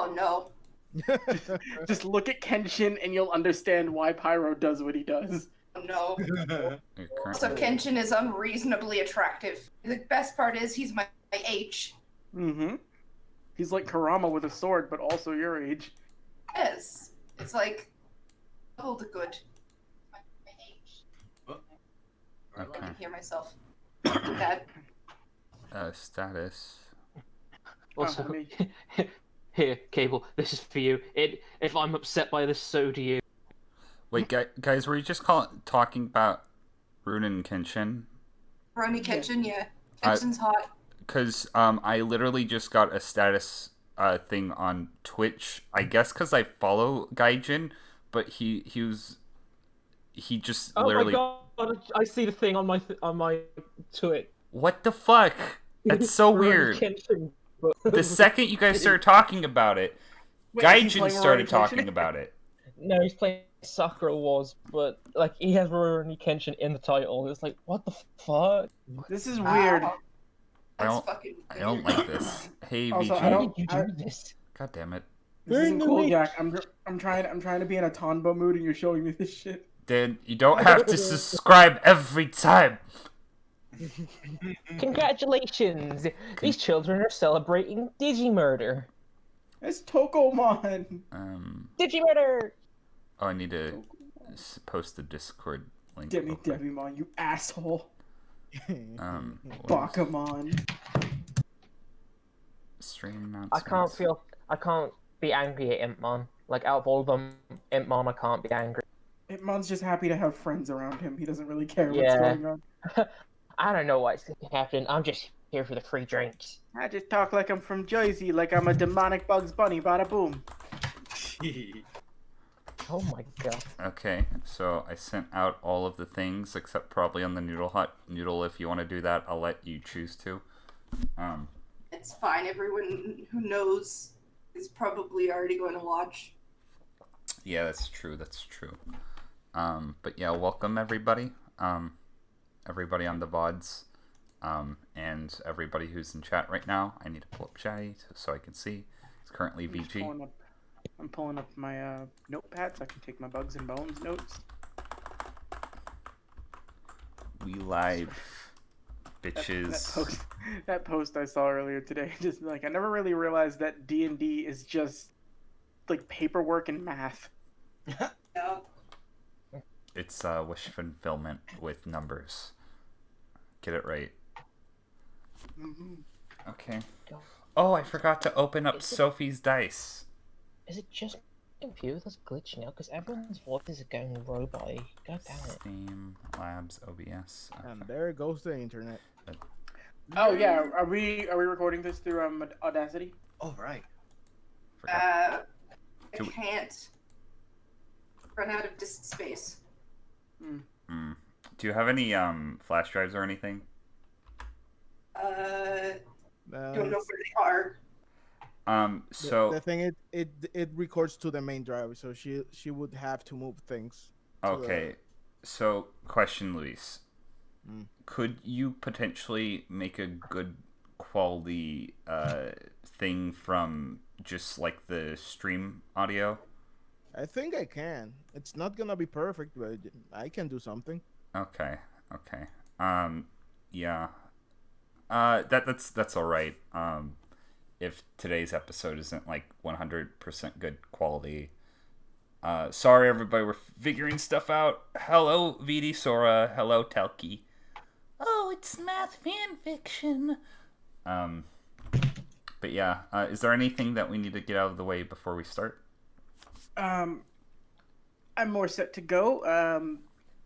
Oh no. Just look at Kenshin and you'll understand why Pyro does what he does. Oh no. You're So currently... Kenshin is unreasonably attractive. The best part is he's my age. Mm-hmm. He's like Kurama with a sword, but also your age. Yes. It's like double the good. My age. I Okay. can hear myself. Bad. Status. Also, me. here, Cable, this is for you. If I'm upset by this, so do you. Wait, guys, were you just talking about Runen and Kenshin? Rurouni Kenshin, yeah. Kenshin's hot. Because I literally just got a status thing on Twitch. I guess because I follow Gaijin, but he just literally... Oh my god! I see the thing on my Twitch. What the fuck? That's so weird. Kenshin, The second you guys started talking about it, Wait, is he Gaijin playing started Rurouni talking Kenshin? about it. No, he's playing Sakura Wars, but like he has Rurouni Kenshin in the title. It's like, what the fuck? This is weird. That's fucking I don't like this. Hey, Also, VG. I don't- Did you do this? God damn it. This isn't cool, Jack. I'm trying to be in a Tonbo mood, and you're showing me this shit. Dude, you don't have to subscribe every time. Congratulations! These children are celebrating Digimurder. It's Tokomon. Digimurder! Oh, I need to post the Discord link. Demi Devimon, you asshole. What is- Bakamon. Stream I announcements. can't be angry at Impmon. Like, out of all of them, Impmon, I can't be angry. Hitmon's just happy to have friends around him. He doesn't really care what's Yeah. going on. I don't know what's happening. I'm just here for the free drinks. I just talk like I'm from Jersey, like I'm a demonic Bugs Bunny, bada boom. Oh my god. Okay, so I sent out all of the things except probably on the Noodle Hut. Noodle, if you want to do that, I'll let you choose to. It's fine. Everyone who knows is probably already going to watch. Yeah, that's true. That's true. But yeah, welcome everybody. Everybody on the VODs. And everybody who's in chat right now. I need to pull up Chatty so I can see. It's currently VG. I'm pulling up my notepad so I can take my Bugs and Bones notes. We live, bitches. That post I saw earlier today, just like I never really realized that D&D is just like paperwork and math. Yeah. It's wish fulfillment with numbers. Get it right. Mm-hmm. Okay. Oh, I forgot to open up Sophie's dice. Is it just my computer that's glitching out? Because everyone's voices are going robot-y. God damn it. Steam, Labs, OBS. Okay. And there goes the internet. Oh yeah, are we recording this through Audacity? Oh right. Forgot. I can't run out of disk space. Do you have any flash drives or anything? Don't know where they are. So the thing it records to the main drive, so she would have to move things. Okay. So question, Luis. Could you potentially make a good quality thing from just like the stream audio? I think I can. It's not gonna be perfect, but I can do something. Okay. Yeah. That's all right. If today's episode isn't like 100% good quality. Sorry everybody, we're figuring stuff out. Hello VD Sora, hello Telki. Oh, it's math fan fiction. But yeah, is there anything that we need to get out of the way before we start? I'm more set to go.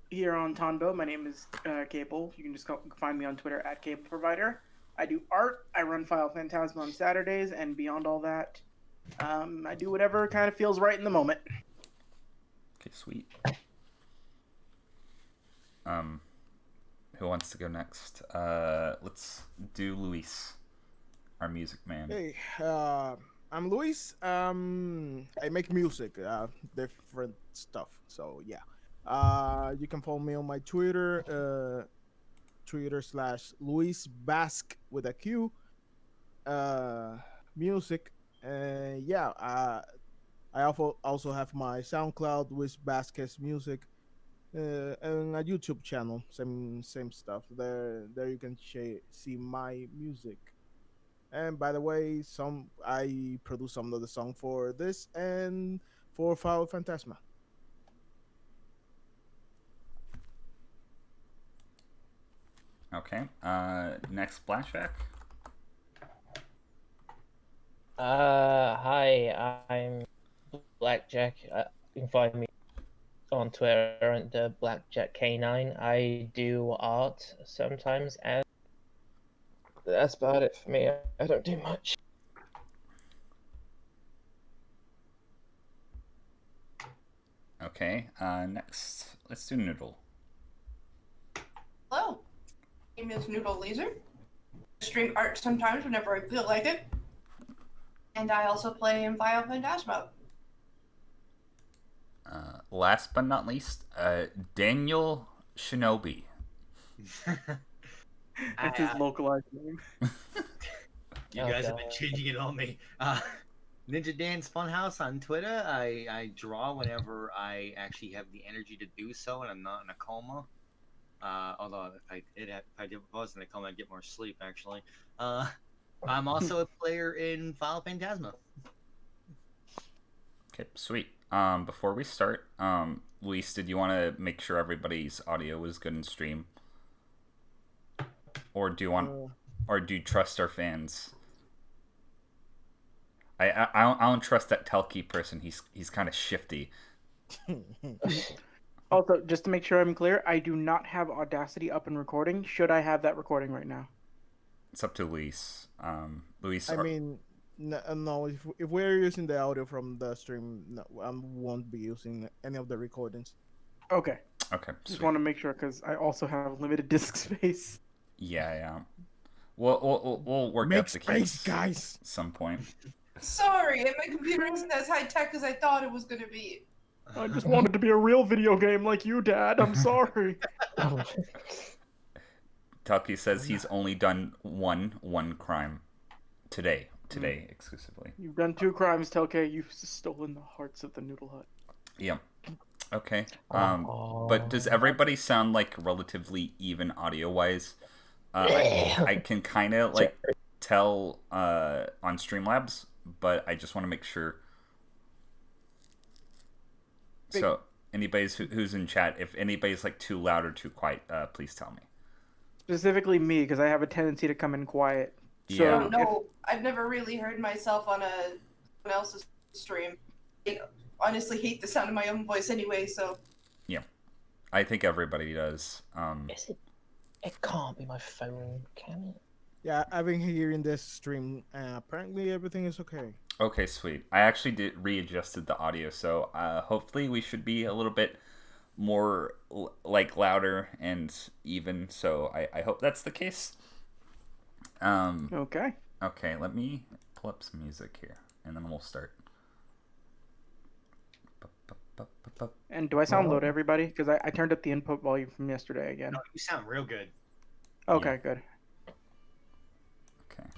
Here on Tonbo, my name is Cable. You can just find me on Twitter at Cable Provider. I do art. I run File Phantasma on Saturdays, and beyond all that, I do whatever kind of feels right in the moment. Okay, sweet. Who wants to go next? Let's do Luis, our music man. Hey, I'm Luis. I make music, different stuff. So yeah, you can follow me on my Twitter, Twitter/Luis Basque with a Q, music, And yeah, I also have my SoundCloud with Vasquez Music, and a YouTube channel. Same stuff. There you can see my music. And by the way, some I produce some of the song for this and for Phantasma. Okay. Next, Blackjack. Hi, I'm Blackjack. You can find me on Twitter under BlackjackK9. I do art sometimes, and that's about it for me. I don't do much. Okay. Next, let's do Noodle. Hello. My name is Noodle Laser. I stream art sometimes whenever I feel like it. And I also play in Phantasma. Last but not least, Daniel Shinobi. That's his localized name. You guys have been changing it on me. Ninja Dan's Funhouse on Twitter. I draw whenever I actually have the energy to do so, and I'm not in a coma. Although if I was in a coma, I'd get more sleep. Actually, I'm also a player in Final Phantasma. Okay, sweet. Before we start, Luis, did you want to make sure everybody's audio is good in stream, or do you trust our fans? I don't trust that Telkey person. He's kind of shifty. Also, just to make sure I'm clear, I do not have Audacity up and recording. Should I have that recording right now? It's up to Luis. Luis. I mean, no. If we're using the audio from the stream, no, I won't be using any of the recordings. Okay. Okay. Just Sweet. want to make sure because I also have limited disk space. Yeah. We'll work Make out the space, case, guys. at some point. Sorry, my computer isn't as high tech as I thought it was going to be. I just wanted to be a real video game like you, Dad. I'm sorry. Telkey says he's only done one crime today exclusively. You've done 2 crimes, Telke. You've stolen the hearts of the Noodle Hut. Yeah. Okay. But does everybody sound like relatively even audio wise? I can kind of like tell on Streamlabs, but I just want to make sure. So anybody's who's in chat, if anybody's like too loud or too quiet, please tell me. Specifically me, because I have a tendency to come in quiet. So Yeah. I don't know. I've never really heard myself on someone else's stream. I honestly hate the sound of my own voice anyway, so... Yeah. I think everybody does. Is it? It can't be my phone, can it? Yeah, I've been hearing this stream. Apparently, everything is okay. Okay, sweet. I actually readjusted the audio, so hopefully we should be a little bit more like louder and even. So I hope that's the case. Okay. Okay, let me pull up some music here, and then we'll start. And do I sound low to everybody? Because I turned up the input volume from yesterday again. No, you sound real good. Okay, Yeah. good. Okay.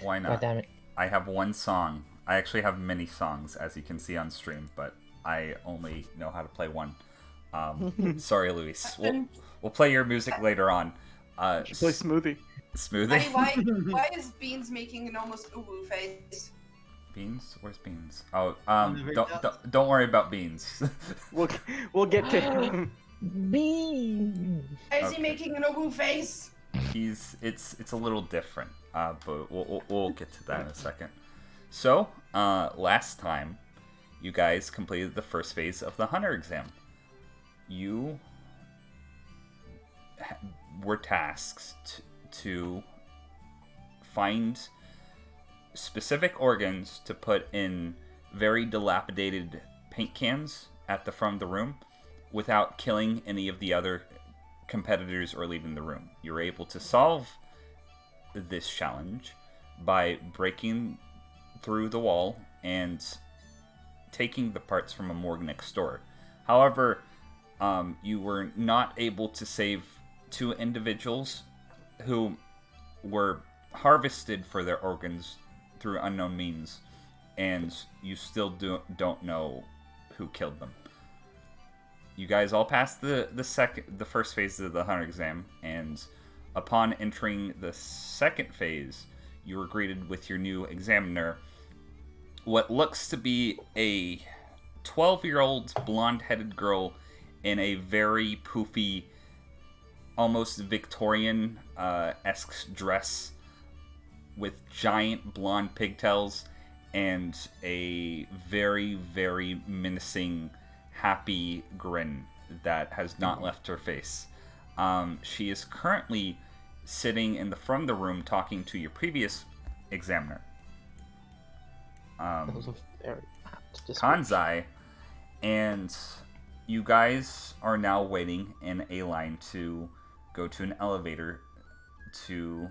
Why God not? damn it. I have one song. I actually have many songs, as you can see on stream, but I only know how to play one. Sorry, Luis. We'll play your music later on. Play Smoothie. Smoothie? Why is Beans making an almost uwu face? Beans? Where's Beans? Oh, On the very top. don't worry about Beans. We'll get to him. Why is Okay. he making an uwu face? It's a little different, but we'll get to that in a second. So, last time, you guys completed the first phase of the Hunter exam. You were tasked to find specific organs to put in very dilapidated paint cans at the front of the room without killing any of the other competitors or leaving the room. You were able to solve this challenge by breaking through the wall and taking the parts from a morgue next door. However, you were not able to save 2 individuals who were harvested for their organs through unknown means, and you still don't know who killed them. You guys all passed the first phase of the hunter exam, and upon entering the second phase, you were greeted with your new examiner, what looks to be a 12-year-old blonde-headed girl in a very poofy, almost Victorian-esque dress with giant blonde pigtails and a very, very menacing, happy grin that has not left her face. She is currently sitting in the front of the room talking to your previous examiner, That was a very apt description. Kanzai, and you guys are now waiting in a line to go to an elevator to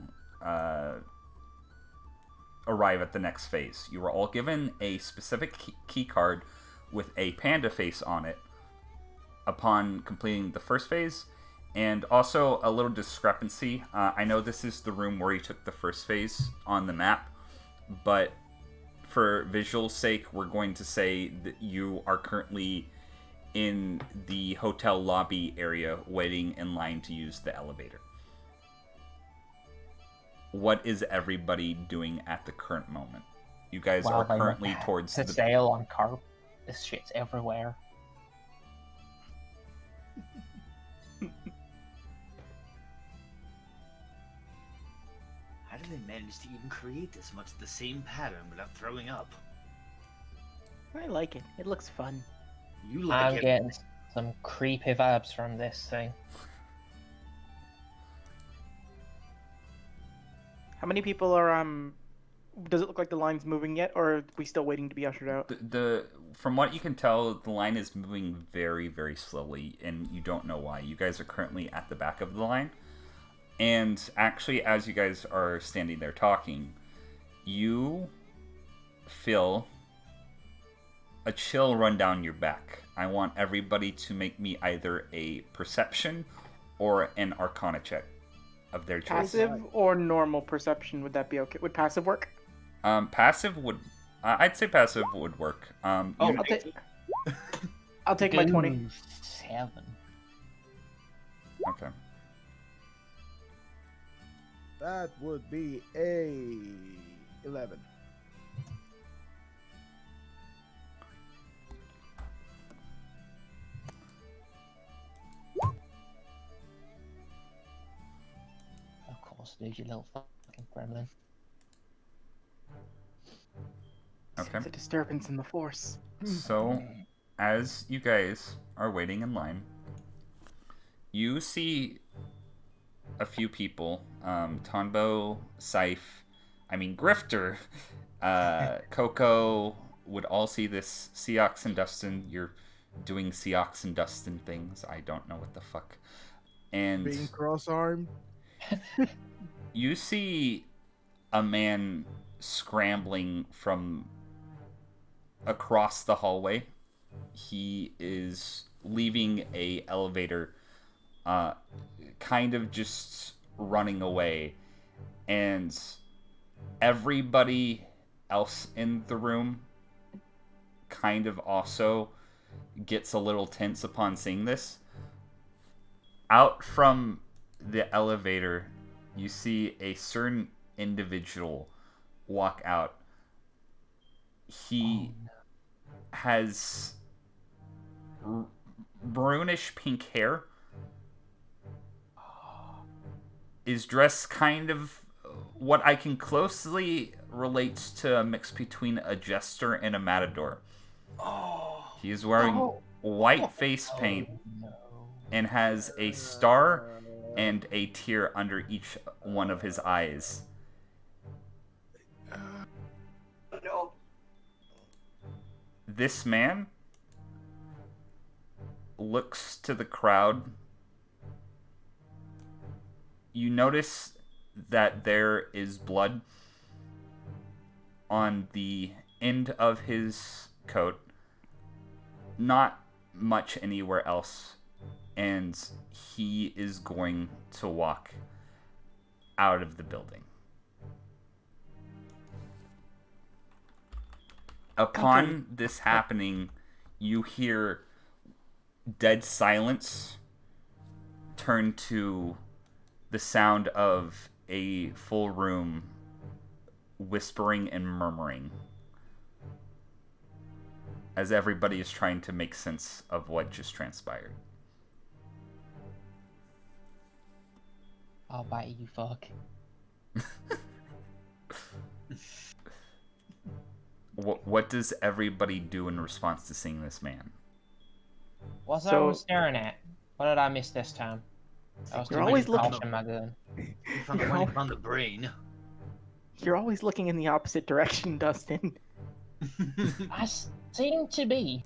arrive at the next phase. You were all given a specific key card with a panda face on it upon completing the first phase, and also a little discrepancy. I know this is the room where you took the first phase on the map, but for visual sake, we're going to say that you are currently in the hotel lobby area waiting in line to use the elevator. What is everybody doing at the current moment? You guys are currently towards to sail on carp. This shit's everywhere. How did they manage to even create this much of the same pattern without throwing up? I like it. It looks fun. You like I'm it. getting some creepy vibes from this thing. How many people are does it look like the line's moving yet, or are we still waiting to be ushered out? From what you can tell, the line is moving very, very slowly, and you don't know why. You guys are currently at the back of the line, and actually, as you guys are standing there talking, you feel a chill run down your back. I want everybody to make me either a perception or an arcana check of their choice. Passive or normal perception? Would that be okay? Would passive work? Passive would... I'd say passive would work. I'll take my 20. 7. Okay. That would be a 11. Of course, dude, you little fucking gremlin. Okay. It's a disturbance in the force. So, as you guys are waiting in line, you see a few people. Tonbo, Grifter, Coco would all see this. Seox and Dustin, you're doing Seox and Dustin things. I don't know what the fuck. And Being cross-armed. you see a man scrambling from across the hallway. He is leaving a elevator, kind of just running away, and everybody else in the room kind of also gets a little tense upon seeing this. Out from the elevator, you see a certain individual walk out. He has brownish pink hair, is dressed kind of what I can closely relate to a mix between a jester and a matador. He is wearing white face paint and has a star and a tear under each one of his eyes. No. This man looks to the crowd. You notice that there is blood on the end of his coat. Not much anywhere else. And he is going to walk out of the building. Upon this happening, you hear dead silence turn to the sound of a full room whispering and murmuring as everybody is trying to make sense of what just transpired. I'll bite you, fuck. What does everybody do in response to seeing this man? What's So- I was staring at? What did I miss this time? I was You're too always busy looking- polishing my gun. You found the one on the brain. You're always looking in the opposite direction, Dustin. I seem to be.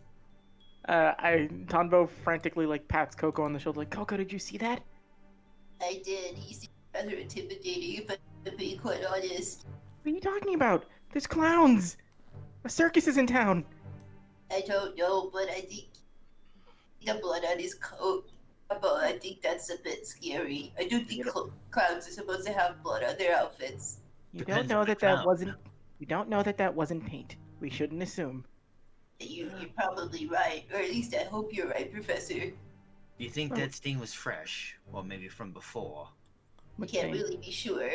Tonbo frantically like pats Coco on the shoulder, like, Coco, did you see that? I did. He seemed rather intimidating, but to be quite honest, What are you talking about? There's clowns. A circus is in town. I don't know, but I think the blood on his coat. But I think that's a bit scary. I do think clowns are supposed to have blood on their outfits. You Depends don't know on the that that clown. wasn't. You don't know that that wasn't paint. We shouldn't assume. You're probably right, or at least I hope you're right, Professor. You think Oh. that stain was fresh, or maybe from before? We What can't thing? really be sure.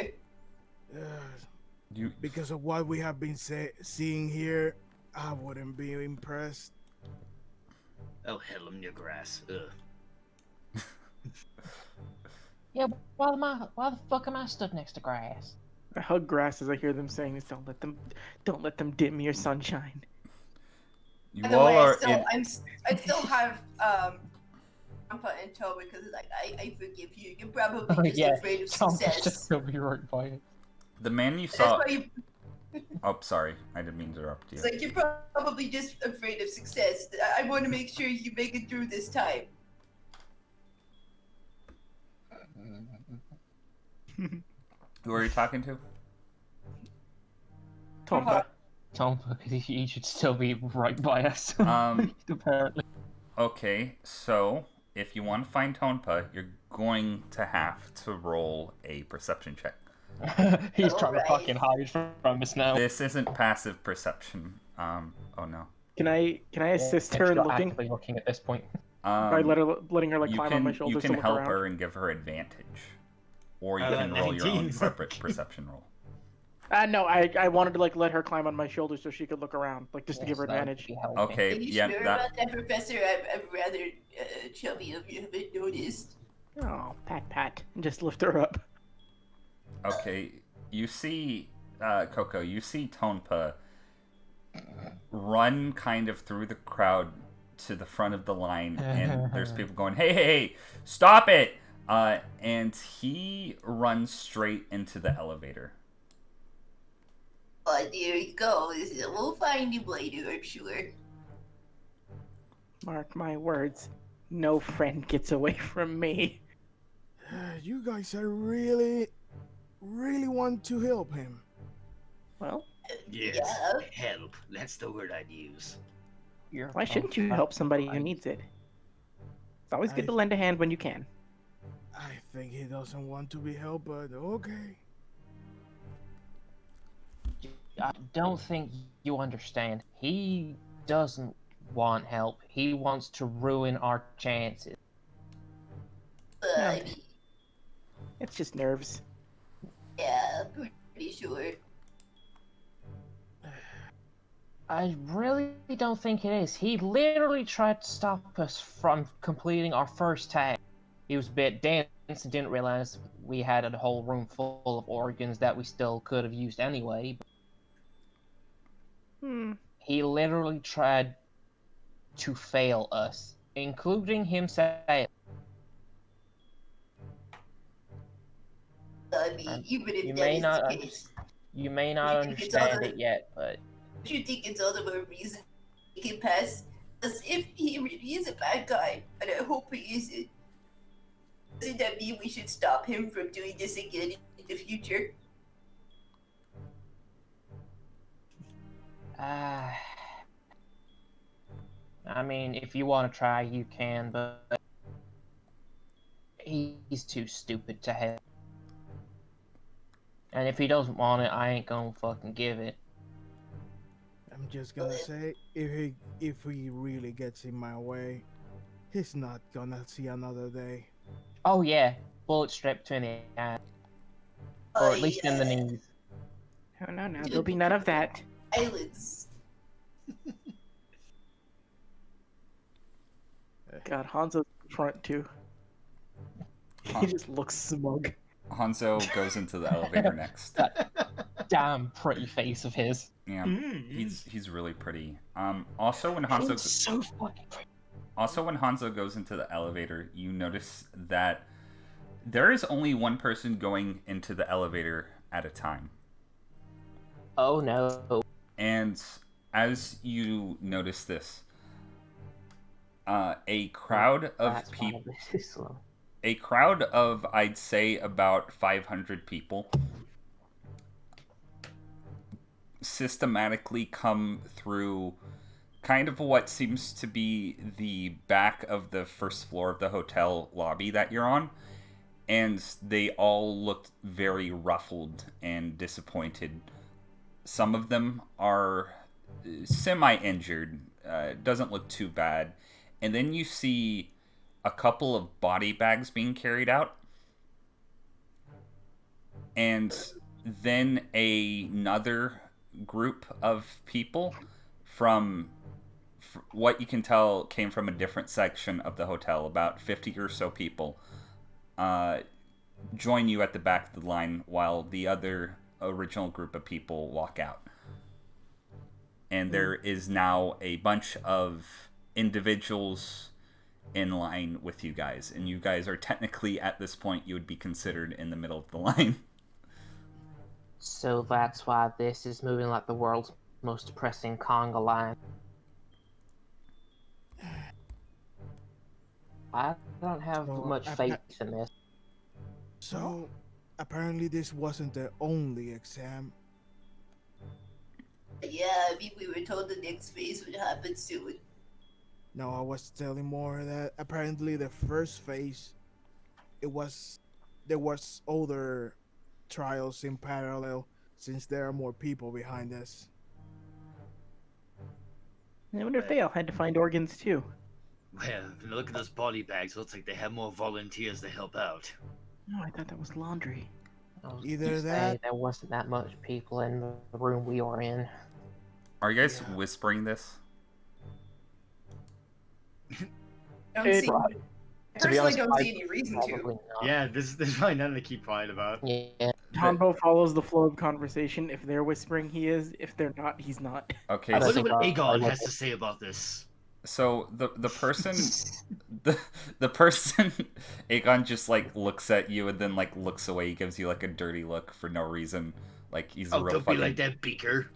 You Because of what we have been seeing here, I wouldn't be impressed. Oh, hell, I'm near grass. Ugh. Yeah, why the fuck am I stood next to grass? I hug grass as I hear them saying this. Don't let them dim your sunshine. you By the all way, are I still have Grandpa in tow because like I forgive you. You're probably Oh, just yeah, afraid of Tom's success. just gonna be right by it. the man you That's saw. why you. Oh, sorry, I didn't mean to interrupt you. It's like you're probably just afraid of success. I want to make sure you make it through this time. Who are you talking to? Tomba. Tom, he should still be right by us. Apparently. Okay, so if you want to find Tonpa, you're going to have to roll a perception check. He's trying to Alright. fucking hide from us now. This isn't passive perception. Oh no. Can I assist her in You're looking actively looking at this point. by letting her like you climb on my can shoulders you to can look help around? her and give her advantage, or you I can got roll your own 19. separate perception roll. No, I wanted to like let her climb on my shoulders so she could look around, like just to give her Yes, that would advantage. be helping. Are Okay, you yeah, sure about that, Professor? I'm rather chubby if you haven't noticed. Oh, pat, and just lift her up. Okay, you see, Coco, you see Tonpa run kind of through the crowd to the front of the line, and there's people going, hey, stop it! And he runs straight into the elevator. Oh, there you go. We'll find you later, I'm sure. Mark my words, no friend gets away from me. You guys are really want to help him. Well, Yes, Yeah. help. That's the word I'd use. why shouldn't you help somebody who needs it? It's always good to lend a hand when you can. I think he doesn't want to be helped, but okay. I don't think you understand. He doesn't want help. He wants to ruin our chances. Yeah. I mean, It's just nerves. yeah, pretty sure. I really don't think it is. He literally tried to stop us from completing our first task. He was a bit dense and didn't realize we had a whole room full of organs that we still could have used anyway. He literally tried to fail us, including himself. I mean, even if You that may is not the case, You may not You think it's understand all it yet, but do you think it's all of a reason he can pass? As if he really is a bad guy, and I hope he isn't. Doesn't that mean we should stop him from doing this again in the future? I mean, if you want to try, you can, but he's too stupid to help. And if he doesn't want it, I ain't gonna fucking give it. I'm just gonna say, if he really gets in my way, he's not gonna see another day. Oh yeah, bullet strip between the eyes, or at least in the knees. Oh, no, there'll be none of that. Islands. God, Hanzo's in front too. He just looks smug. Hanzo goes into the elevator next. That damn pretty face of his. Yeah, he's really pretty. Also when He's Hanzo so fucking pretty. Also, when Hanzo goes into the elevator, you notice that there is only one person going into the elevator at a time. Oh no. And as you notice this, a crowd of That's why people, this is slow. a crowd of, I'd say, about 500 people systematically come through kind of what seems to be the back of the first floor of the hotel lobby that you're on, and they all looked very ruffled and disappointed. Some of them are semi-injured, doesn't look too bad, and then you see a couple of body bags being carried out, and then another group of people from what you can tell came from a different section of the hotel, about 50 or so people, join you at the back of the line while the other original group of people walk out. And there is now a bunch of individuals in line with you guys, and you guys are technically, at this point, you would be considered in the middle of the line. So that's why this is moving like the world's most depressing conga line. I don't have So, much I- faith in this. So, apparently this wasn't the only exam. Yeah, I mean, we were told the next phase would happen soon. No, I was telling more that apparently the first phase, there was other trials in parallel since there are more people behind us. I wonder if they all had to find organs too. Well, look at those body bags. Looks like they have more volunteers to help out. No, I thought that was laundry. I was Either gonna say, that- there wasn't that much people in the room we are in. Are you guys Yeah. whispering this? I don't It- see, To be personally honest, don't I see any reason to. probably not. Yeah, this is probably nothing to keep quiet about. Yeah. Tombo follows the flow of conversation. If they're whispering, he is. If they're not, he's not. Okay, I I don't so, wonder think what I Aegon would- has to say about this. so the person the person Aegon just like looks at you and then like looks away. He gives you like a dirty look for no reason. Like he's a Oh, real don't fucking be like that, Beaker.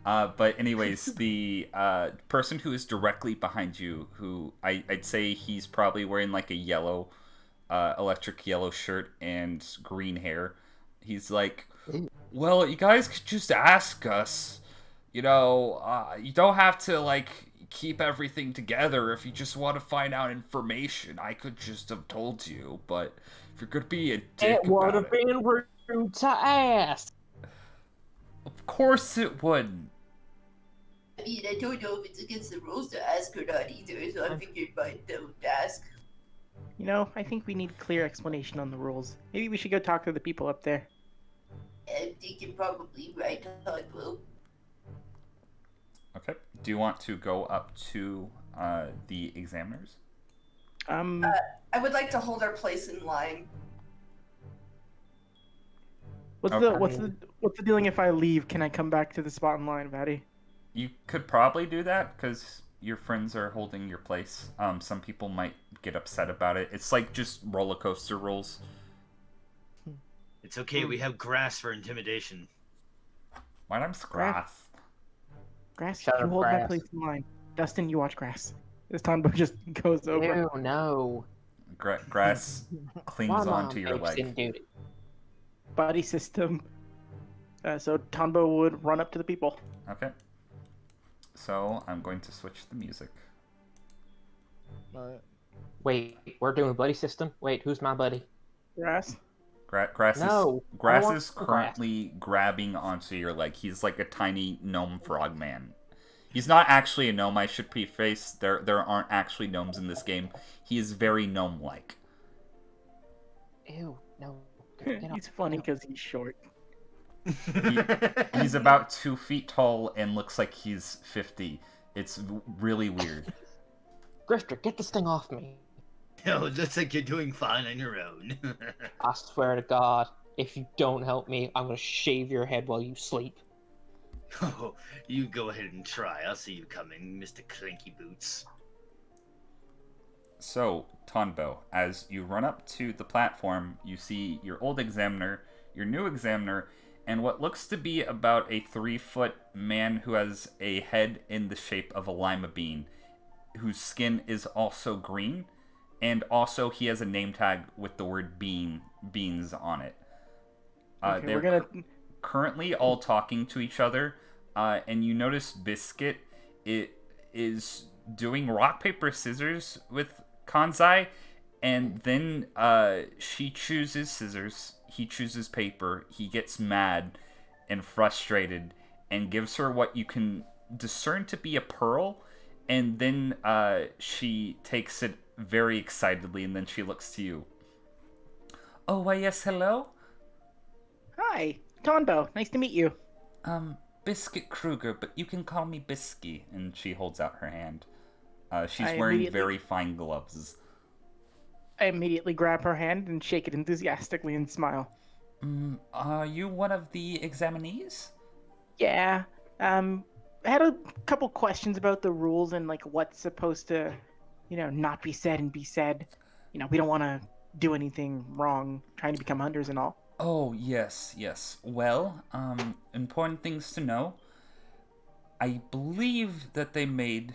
But anyways, the person who is directly behind you, who I'd say he's probably wearing like a yellow, electric yellow shirt and green hair. He's like, well, you guys could just ask us. You know, you don't have to like keep everything together. If you just want to find out information, I could just have told you. But if you're gonna be a dick It would about have it, been rude to ask. of course it would. I mean, I don't know if it's against the rules to ask or not either, so I figured might don't ask. You know, I think we need clear explanation on the rules. Maybe we should go talk to the people up there. And they can probably write on well. Okay. Do you want to go up to the examiners? I would like to hold our place in line. What's Okay. the dealing if I leave? Can I come back to the spot in line, Vatty? You could probably do that because your friends are holding your place. Some people might get upset about it. It's like just roller coaster rules. It's okay, we have grass for intimidation. Why not grass? Grass, Shut you up, hold my Grass. place in line. Dustin, you watch Grass. This Tombo just goes over. Ew, no. Grass clings My onto mom your babes didn't leg. do it. Body system. So Tombo would run up to the people. Okay. So I'm going to switch the music. Uh, Wait, we're doing a buddy system? Wait, who's my buddy? Grass. Grass No, I Grass want is grass. currently grabbing onto your leg. He's like a tiny gnome frog man. He's not actually a gnome, I should preface. There aren't actually gnomes in this game. He is very gnome-like. Ew, no. Get He's up, funny get up. because he's short. He's about 2 feet tall and looks like he's 50. It's really weird. Grifter, get this thing off me. No, it looks like you're doing fine on your own. I swear to God, if you don't help me, I'm gonna shave your head while you sleep. Oh, you go ahead and try. I'll see you coming, Mr. Clanky Boots. So, Tonbo, as you run up to the platform, you see your old examiner, your new examiner, and what looks to be about a 3-foot man who has a head in the shape of a lima bean, whose skin is also green, and also he has a name tag with the word beans on it. Okay, They're we're gonna. currently all talking to each other, and you notice Biscuit is doing rock paper scissors with Kanzai, and then she chooses scissors, he chooses paper, he gets mad and frustrated and gives her what you can discern to be a pearl, and then she takes it very excitedly, and then she looks to you. Oh, why, yes, hello? Hi, Tonbo. Nice to meet you. Biscuit Kruger, but you can call me Bisky. And she holds out her hand. She's I wearing immediately- very fine gloves. I immediately grab her hand and shake it enthusiastically and smile. Are you one of the examinees? Yeah. I had a couple questions about the rules and like what's supposed to, not be said and be said. We don't want to do anything wrong trying to become hunters and all. Oh, yes. Well, important things to know. I believe that they made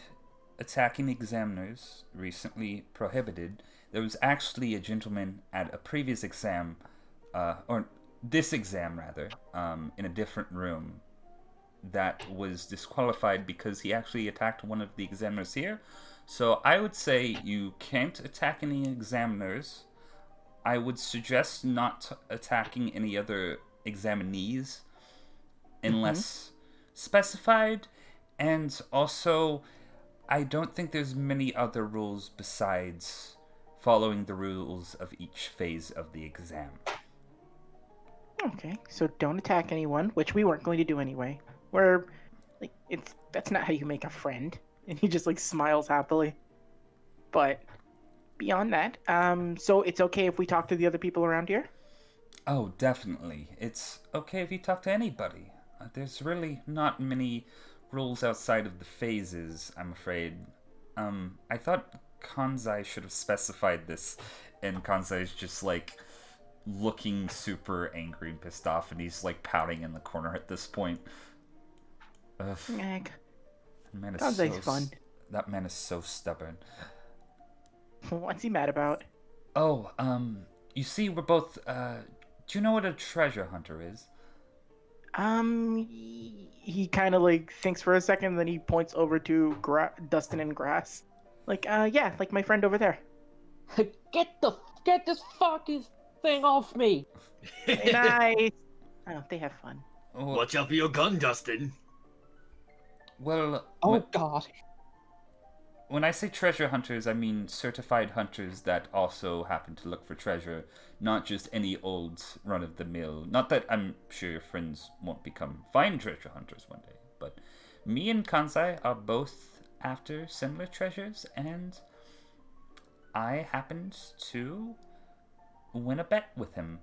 attacking examiners recently prohibited. There was actually a gentleman at a previous exam, or this exam rather, in a different room that was disqualified because he actually attacked one of the examiners here. So I would say you can't attack any examiners. I would suggest not attacking any other examinees unless specified. And also, I don't think there's many other rules besides following the rules of each phase of the exam. Okay, so don't attack anyone, which we weren't going to do anyway. That's not how you make a friend. And he just smiles happily. But beyond that, so it's okay if we talk to the other people around here? Oh, definitely. It's okay if you talk to anybody. There's really not many rules outside of the phases, I'm afraid. I thought Kanzai should have specified this, and Kanzai's just looking super angry and pissed off, and he's pouting in the corner at this point. Ugh. Egg. That man is Kanzai's fun. That man is so stubborn. What's he mad about? Oh, you see, we're both, do you know what a treasure hunter is? He kind of thinks for a second, then he points over to Dustin and Grass. Yeah, my friend over there. Get this fucking thing off me! Hey, nice. Oh, they have fun. Watch out for your gun, Dustin. Well, Oh God. when I say treasure hunters, I mean certified hunters that also happen to look for treasure, not just any old run-of-the-mill. Not that I'm sure your friends won't become fine treasure hunters one day, but me and Kansai are both after similar treasures, and I happened to win a bet with him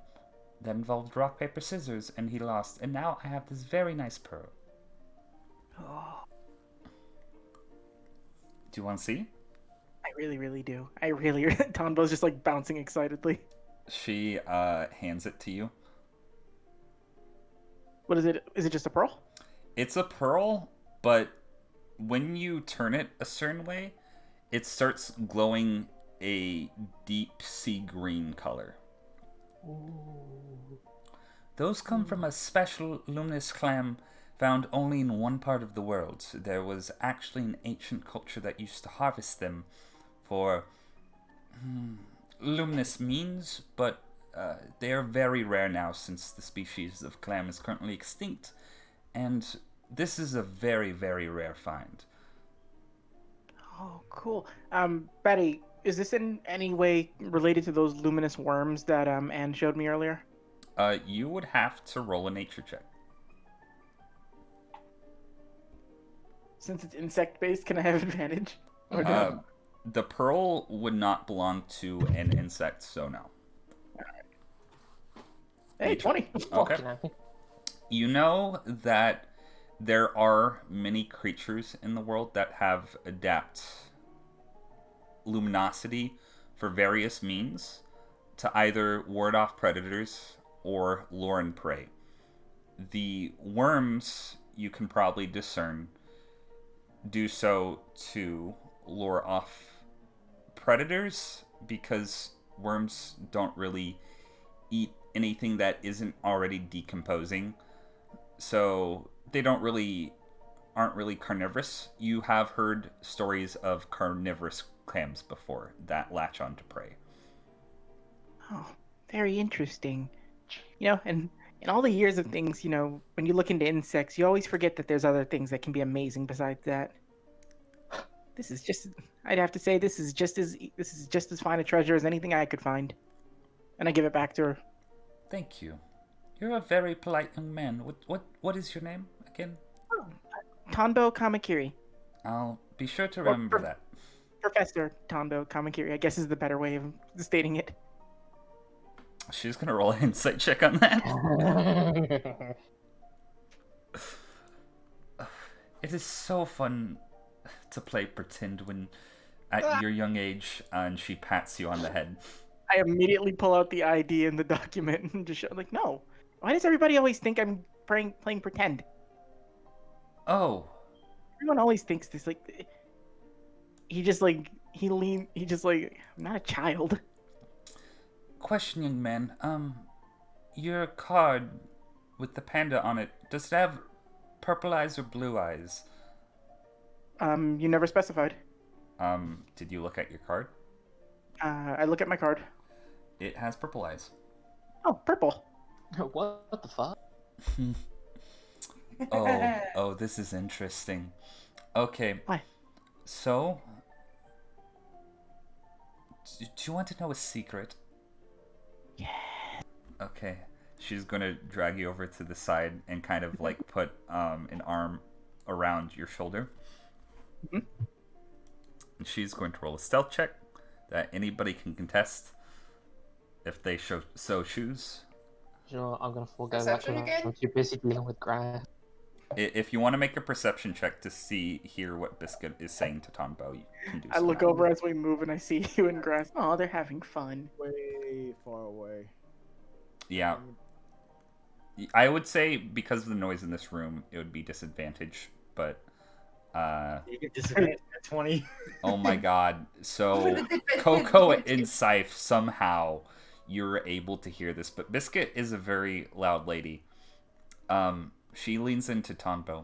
that involved rock, paper, scissors, and he lost, and now I have this very nice pearl. Oh, Do you want to see? I really, really do. Tonbo's just bouncing excitedly. She hands it to you. What is it? Is it just a pearl? It's a pearl, but when you turn it a certain way, it starts glowing a deep sea green color. Those come from a special luminous clam found only in one part of the world. There was actually an ancient culture that used to harvest them for luminous means, but they are very rare now since the species of clam is currently extinct, and this is a very, very rare find. Oh, cool. Betty, is this in any way related to those luminous worms that Anne showed me earlier? You would have to roll a nature check. Since it's insect-based, can I have advantage? Or no? The pearl would not belong to an insect, so no. Hey, Nature. 20. Okay. Fucking hell. You know that there are many creatures in the world that have adapt luminosity for various means to either ward off predators or lure in prey. The worms, you can probably discern, do so to lure off predators because worms don't really eat anything that isn't already decomposing. So they aren't really carnivorous. You have heard stories of carnivorous clams before that latch on to prey. Oh, very interesting. You know, and in all the years of things, you know, when you look into insects, you always forget that there's other things that can be amazing besides that. This is just, I'd have to say, this is just as fine a treasure as anything I could find. And I give it back to her. Thank you. You're a very polite young man. What is your name again? Oh, Tonbo Kamakiri. I'll be sure to remember that. Professor Tonbo Kamakiri, I guess is the better way of stating it. She's gonna roll an insight check on that. It is so fun to play pretend when at your young age, and she pats you on the head. I immediately pull out the ID in the document and just show, like, no. Why does everybody always think I'm playing pretend? Oh, Everyone always thinks this, like, he just like, I'm not a child. question, young man. Your card with the panda on it, does it have purple eyes or blue eyes? You never specified. Did you look at your card? I look at my card. It has purple eyes. Oh, purple. What the fuck? Oh, this is interesting. Okay. Why? So, do you want to know a secret? Yeah. Okay. She's gonna drag you over to the side and kind of like put an arm around your shoulder. Mm-hmm. And she's going to roll a stealth check that anybody can contest if they so choose. Sure, I'm gonna forego Perception that. again? I'm too busy dealing with grass. If you want to make a perception check to hear what Biscuit is saying to Tonbo, you can do so. I look over as we move and I see you and Grass. Oh, they're having fun. Way far away. Yeah. I would say because of the noise in this room, it would be disadvantage, but You get disadvantage at 20. oh my god. So Coco and Scythe, somehow you're able to hear this, but Biscuit is a very loud lady. She leans into Tonbo.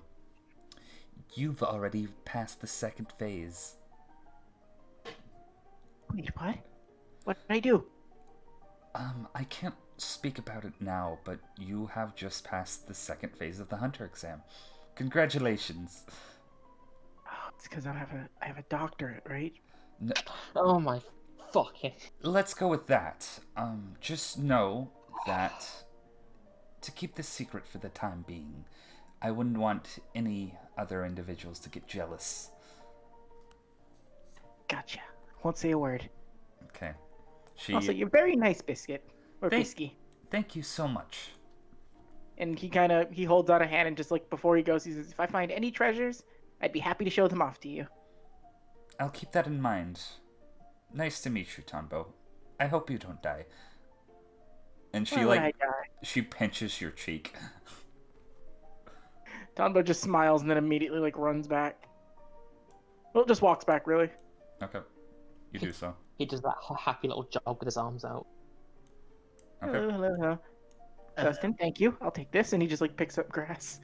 You've already passed the second phase. Wait, what? What did I do? I can't speak about it now, but you have just passed the second phase of the Hunter exam. Congratulations. Oh, it's because I have a doctorate, right? Oh my fucking. Let's go with that. Just know that to keep this secret for the time being, I wouldn't want any other individuals to get jealous. Gotcha. Won't say a word. Okay. Also, you're very nice, Biscuit. Or Thank- Bisky. Thank you so much. And he holds out a hand and just like before he goes, he says, if I find any treasures, I'd be happy to show them off to you. I'll keep that in mind. Nice to meet you, Tonbo. I hope you don't die. And she Why would I die? she pinches your cheek. Tonbo just smiles and then immediately like runs back. Well, just walks back, really. Okay. You do so. He does that happy little jog with his arms out. Okay. Hello. Dustin, thank you. I'll take this. And he just like picks up Grass.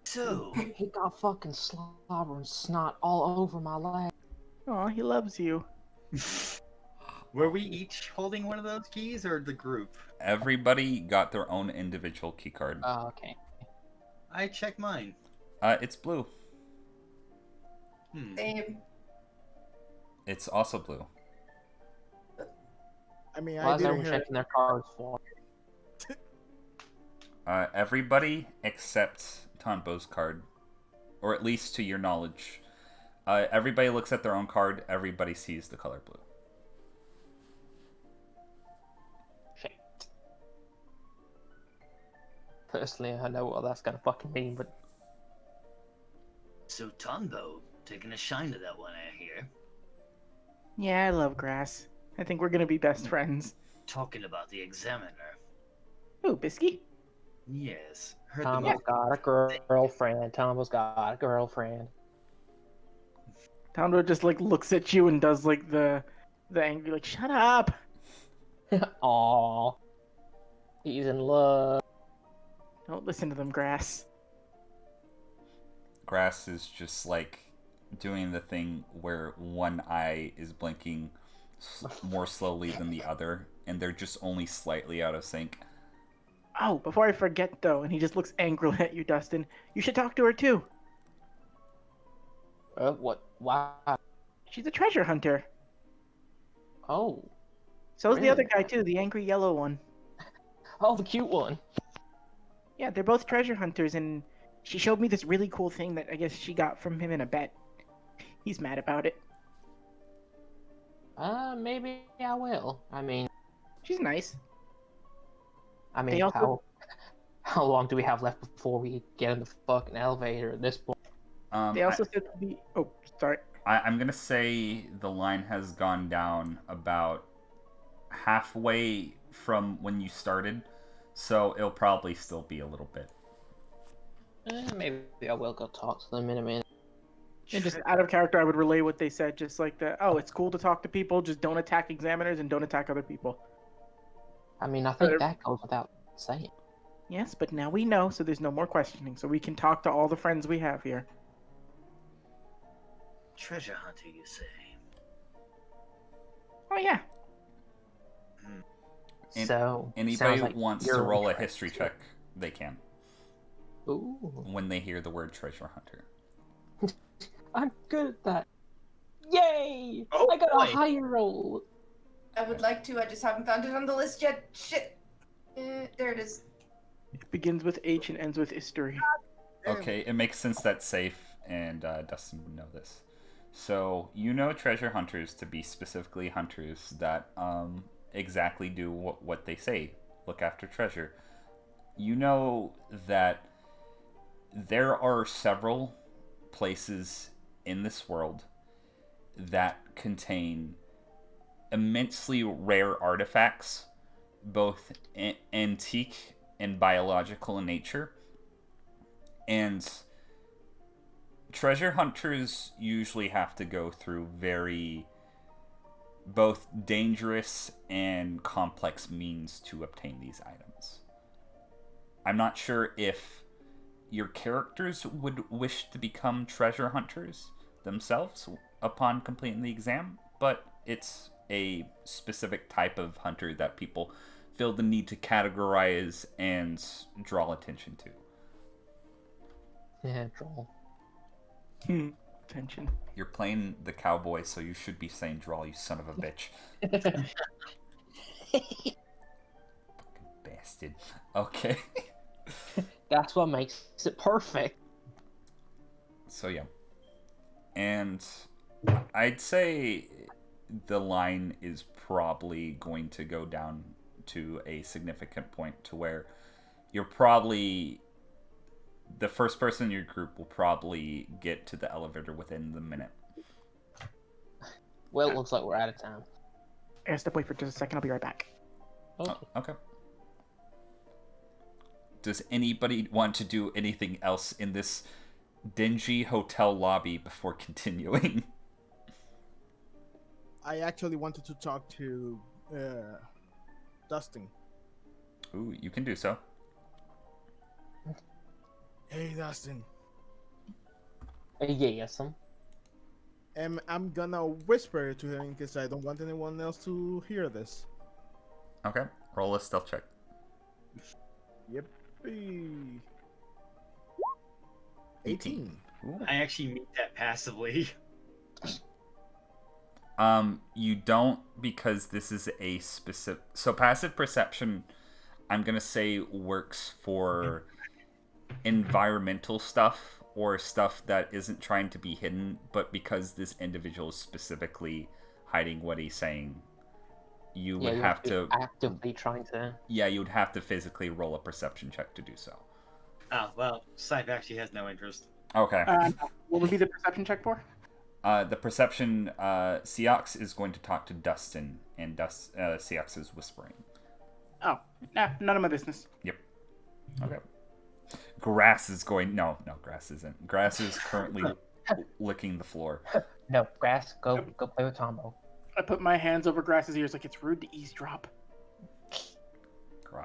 So, He got fucking slobber and snot all over my leg. Aw, he loves you. Were we each holding one of those keys, or the group? Everybody got their own individual key card. Oh, okay. I checked mine. It's blue. Same. It's also blue. I mean, Why I is didn't everyone hear. checking their cards for? Everybody except Tonbo's card, or at least to your knowledge. Everybody looks at their own card. Everybody sees the color blue. Shit. Personally, I know what that's gonna fucking mean, but So Tonbo taking a shine to that one, I hear. Yeah, I love grass. I think we're gonna be best friends. Talking about the examiner. Ooh, Bisky? Yes. Heard Tombo's the got a girlfriend. Tombo's got a girlfriend. Tondo just like looks at you and does like the angry like shut up. Aww. He's in love. Don't listen to them, grass. Grass is just like doing the thing where one eye is blinking more slowly than the other, and they're just only slightly out of sync. Oh, before I forget though, and he just looks angrily at you, Dustin. You should talk to her too. What? Wow. She's a treasure hunter. Oh. So's the other Really? guy too, the angry yellow one. Oh, the cute one. Yeah, they're both treasure hunters, and she showed me this really cool thing that I guess she got from him in a bet. He's mad about it. Maybe I will. I mean, She's nice. They also- how long do we have left before we get in the fucking elevator at this point? They also said to be. Oh, sorry. I'm gonna say the line has gone down about halfway from when you started, so it'll probably still be a little bit. Maybe I will go talk to them in a minute. And just out of character, I would relay what they said, just like the, oh, it's cool to talk to people, just don't attack examiners and don't attack other people. I mean, I think that goes without saying. Yes, but now we know, so there's no more questioning, so we can talk to all the friends we have here. treasure hunter, you say? Oh yeah. And So Anybody sounds who like wants to you're roll a interested. history check, they can Ooh, when they hear the word treasure hunter. I'm good at that. Yay! Oh, I got boy. a higher roll. I would like to, I just haven't found it on the list yet. Shit. There it is. It begins with H and ends with history. Okay, it makes sense that's safe, and Dustin would know this. So, you know treasure hunters to be specifically hunters that exactly do what they say, look after treasure. You know that there are several places in this world that contain immensely rare artifacts, both antique and biological in nature. And treasure hunters usually have to go through very both dangerous and complex means to obtain these items. I'm not sure if your characters would wish to become treasure hunters themselves upon completing the exam, but it's a specific type of hunter that people feel the need to categorize and draw attention to. Yeah, troll. Tension. You're playing the cowboy, so you should be saying draw, you son of a bitch. Fucking bastard. Okay. That's what makes it perfect. So yeah. And I'd say the line is probably going to go down to a significant point to where you're probably the first person in your group will probably get to the elevator within the minute. Well, it looks like we're out of time. I gotta step away for just a second, I'll be right back. Okay. Oh, okay. Does anybody want to do anything else in this dingy hotel lobby before continuing? I actually wanted to talk to Dustin. Ooh, you can do so. Hey, Dustin. Yeah, some. And I'm gonna whisper to him because I don't want anyone else to hear this. Okay, roll a stealth check. Yippee. 18. 18. Ooh. I actually meet that passively. You don't, because this is a specific. So passive perception, I'm gonna say, works for environmental stuff or stuff that isn't trying to be hidden, but because this individual is specifically hiding what he's saying, you would you have to. actively trying to. Yeah, you would have to physically roll a perception check to do so. Oh, well, Scythe actually has no interest. Okay. What would be the perception check for? The perception, Seox is going to talk to Dustin, and Seox is whispering. Oh, nah, none of my business. Yep. Okay. Grass is going. No, Grass isn't. Grass is currently licking the floor. No, Grass, go play with Tombo. I put my hands over Grass's ears like it's rude to eavesdrop.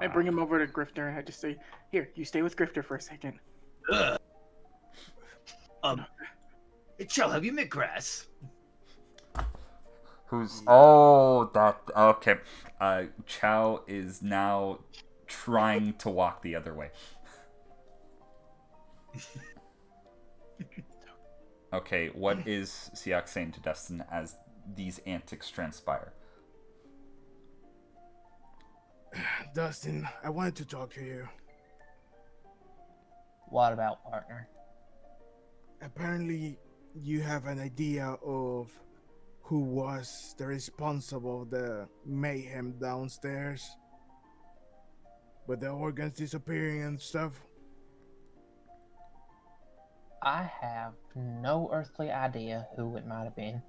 I bring him over to Grifter and I just say, "Here, you stay with Grifter for a second." Ugh. Joe, have you met Grass? Who's? Oh, that. Okay. Chow is now trying to walk the other way. Okay, what is Siak saying to Dustin as these antics transpire? Dustin, I wanted to talk to you. What about, partner? Apparently, you have an idea of who was the responsible of the mayhem downstairs with the organs disappearing and stuff. I have no earthly idea who it might have been.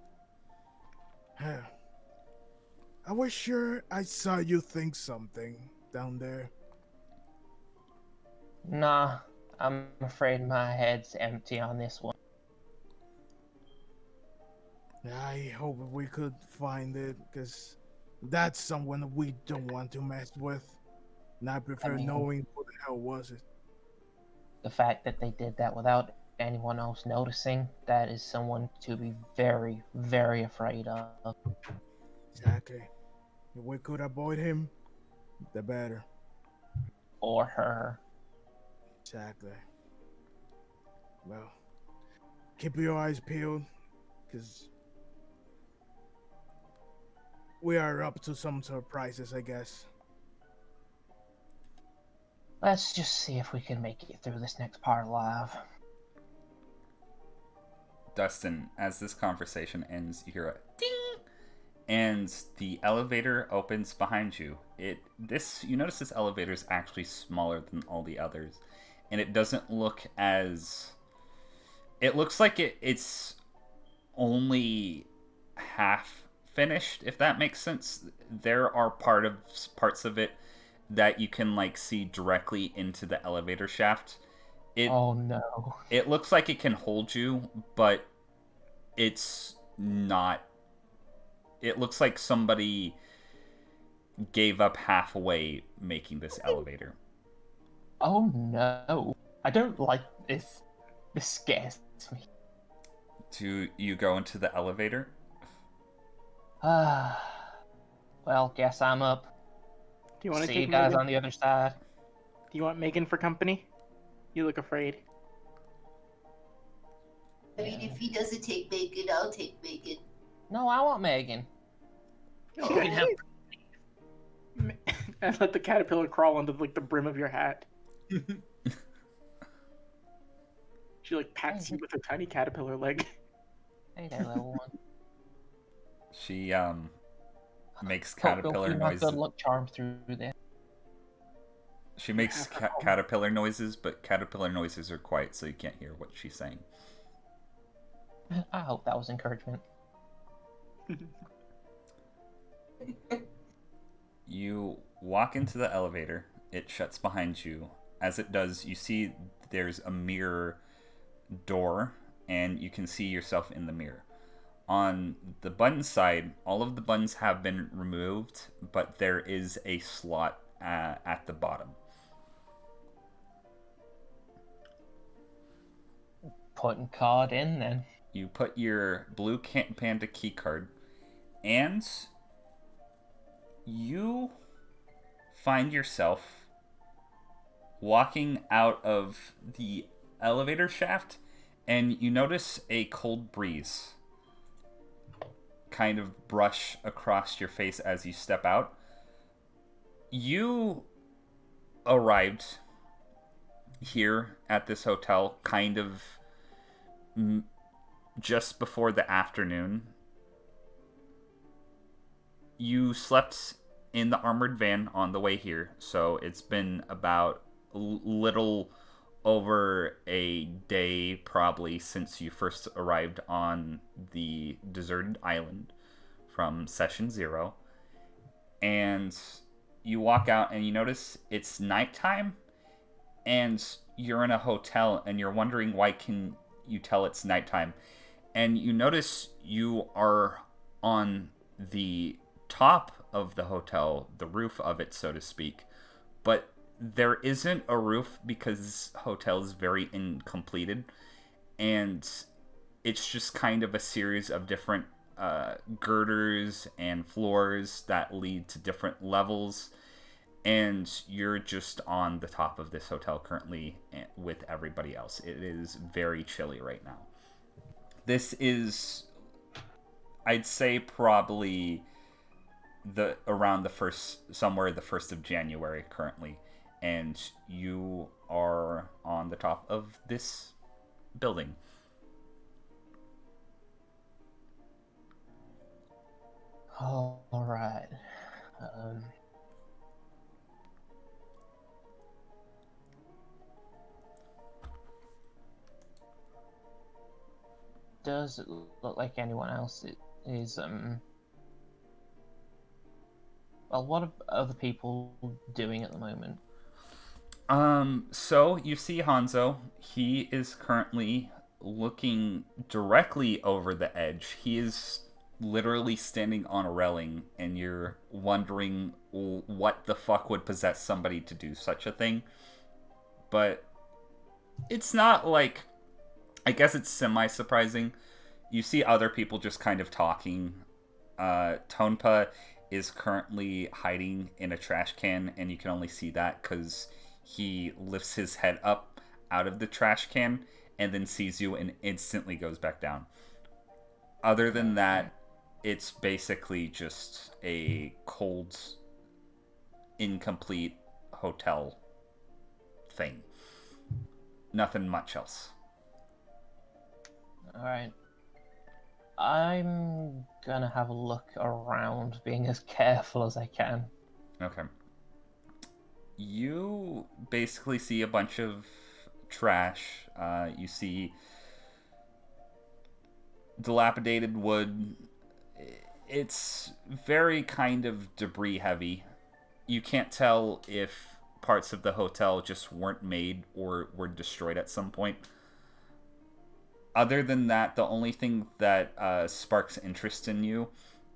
I was sure I saw you think something down there. Nah, I'm afraid my head's empty on this one. I hope we could find it, because that's someone we don't want to mess with. And I prefer knowing who the hell was it. The fact that they did that without anyone else noticing, that is someone to be very, very afraid of. Exactly. If we could avoid him, the better. Or her. Exactly. Well, keep your eyes peeled, because we are up to some surprises, I guess. Let's just see if we can make it through this next part alive. Dustin, as this conversation ends, you hear a ding, and the elevator opens behind you. You notice this elevator is actually smaller than all the others, and it doesn't look as. It looks like it's only half finished, if that makes sense. There are parts of it that you can see directly into the elevator shaft. Oh no. It looks like it can hold you, but it's not. It looks like somebody gave up halfway making this elevator. Oh no. I don't like this. This scares me. Do you go into the elevator? Well, guess I'm up. Do you want to See take you guys Megan? on the other side. Do you want Megan for company? You look afraid. I mean, if he doesn't take Megan, I'll take Megan. No, I want Megan. You can have. And let the caterpillar crawl under the brim of your hat. She pats you with her tiny caterpillar leg. Hey there, little one. She makes Hope caterpillar you'll keep my noises. good luck charm through this. She makes caterpillar noises, but caterpillar noises are quiet, so you can't hear what she's saying. I hope that was encouragement. You walk into the elevator. It shuts behind you. As it does, you see there's a mirror door, and you can see yourself in the mirror. On the button side, all of the buttons have been removed, but there is a slot at the bottom. Putting card in then. You put your blue panda key card, and you find yourself walking out of the elevator shaft, and you notice a cold breeze kind of brush across your face as you step out. You arrived here at this hotel kind of just before the afternoon. You slept in the armored van on the way here, so it's been about little over a day probably since you first arrived on the deserted island from session 0. And you walk out and you notice it's nighttime, and you're in a hotel, and you're wondering why can you tell it's nighttime. And you notice you are on the top of the hotel, the roof of it, so to speak, but there isn't a roof because this hotel is very incompleted, and it's just kind of a series of different girders and floors that lead to different levels, and you're just on the top of this hotel currently with everybody else. It is very chilly right now. This is, I'd say, probably around the 1st of January currently, and you are on the top of this building. All right. Does it look like anyone else is well, what are other people doing at the moment? So you see Hanzo. He is currently looking directly over the edge. He is literally standing on a railing, and you're wondering what the fuck would possess somebody to do such a thing. But it's not like, I guess it's semi-surprising. You see other people just kind of talking. Tonpa is currently hiding in a trash can, and you can only see that because he lifts his head up out of the trash can and then sees you and instantly goes back down. Other than that, it's basically just a cold, incomplete hotel thing. Nothing much else. Alright. I'm gonna have a look around, being as careful as I can. Okay. You basically see a bunch of trash. You see dilapidated wood. It's very kind of debris heavy. You can't tell if parts of the hotel just weren't made or were destroyed at some point. Other than that, the only thing that sparks interest in you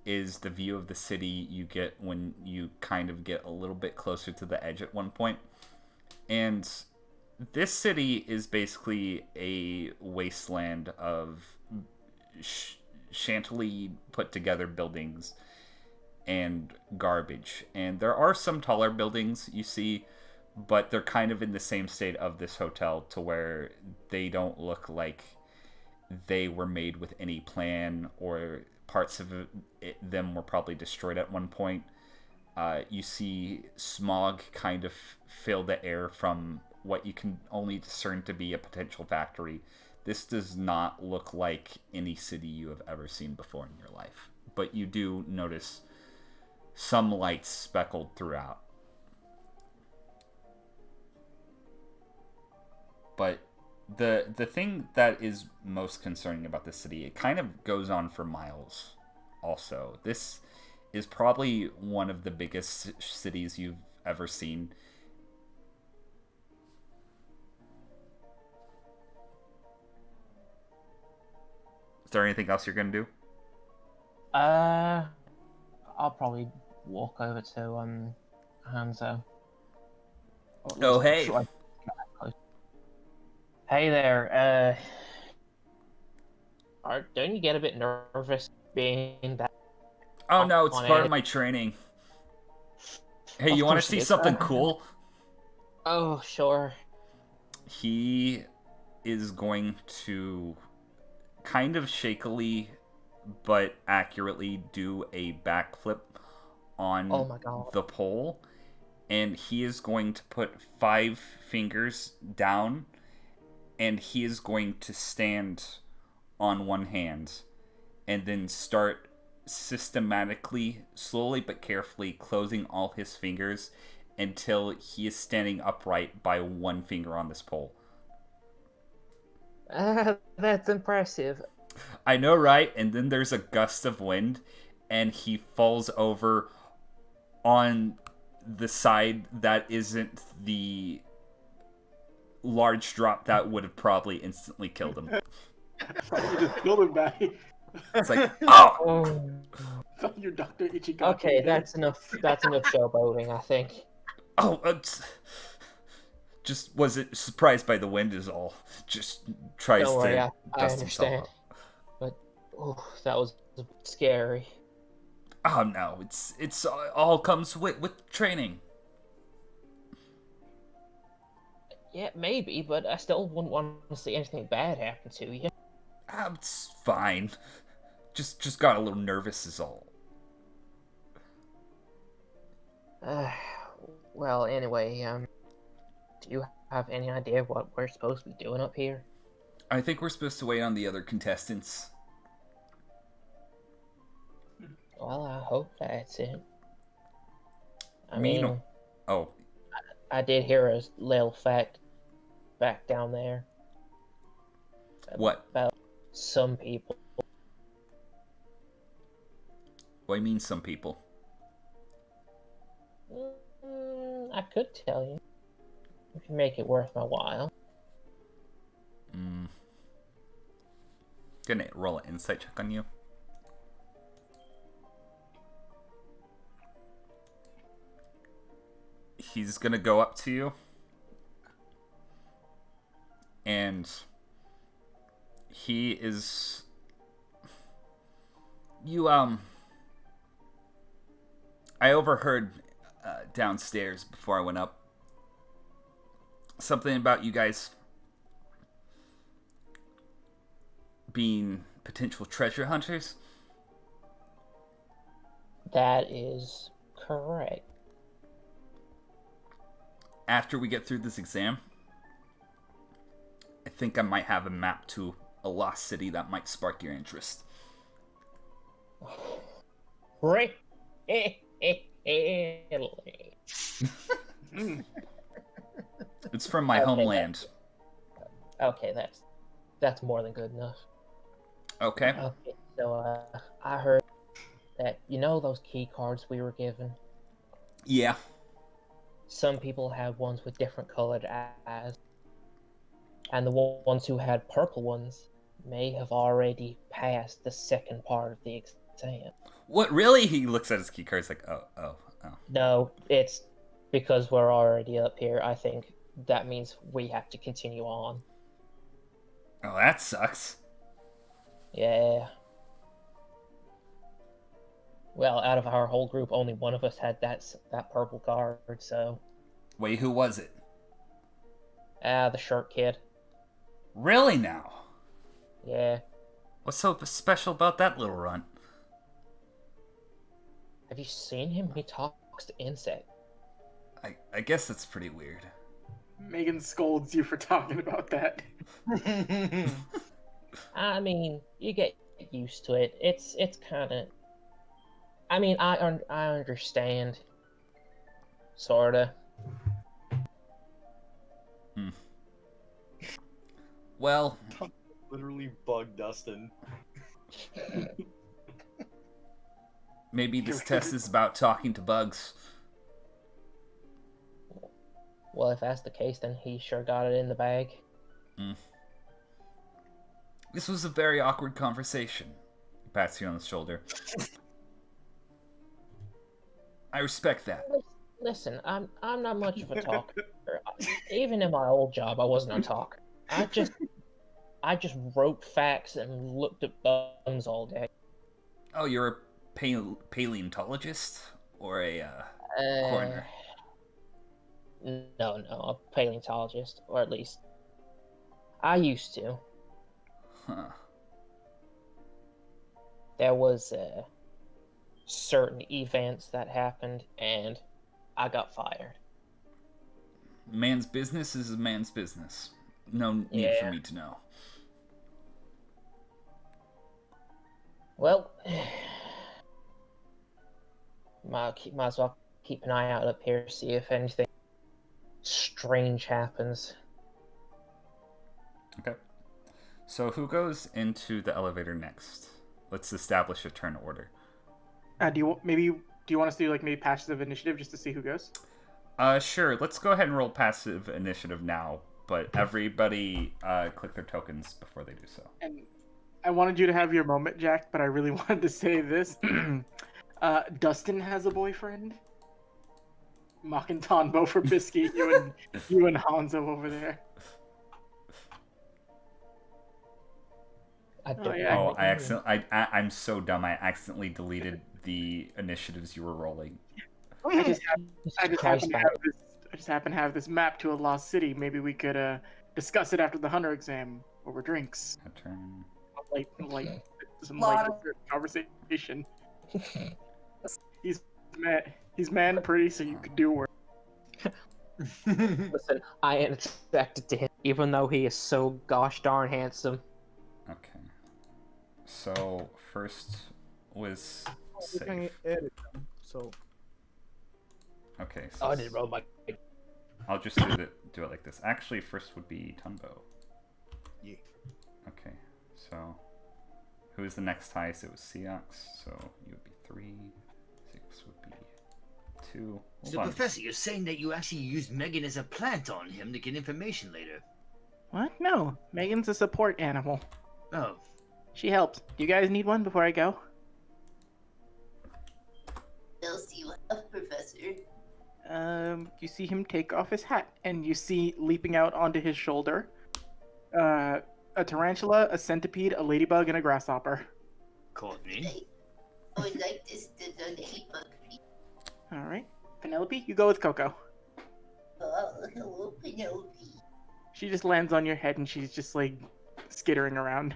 is the view of the city you get when you kind of get a little bit closer to the edge at one point. And this city is basically a wasteland of shantily put together buildings and garbage. And there are some taller buildings you see, but they're kind of in the same state of this hotel to where they don't look like they were made with any plan, or parts of them were probably destroyed at one point. You see smog kind of fill the air from what you can only discern to be a potential factory. This does not look like any city you have ever seen before in your life, but you do notice some lights speckled throughout. But the thing that is most concerning about this city, it kind of goes on for miles also. This is probably one of the biggest cities you've ever seen. Is there anything else you're going to do? I'll probably walk over to Hanzo. Oh, hey. Hey there, Don't you get a bit nervous being that Oh no, it's on part of edge? my training. Hey, Of you want to course it see is. something cool? Oh, sure. He is going to kind of shakily but accurately do a backflip on Oh my god. the pole, and he is going to put 5 fingers down, and he is going to stand on one hand and then start systematically, slowly but carefully closing all his fingers until he is standing upright by one finger on this pole. That's impressive. I know, right? And then there's a gust of wind, and he falls over on the side that isn't the large drop that would have probably instantly killed him. You just killed him back. It's like, oh! Oh. It's your Dr. Ichigaki. Okay, that's enough. That's enough showboating, I think. Oh, just wasn't surprised by the wind is all. Just tries Don't worry, to I dust himself understand. up. But that was a bit scary. Oh no, it's all comes with training. Yeah, maybe, but I still wouldn't want to see anything bad happen to you. It's fine. Just got a little nervous is all. Well, anyway, do you have any idea what we're supposed to be doing up here? I think we're supposed to wait on the other contestants. Well, I hope that's it. I Me mean, no. Oh, I did hear a little fact back down there. what? About some people. What do you mean some people? I could tell you. If you make it worth my while. Gonna roll an insight check on you. He's gonna go up to you, and he is you I overheard downstairs before I went up something about you guys being potential treasure hunters. That is correct. After we get through this exam, I think I might have a map to a lost city that might spark your interest. Really? It's from my Okay, homeland. Okay, that's more than good enough. Okay. Okay, so I heard that those key cards we were given. Yeah. Some people have ones with different colored eyes, and the ones who had purple ones may have already passed the second part of the exam. What, really? He looks at his key cards like, oh. No, it's because we're already up here. I think that means we have to continue on. Oh, that sucks. Yeah. Well, out of our whole group, only one of us had that purple card, so... Wait, who was it? The short kid. Really now? Yeah. What's so special about that little runt? Have you seen him? He talks to insects. I guess that's pretty weird. Megan scolds you for talking about that. I mean, you get used to it. It's kind of... I mean, I understand. Sorta. Well... Literally bug Dustin. Maybe this test is about talking to bugs. Well, if that's the case, then he sure got it in the bag. This was a very awkward conversation. He pats you on the shoulder. I respect that. Listen, I'm not much of a talker. Even in my old job, I wasn't a talker. I just wrote facts and looked at bones all day. Oh, you're a paleontologist or a coroner? No, a paleontologist, or at least I used to. Huh. There was certain events that happened, and I got fired. Man's business is a man's business. No need for me to know. Well, might as well keep an eye out up here, see if anything strange happens. Okay. So who goes into the elevator next? Let's establish a turn order. Do you want us to do like maybe passive initiative just to see who goes? Sure. Let's go ahead and roll passive initiative now, but everybody click their tokens before they do so. And I wanted you to have your moment, Jack, but I really wanted to say this. Dustin has a boyfriend. Mocking Tonbo for Biscuit, you and Hanzo over there. I'm so dumb. I accidentally deleted the initiatives you were rolling. I just happen to have this map to a lost city. Maybe we could discuss it after the hunter exam over drinks. A turn. Some light conversation. He's man pretty, so you could do work. Listen, I am attracted to him, even though he is so gosh darn handsome. Okay. So first was safe. So. Okay. So I didn't roll my. I'll just do it like this. Actually, first would be Tonbo. Yeah. Okay. So who is the next highest? It was Seox. So you would be 3. 6 would be 2. So, Professor, you're saying that you actually used Megan as a plant on him to get information later? What? No. Megan's a support animal. Oh. She helps. Do you guys need one before I go? What else do you have, Professor? You see him take off his hat, and you see leaping out onto his shoulder, a tarantula, a centipede, a ladybug, and a grasshopper. Courtney? I would like this to the ladybug. Alright. Penelope, you go with Coco. Oh, hello, Penelope. She just lands on your head, and she's just, like, skittering around.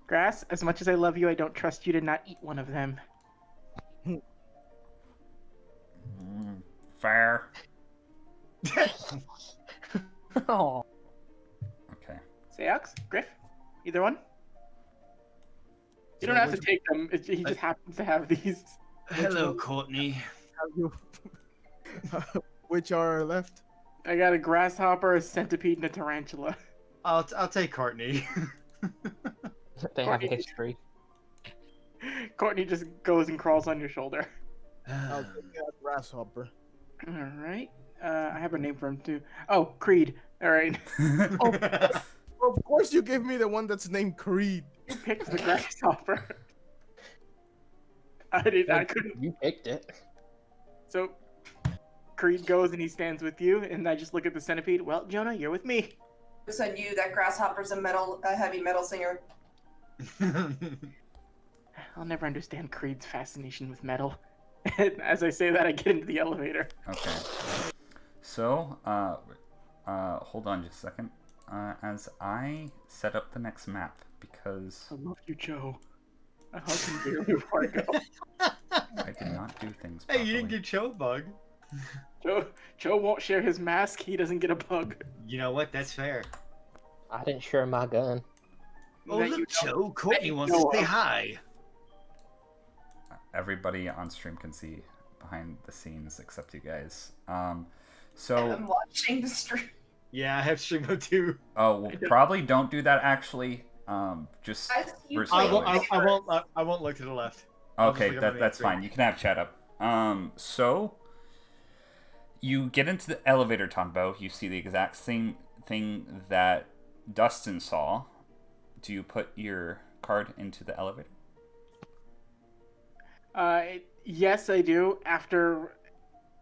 Grass, as much as I love you, I don't trust you to not eat one of them. Fair. Oh. Okay. Seox? Griff? Either one? You don't have to take them. He just happens to have these. Hello, Courtney. Which are left? I got a grasshopper, a centipede, and a tarantula. I'll take Courtney. They have a history. Courtney just goes and crawls on your shoulder. I'll take a grasshopper. Alright. I have a name for him too. Oh, Creed. Alright. Of course you give me the one that's named Creed. You picked the grasshopper. I couldn't. You picked it. So, Creed goes and he stands with you, and I just look at the centipede. Well, Jonah, you're with me. Just on you, that grasshopper's a heavy metal singer. I'll never understand Creed's fascination with metal. And as I say that, I get into the elevator. Okay. So, hold on just a second. As I set up the next map, because I love you, Joe. I hug him dearly before I go. I did not do things properly. Hey, you didn't get Cho bug. Joe won't share his mask. He doesn't get a bug. You know what? That's fair. I didn't share my gun. Oh, That look, you Cho. Courtney wants to say hi. Everybody on stream can see behind the scenes except you guys. So I'm watching the stream. Yeah, I have stream mode too. oh, well, probably don't do that actually. Just Guys, you for play spoilers. I won't look to the left. Okay, that's fine. You can have chat up. So you get into the elevator, Tonbo. You see the exact same thing that Dustin saw. Do you put your card into the elevator? Yes, I do. After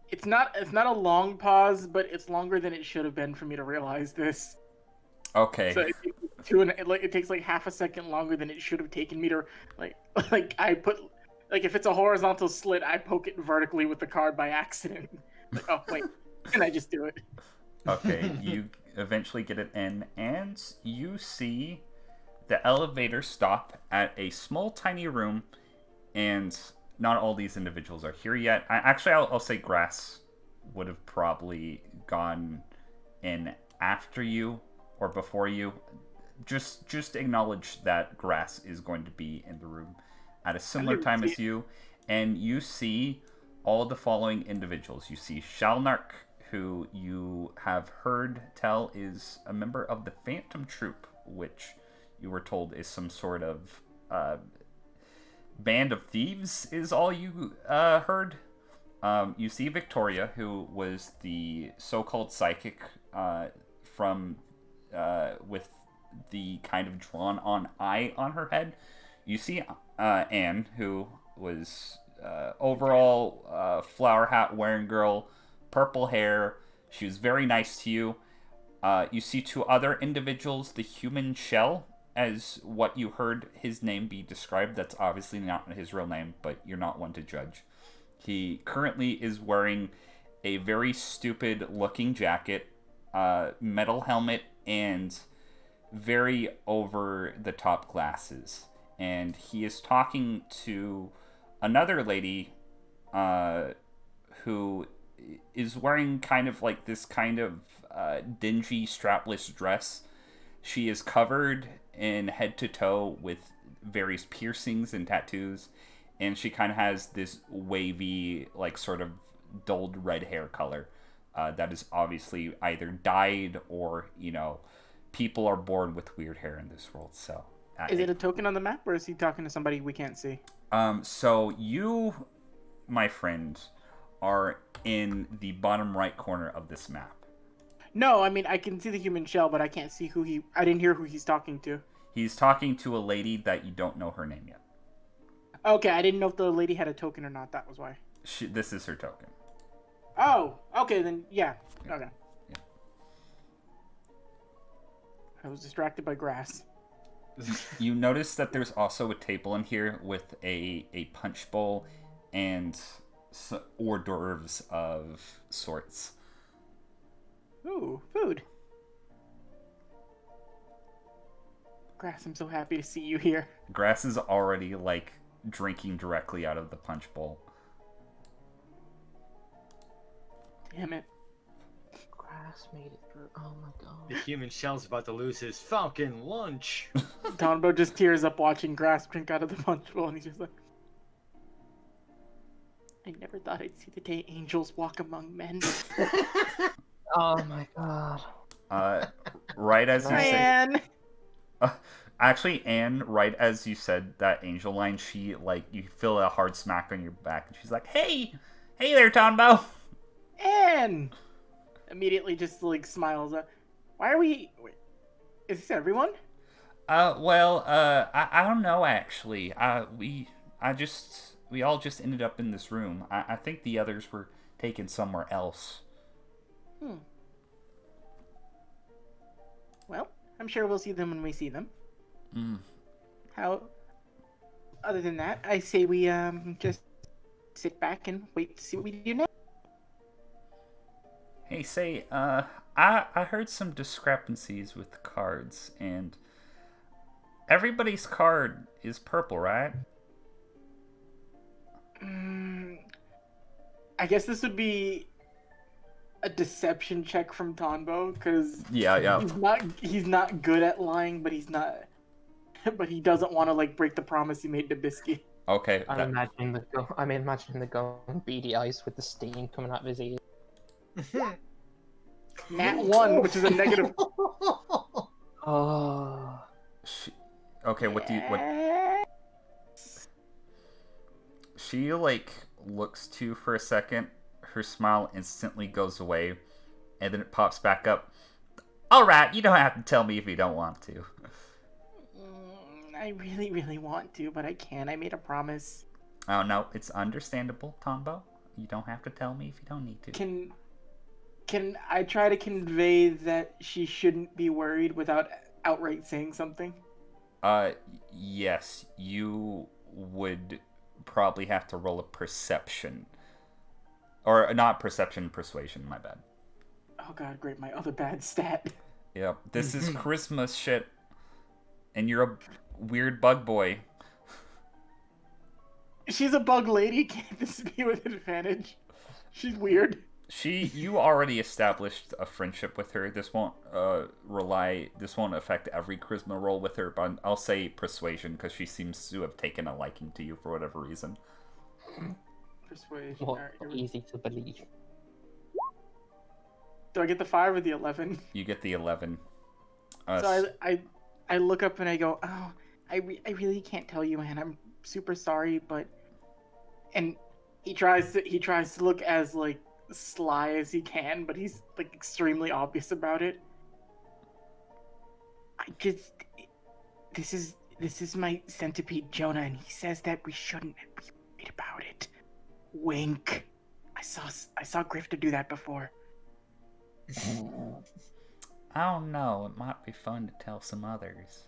It's not a long pause, but it's longer than it should have been for me to realize this. Okay. So it takes like half a second longer than it should have taken me to like I put like if it's a horizontal slit, I poke it vertically with the card by accident. Like, oh wait, can I just do it? Okay, you eventually get it in, and you see the elevator stop at a small, tiny room, and not all these individuals are here yet. I'll say Grass would have probably gone in after you or before you. Just acknowledge that Grass is going to be in the room at a similar time as you, and you see all the following individuals. You see Shalnark, who you have heard tell is a member of the Phantom Troop, which you were told is some sort of band of thieves, is all you heard. You see Victoria, who was the so-called psychic from with the kind of drawn-on eye on her head. You see Anne, who was overall flower hat wearing girl, purple hair. She was very nice to you. You see two other individuals, the human shell, as what you heard his name be described. That's obviously not his real name, but you're not one to judge. He currently is wearing a very stupid looking jacket, metal helmet, and very over the top glasses. And he is talking to another lady who is wearing kind of like this kind of dingy strapless dress. She is covered in head to toe with various piercings and tattoos, and she kind of has this wavy, like sort of dulled red hair color that is obviously either dyed or, you know, people are born with weird hair in this world. So is it a token on the map, or is he talking to somebody we can't see? So you, my friend, are in the bottom right corner of this map. No, I mean I can see the human shell, but I can't see I didn't hear who he's talking to. He's talking to a lady that you don't know her name yet. Okay, I didn't know if the lady had a token or not. That was why. This is her token. Oh, okay then. Yeah. Okay. Yeah. I was distracted by Grass. You notice that there's also a table in here with a punch bowl and hors d'oeuvres of sorts. Ooh, food. Grass, I'm so happy to see you here. Grass is already, like, drinking directly out of the punch bowl. Damn it. Grass made it through. Oh my god. The human shell's about to lose his fucking lunch. Donbo just tears up watching Grass drink out of the punch bowl, and he's just like, I never thought I'd see the day angels walk among men. Oh my god. Right as you say... Man! Actually, Anne, right as you said that angel line, she, like, you feel a hard smack on your back, and she's like, Hey there, Tonbo! Anne! Immediately just, like, smiles. Why are we... Wait, is this everyone? I don't know, actually. We all just ended up in this room. I think the others were taken somewhere else. Well, I'm sure we'll see them when we see them. Other than that, I say we just sit back and wait to see what we do next. Hey, say, I heard some discrepancies with the cards, and everybody's card is purple, right? I guess this would be a deception check from Tonbo, because yeah, he's not good at lying, but he doesn't want to like break the promise he made to Bisky. Okay. I'm imagining the going beady eyes with the steam coming out of his ears. Nat 1, which is a negative. Oh. Okay, what? She, like, looks to you for a second. Her smile instantly goes away, and then it pops back up. Alright, you don't have to tell me if you don't want to. I really, really want to, but I can't. I made a promise. Oh, no, it's understandable, Tombo. You don't have to tell me if you don't need to. Can I try to convey that she shouldn't be worried without outright saying something? Yes. You would probably have to roll a perception. Or not perception, persuasion, my bad. Oh god, great, my other bad stat. Yep. This is Christmas shit. And you're a weird bug boy. She's a bug lady, can't this be with advantage? She's weird. You already established a friendship with her. This won't affect every charisma roll with her, but I'll say persuasion because she seems to have taken a liking to you for whatever reason. Persuasion. More Alright, easy to believe. do I get the 5 or the 11? You get the 11. So I look up and I go, oh, I really can't tell you, man. I'm super sorry, but... And he tries to look as, like, sly as he can, but he's, like, extremely obvious about it. This is my centipede, Jonah, and he says that we shouldn't be worried about it. Wink. I saw Grifter do that before. I don't know. It might be fun to tell some others.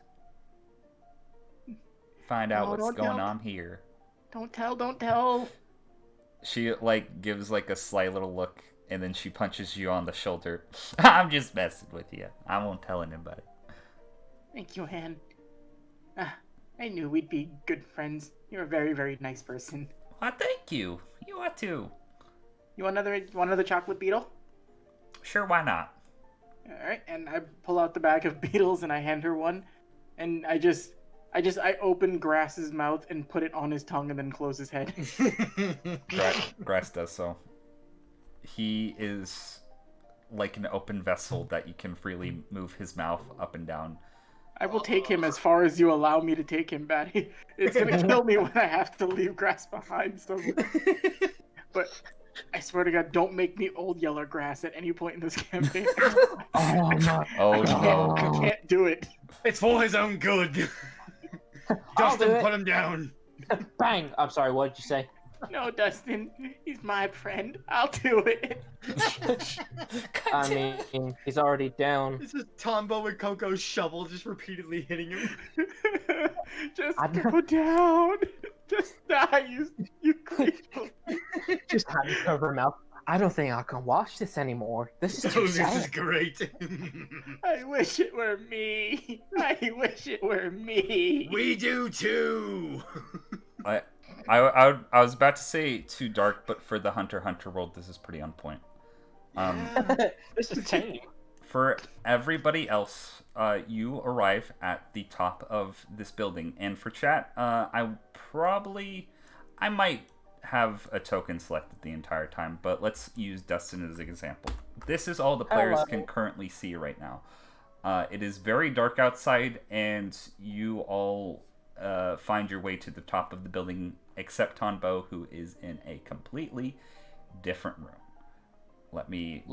Find out what's going on here. Don't tell. She, like, gives, like, a sly little look, and then she punches you on the shoulder. I'm just messing with you. I won't tell anybody. Thank you, Han. I knew we'd be good friends. You're a very, very nice person. Why, thank you. You are too. You want another chocolate beetle? Sure, why not? Alright, and I pull out the bag of beetles and I hand her one. And I open Grass's mouth and put it on his tongue and then close his head. Grass does so. He is like an open vessel that you can freely move his mouth up and down. I will take him as far as you allow me to take him, Batty. It's gonna kill me when I have to leave Grass behind somewhere. But I swear to God, don't make me old Yeller Grass at any point in this campaign. Oh no! I can't do it. It's for his own good. Dustin, put him down. Bang! I'm sorry, what did you say? No, Dustin, he's my friend. I'll do it. I mean, he's already down. This is Tombo with Coco's shovel just repeatedly hitting him. Just go down. Just die, you creature. Just hand it over her mouth. I don't think I can watch this anymore. This is too sad. This is great. I wish it were me. I wish it were me. We do too. I was about to say too dark, but for the Hunter world, this is pretty on point. This is tame. For everybody else, you arrive at the top of this building, and for chat, I might have a token selected the entire time, but let's use Dustin as an example. This is all the players can currently see right now. It is very dark outside, and you all find your way to the top of the building, except Tonbo, who is in a completely different room. Let me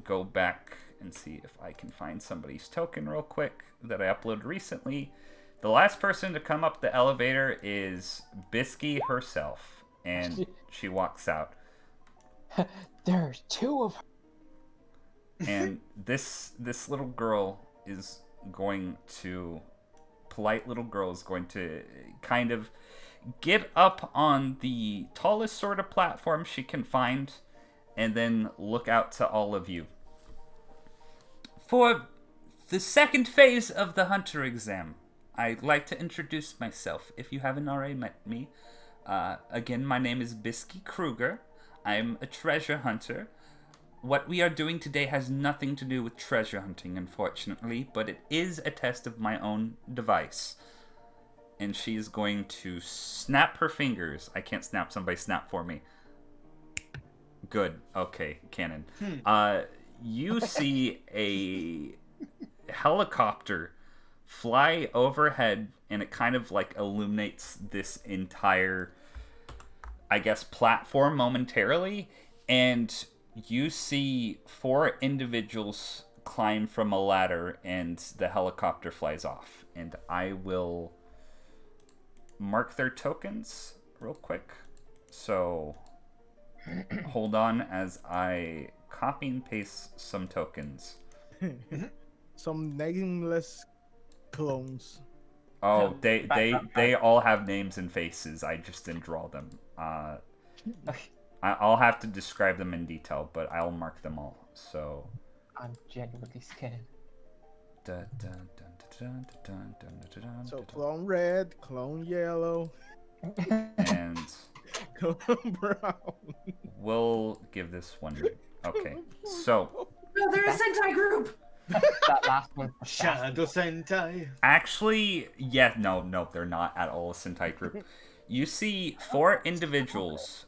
go back and see if I can find somebody's token real quick that I uploaded recently. The last person to come up the elevator is Bisky herself, and she walks out. There's two of her. And this little girl is going to... polite little girl is going to kind of get up on the tallest sort of platform she can find and then look out to all of you. For the second phase of the Hunter exam, I'd like to introduce myself, if you haven't already met me. Again, my name is Bisky Kruger. I'm a treasure hunter. What we are doing today has nothing to do with treasure hunting, unfortunately, but it is a test of my own device. And she is going to snap her fingers. I can't snap, somebody snap for me. Good. Okay, canon. You see a helicopter fly overhead, and it kind of like illuminates this entire, I guess, platform momentarily, and you see 4 individuals climb from a ladder, and the helicopter flies off. And I will mark their tokens real quick. So Hold on as I copy and paste some tokens. Some nameless clones. Oh, they all have names and faces. I just didn't draw them. I'll have to describe them in detail, but I'll mark them all. So. I'm genuinely scared. So clone red, clone yellow, And clone brown. we'll give this one. Okay, so No, they're a Sentai group. That last one. Shadow Sentai. actually, yeah, no, they're not at all a Sentai group. You see 4 individuals.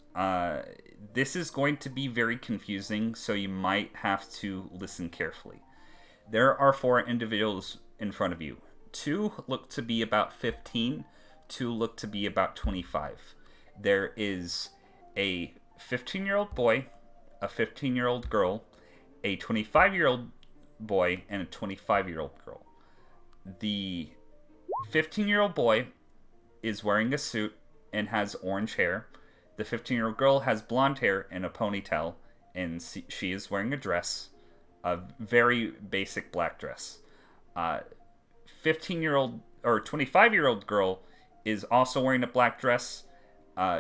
This is going to be very confusing, so you might have to listen carefully. There are 4 individuals in front of you. 2 look to be about 15. 2 look to be about 25. There is a 15-year-old boy, a 15-year-old girl, a 25-year-old boy, and a 25-year-old girl. The 15-year-old boy is wearing a suit and has orange hair. The 15-year-old girl has blonde hair and a ponytail, and she is wearing a dress, a very basic black dress. 15-year-old or 25-year-old girl is also wearing a black dress.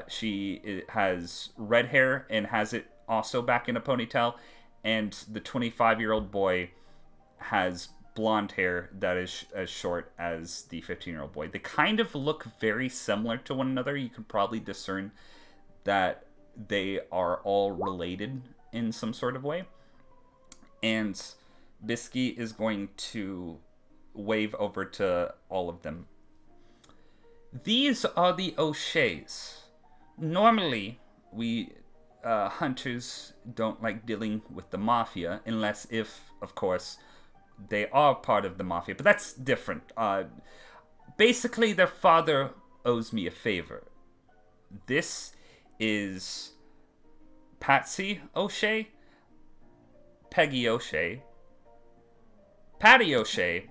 She has red hair and has it also back in a ponytail, and the 25-year-old boy has blonde hair that is as short as the 15-year-old boy. They kind of look very similar to one another. You can probably discern that they are all related in some sort of way. And Bisky is going to wave over to all of them. These are the O'Sheas. Normally, we hunters don't like dealing with the Mafia, unless if, of course, they are part of the Mafia. But that's different. Basically, their father owes me a favor. This is Patsy O'Shea, Peggy O'Shea, Patty O'Shea,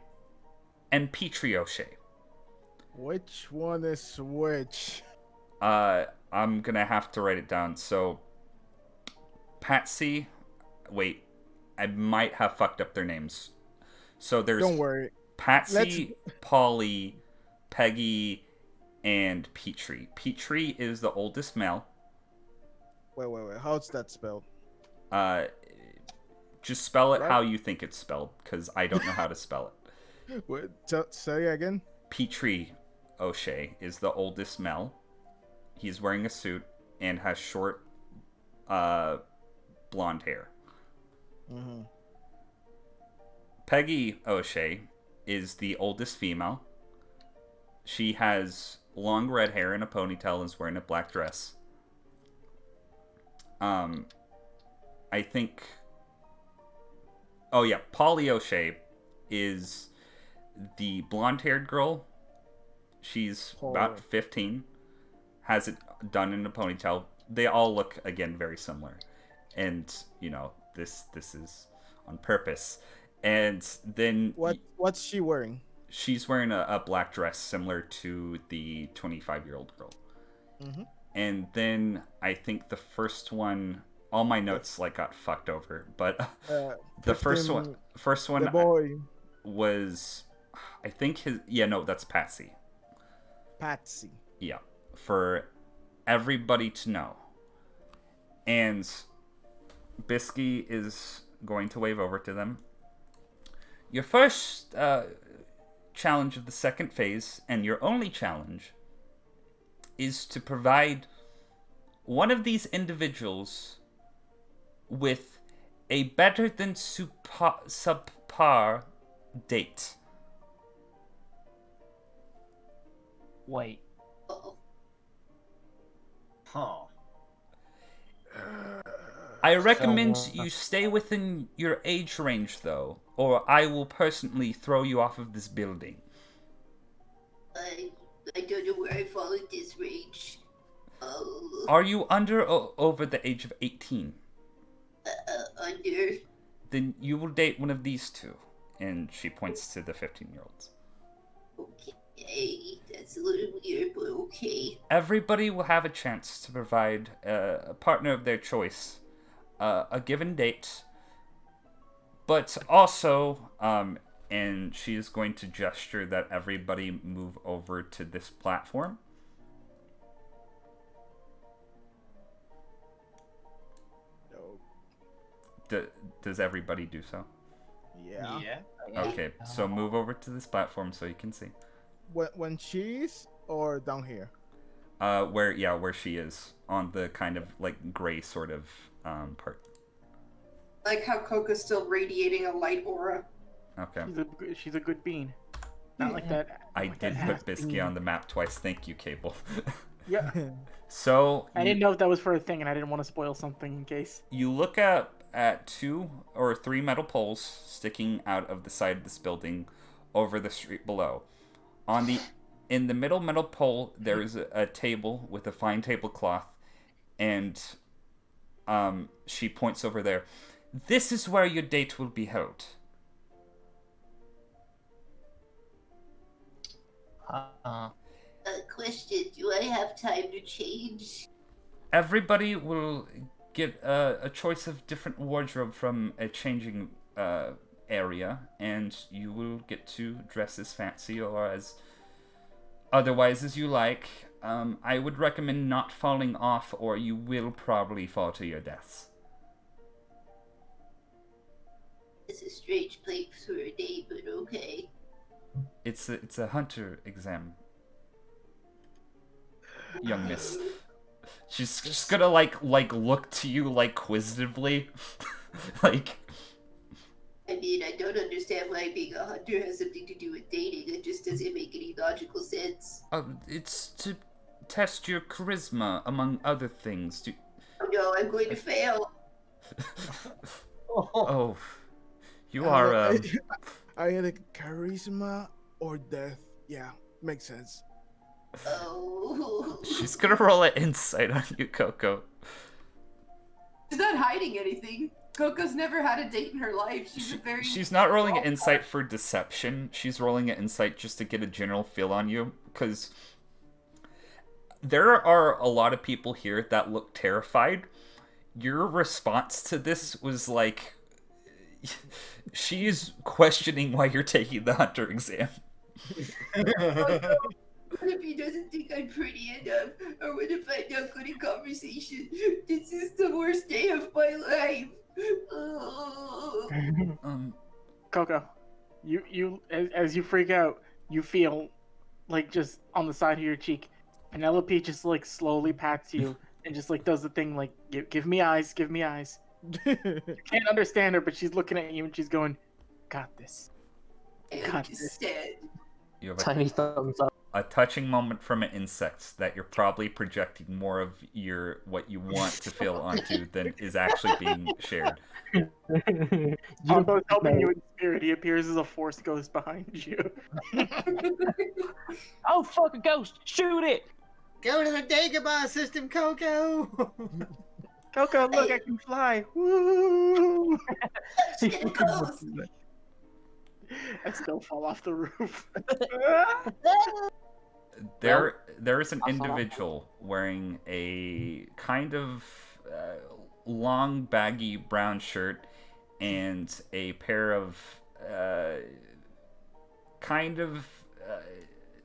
and Petrie O'Shea. Which one is which? I'm gonna have to write it down. So, Patsy, wait, I might have fucked up their names. So there's Don't worry. Patsy, Polly, Peggy, and Petrie. Petrie is the oldest male. Wait. How's that spelled? Just spell it Right. how you think it's spelled, because I don't know how to spell it. Wait, say again. Petrie O'Shea is the oldest male. He's wearing a suit and has short, blonde hair. Mm-hmm. Peggy O'Shea is the oldest female. She has long red hair and a ponytail and is wearing a black dress. I think... Oh yeah, Polly O'Shea is the blonde-haired girl. She's about 15. Has it done in a ponytail. They all look, again, very similar. And, you know, this is on purpose. And then... What's she wearing? She's wearing a black dress similar to the 25-year-old girl. Mm-hmm. And then I think the first one... All my notes got fucked over, but the first one The boy. was, I think that's Patsy. Patsy. Yeah, for everybody to know. And Bisky is going to wave over to them. Your first challenge of the second phase, and your only challenge, is to provide one of these individuals with a better than subpar date. Wait. Huh. I recommend you stay within your age range, though, or I will personally throw you off of this building. I don't know where I fall in this range. Are you under or over the age of 18? Under. Then you will date one of these two. And she points to the 15-year-olds. Okay, That's a little weird, but okay. Everybody will have a chance to provide a partner of their choice, a given date, but also, and she is going to gesture that everybody move over to this platform. Does everybody do so? Yeah. Yeah. Okay, so move over to this platform so you can see. When she's or down here. Where she is on the kind of like gray sort of part. Like how Coco's still radiating a light aura. Okay. She's a good bean. Not like that. I like did that put ass Bisky bean. on the map twice. Thank you, Cable. Yeah. So I didn't know if that was for a thing, and I didn't want to spoil something in case. you look at 2 or 3 metal poles sticking out of the side of this building over the street below. In the middle metal pole, there is a table with a fine tablecloth, and she points over there. This is where your date will be held. Question, do I have time to change? Everybody will get a choice of different wardrobe from a changing area, and you will get to dress as fancy or as otherwise as you like. I would recommend not falling off, or you will probably fall to your deaths. It's a strange place for a day, but okay. It's a hunter exam, young miss. She's just gonna like look to you like quizzitively, like. I mean, I don't understand why being a hunter has something to do with dating. It just doesn't make any logical sense. It's to test your charisma, among other things. Oh no, I'm going to fail. Oh, you are. I had a charisma or death. Yeah, makes sense. Oh. She's gonna roll an insight on you, Coco. She's not hiding anything. Coco's never had a date in her life. She's not rolling an insight for deception. She's rolling an insight just to get a general feel on you, because there are a lot of people here that look terrified. Your response to this was like, she's questioning why you're taking the hunter exam. What if he doesn't think I'm pretty enough? Or what if I'm not good at conversation? This is the worst day of my life. Oh. Coco, you as you freak out, you feel like just on the side of your cheek, Penelope just like slowly pats you and just like does the thing like give me eyes, give me eyes. You can't understand her, but she's looking at you and she's going, "Got this." I Got this. understand. You have Tiny thumbs up. a touching moment from an insect that you're probably projecting more of what you want to feel onto than is actually being shared. Almost helping you in spirit, he appears as a force ghost behind you. Oh, fuck a ghost! Shoot it! Go to the Dagobah system, Coco. Coco, look, I can fly! Woo! It goes. I still fall off the roof. There is an individual wearing a kind of long, baggy brown shirt and a pair of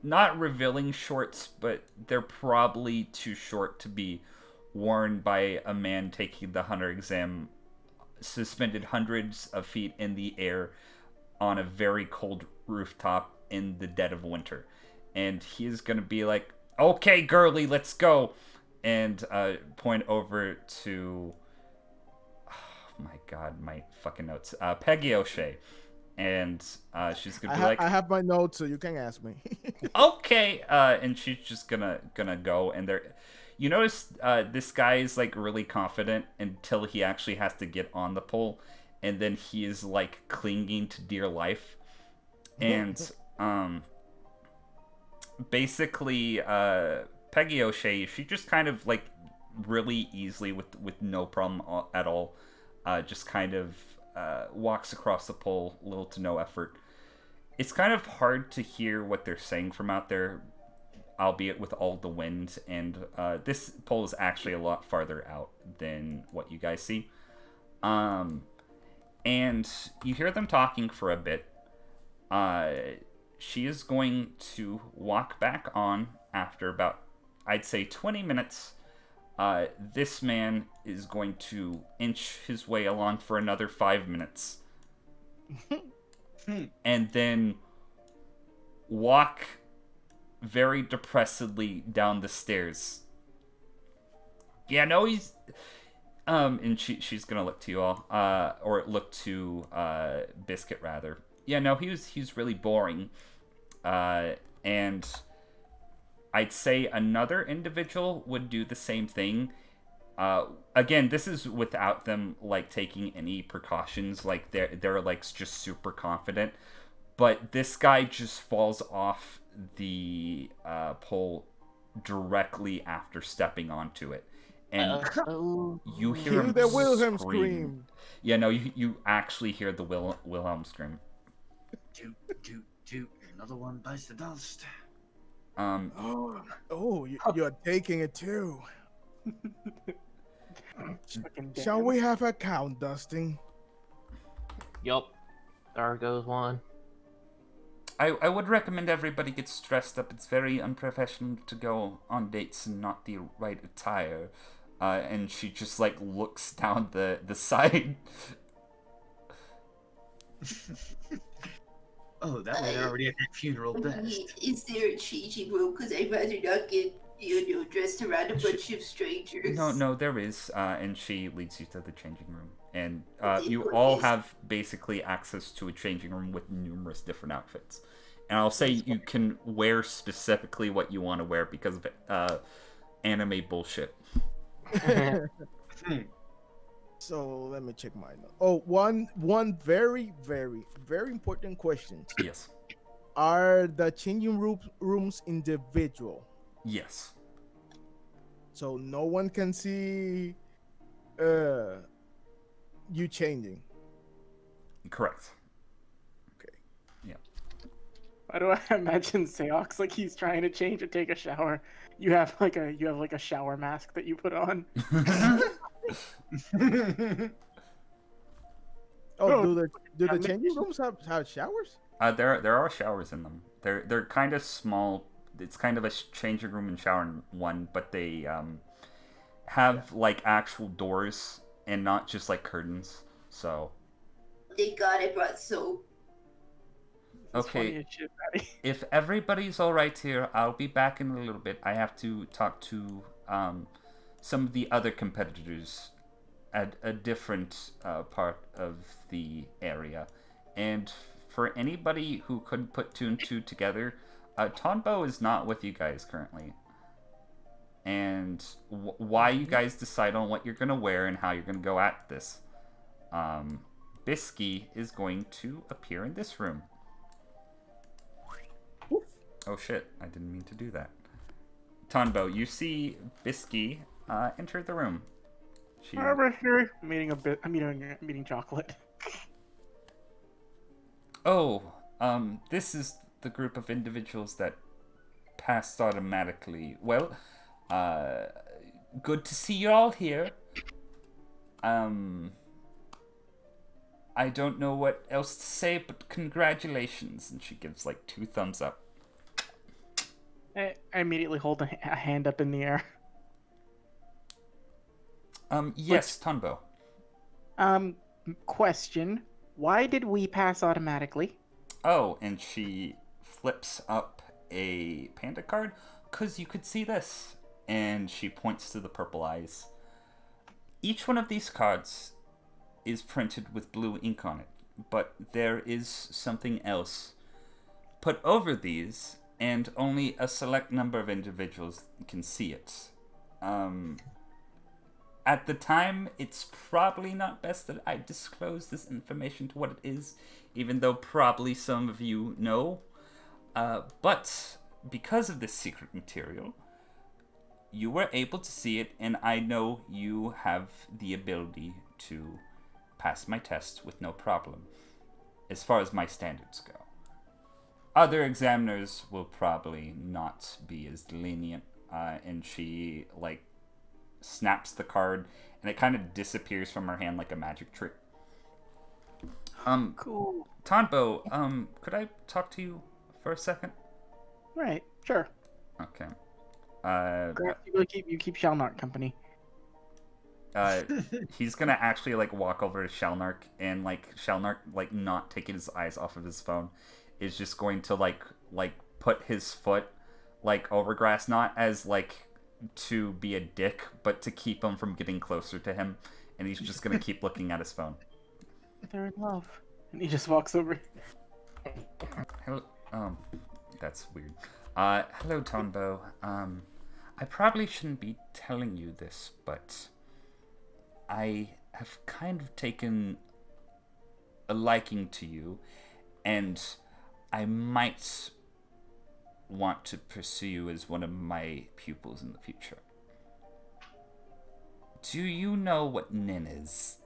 not revealing shorts, but they're probably too short to be worn by a man taking the hunter exam, suspended hundreds of feet in the air on a very cold rooftop in the dead of winter. And he is going to be like, "Okay, girly, let's go." And point over to, oh my god, my fucking notes. Peggy O'Shea. And she's going to be like, I have my notes, so you can ask me. "Okay." And she's just gonna go. And you notice this guy is like really confident until he actually has to get on the pole. And then he is like clinging to dear life. And basically Peggy O'Shea, she just kind of like really easily with no problem at all just kind of walks across the pole, little to no effort. It's kind of hard to hear what they're saying from out there. albeit with all the wind, and this pole is actually a lot farther out than what you guys see. And you hear them talking for a bit. She is going to walk back on after about, I'd say, 20 minutes. This man is going to inch his way along for another 5 minutes. And then walk very depressedly down the stairs. Yeah, no, he's... and she's gonna look to you all, or look to, Biscuit, rather. Yeah, no, he's really boring. And I'd say another individual would do the same thing. Again, this is without them, like, taking any precautions. Like, they're like, just super confident. But this guy just falls off the pole directly after stepping onto it. And you hear him the Wilhelm scream. Yeah, no, you actually hear the Wilhelm scream. Toot, toot, toot. Another one bites the dust. You're taking it too. Shall we have a count, Dustin? Yup. There goes one. I would recommend everybody gets dressed up. It's very unprofessional to go on dates and not the right attire. And she just, like, looks down the side. Oh, that way they're already at that funeral best. Is there a changing room? Because I'd rather not get, dressed around a bunch of strangers. No, there is. And she leads you to the changing room. And Okay, you all have basically access to a changing room with numerous different outfits. And I'll say you can wear specifically what you want to wear because of anime bullshit. So let me check my notes. Oh, one very, very, very important question. Yes. Are the changing rooms individual? Yes. So no one can see you changing. Correct. Okay. Yeah. Why do I imagine Seox like he's trying to change or take a shower? You have like a shower mask that you put on. Do the changing rooms have showers? There are showers in them. They're kind of small. It's kind of a changing room and shower in one, but they have like actual doors and not just like curtains. So. Thank God I brought soap. Okay, if everybody's all right here, I'll be back in a little bit. I have to talk to some of the other competitors at a different part of the area. And for anybody who couldn't put two and two together, Tonbo is not with you guys currently. And why you guys decide on what you're going to wear and how you're going to go at this. Bisky is going to appear in this room. Oh shit, I didn't mean to do that. Tonbo, you see Bisky enter the room. I'm eating chocolate. Oh, this is the group of individuals that passed automatically. Well, good to see you all here. I don't know what else to say, but congratulations. And she gives like 2 thumbs up. I immediately hold a hand up in the air. Yes, Tonbo. Question. Why did we pass automatically? Oh, and she flips up a panda card. 'Cause you could see this. And she points to the purple eyes. Each one of these cards is printed with blue ink on it. But there is something else put over these, and only a select number of individuals can see it. At the time, it's probably not best that I disclose this information to what it is, even though probably some of you know. But because of this secret material, you were able to see it, and I know you have the ability to pass my test with no problem, as far as my standards go. other examiners will probably not be as lenient. And she like snaps the card, and it kind of disappears from her hand like a magic trick. Cool. Tonbo, could I talk to you for a second? Right. Sure. Okay. Grant, you keep Shalnark company. He's gonna actually like walk over to Shalnark, and like Shalnark, like not taking his eyes off of his phone, is just going to like put his foot like over Grass, not as like to be a dick, but to keep him from getting closer to him, and he's just gonna keep looking at his phone. They're in love, and he just walks over. Hello. That's weird. Hello, Tonbo. I probably shouldn't be telling you this, but I have kind of taken a liking to you, and I might want to pursue you as one of my pupils in the future. Do you know what Nin is?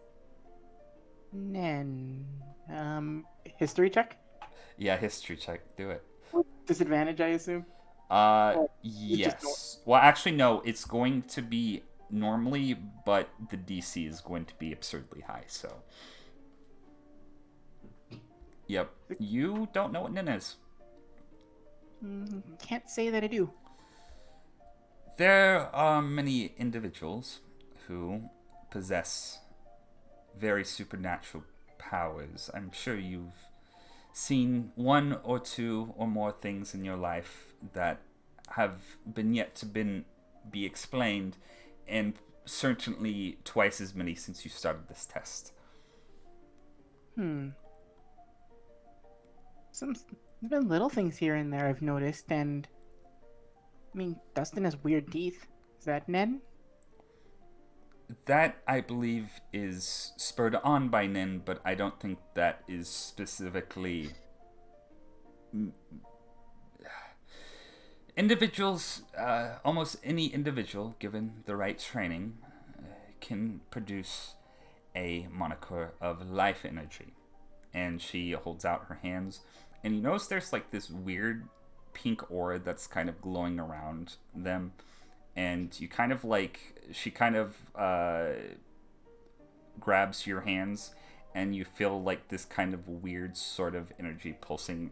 Nen. History check? Yeah, history check. Do it. Disadvantage, I assume? Yes. Well, actually, no. It's going to be normally, but the DC is going to be absurdly high, so... Yep. You don't know what Nin is. Can't say that I do. There are many individuals who possess very supernatural powers. I'm sure you've seen one or two or more things in your life that have been yet to be explained, and certainly twice as many since you started this test. There's been little things here and there I've noticed, and I mean, Dustin has weird teeth. Is that Nen? That, I believe, is spurred on by Nin, but I don't think that is specifically... Individuals, almost any individual, given the right training, can produce a moniker of life energy. And she holds out her hands, and you notice there's like this weird pink aura that's kind of glowing around them. And you kind of like, she kind of grabs your hands, and you feel like this kind of weird sort of energy pulsing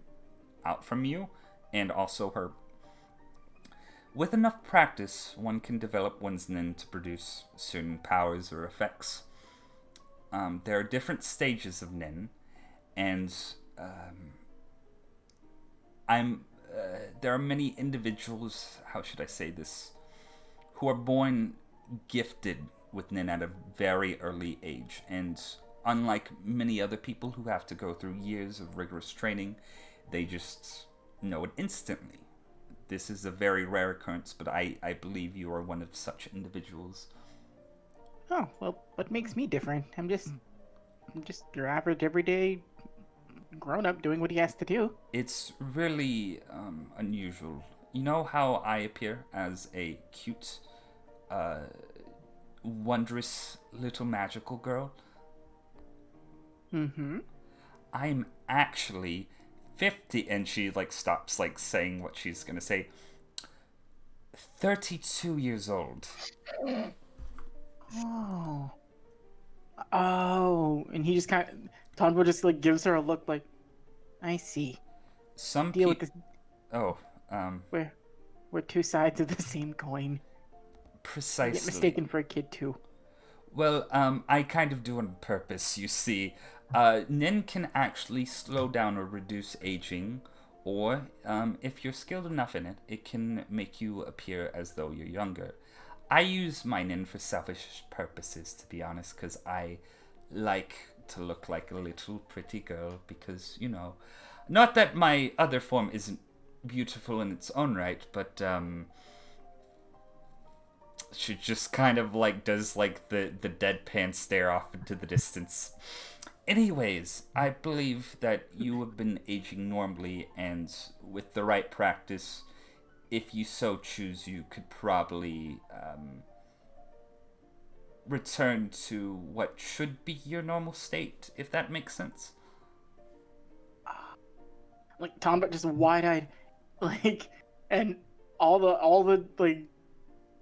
out from you, and also her. With enough practice, one can develop one's Nin to produce certain powers or effects. There are different stages of Nin, and there are many individuals, how should I say this, who are born gifted with Nin at a very early age, and unlike many other people who have to go through years of rigorous training, they just know it instantly. This is a very rare occurrence, but I believe you are one of such individuals. Oh, well, what makes me different? I'm just your average, everyday grown-up doing what he has to do. It's really unusual. You know how I appear as a cute, wondrous little magical girl? Mm-hmm. I'm actually 50, and she like stops like saying what she's gonna say. 32 years old. Oh, and he just kind of, Tonbo just like gives her a look like, I see. Some Deal with this. Oh, We're two sides of the same coin. precisely. I get mistaken for a kid too. Well, I kind of do on purpose, you see. Nin can actually slow down or reduce aging, or if you're skilled enough in it, it can make you appear as though you're younger. I use my Nin for selfish purposes, to be honest, because I like to look like a little pretty girl, because, you know, not that my other form isn't beautiful in its own right, but she just kind of like does like the deadpan stare off into the distance. Anyways, I believe that you have been aging normally, and with the right practice, if you so choose, you could probably return to what should be your normal state, if that makes sense. Like Tomba just wide-eyed, like, and all the like,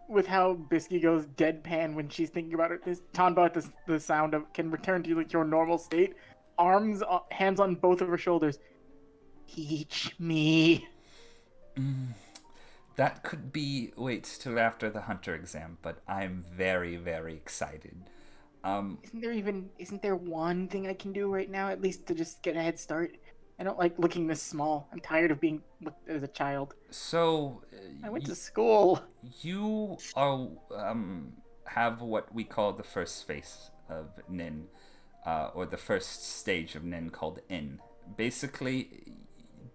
with how Bisky goes deadpan when she's thinking about it. This Tomba at the sound of can return to like your normal state, hands on both of her shoulders. Teach me. That could be wait till after the hunter exam, but I'm very, very excited. Isn't there one thing I can do right now, at least to just get a head start? I don't like looking this small. I'm tired of being looked at as a child. So I went to school. you are have what we call the first phase of Nin, or the first stage of Nin called In. Basically,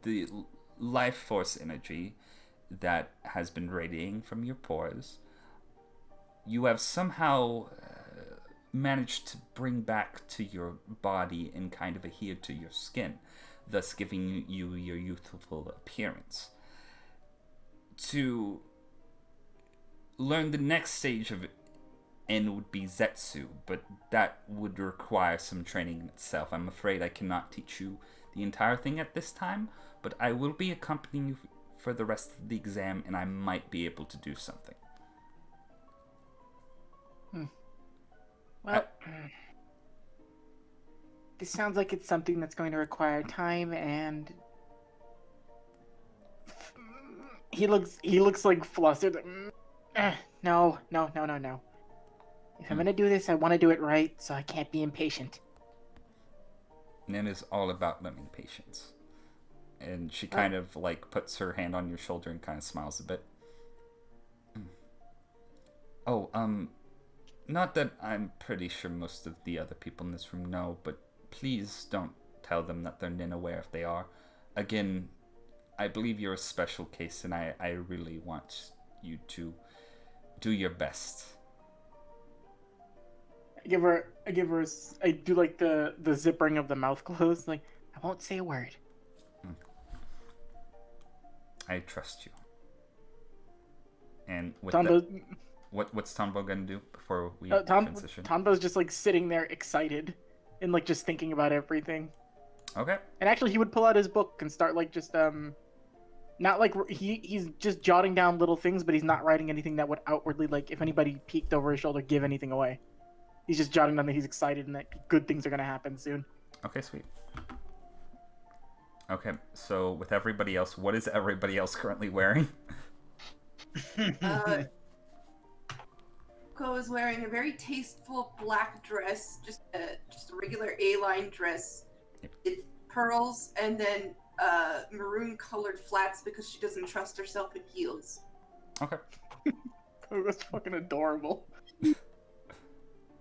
the life force energy that has been radiating from your pores, you have somehow managed to bring back to your body and kind of adhere to your skin, thus giving you your youthful appearance. To learn the next stage of N would be Zetsu, but that would require some training in itself. I'm afraid I cannot teach you the entire thing at this time, but I will be accompanying you for the rest of the exam, and I might be able to do something. Well, this sounds like it's something that's going to require time, and he looks like flustered. No. If I'm gonna do this, I want to do it right, so I can't be impatient. Nin is all about learning patience. And she kind of like puts her hand on your shoulder and kind of smiles a bit. Oh, not that I'm pretty sure most of the other people in this room know, but please don't tell them that they're Nin aware if they are. Again, I believe you're a special case, and I really want you to do your best. I do like the zippering of the mouth closed. Like, I won't say a word. I trust you. And with Tombo, that, what's Tombo gonna do before we transition? Tombo's just like sitting there excited and like just thinking about everything. Okay. And actually, he would pull out his book and start like just not like he's just jotting down little things, but he's not writing anything that would outwardly, like, if anybody peeked over his shoulder, give anything away. He's just jotting down that he's excited and that good things are gonna happen soon. Okay, sweet. Okay, so with everybody else, what is everybody else currently wearing? Ko is wearing a very tasteful black dress, just a regular A-line dress with pearls and then maroon colored flats because she doesn't trust herself in heels. Okay. Oh, that's fucking adorable.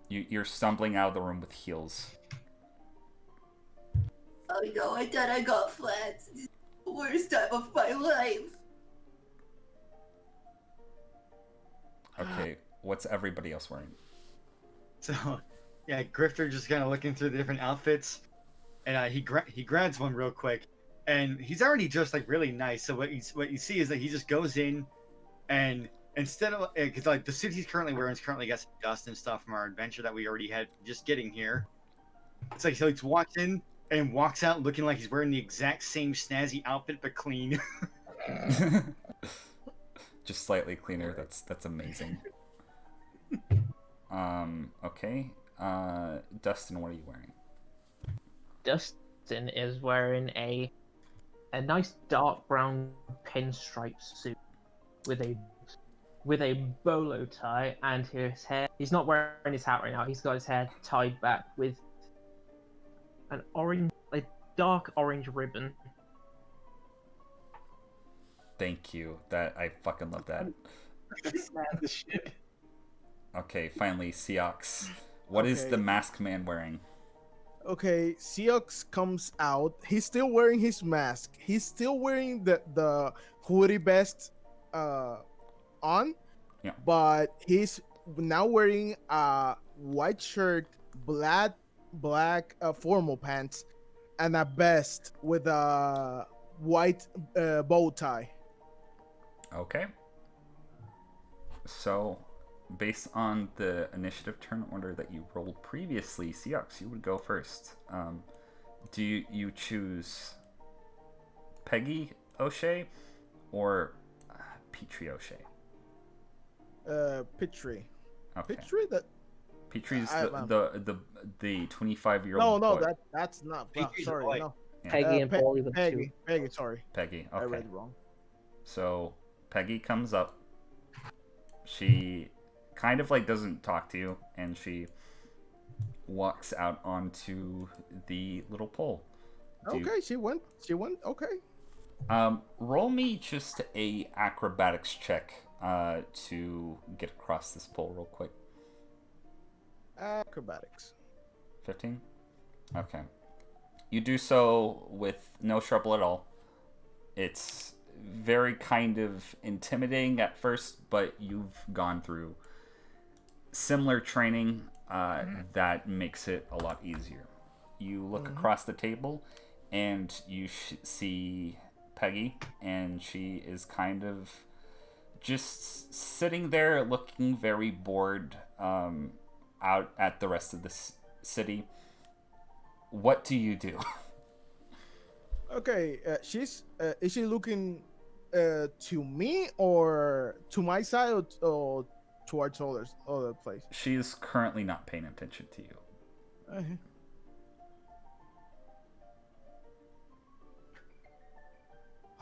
You're stumbling out of the room with heels. Oh no, I thought I got flats. This is the worst time of my life. Okay, what's everybody else wearing? So, yeah, Grifter just kind of looking through the different outfits, and he grabs one real quick, and he's already just like really nice. So what you see is that he just goes in, and instead of because like the suit he's currently wearing is currently got some dust and stuff from our adventure that we already had just getting here. It's like so he walks in and walks out looking like he's wearing the exact same snazzy outfit but clean. Just slightly cleaner. That's amazing. Okay. Dustin, what are you wearing? Dustin is wearing a nice dark brown pinstripe suit with a bolo tie, and his hair. He's not wearing his hat right now. He's got his hair tied back with a dark orange ribbon. Thank you. That I fucking love that. That's mad as shit. Okay, finally, Seox. What is Okay. the mask man wearing? Okay, Seox comes out. He's still wearing his mask. He's still wearing the hoodie vest on. Yeah. But he's now wearing a white shirt, black formal pants, and a vest with a white bow tie. Okay. So, based on the initiative turn order that you rolled previously, Seox, you would go first. Do you choose Peggy O'Shea or Petrie O'Shea? Petrie. Okay. Petrie? That Petrie's I- the 25-year-old no, boy. that's not. Well, Petrie's a sorry, boy. no. Peggy and Polly with two. Peggy. Sorry, Peggy. I read Okay. it wrong. So Peggy comes up. She kind of like doesn't talk to you, and she walks out onto the little pole. Okay, she went. Okay. Roll me just a acrobatics check to get across this pole real quick. Acrobatics. 15? Okay. You do so with no trouble at all. It's very kind of intimidating at first, but you've gone through similar training that makes it a lot easier. You look across the table and you see Peggy, and she is kind of just sitting there looking very bored out at the rest of the city. What do you do? Okay, is she looking to me or to my side or towards other place? She is currently not paying attention to you. Okay.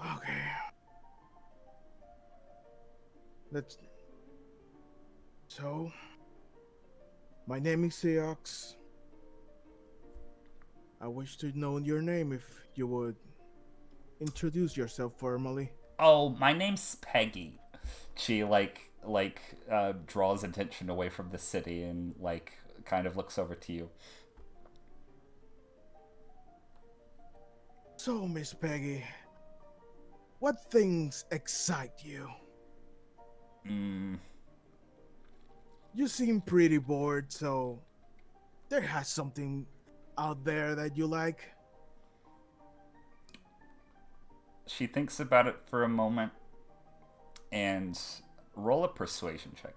Okay. So, my name is Seox. I wish to know your name if you would introduce yourself formally. Oh, my name's Peggy. She draws attention away from the city and kind of looks over to you. So, Miss Peggy, what things excite you? You seem pretty bored, so there has something out there that you like. She thinks about it for a moment and roll a persuasion check.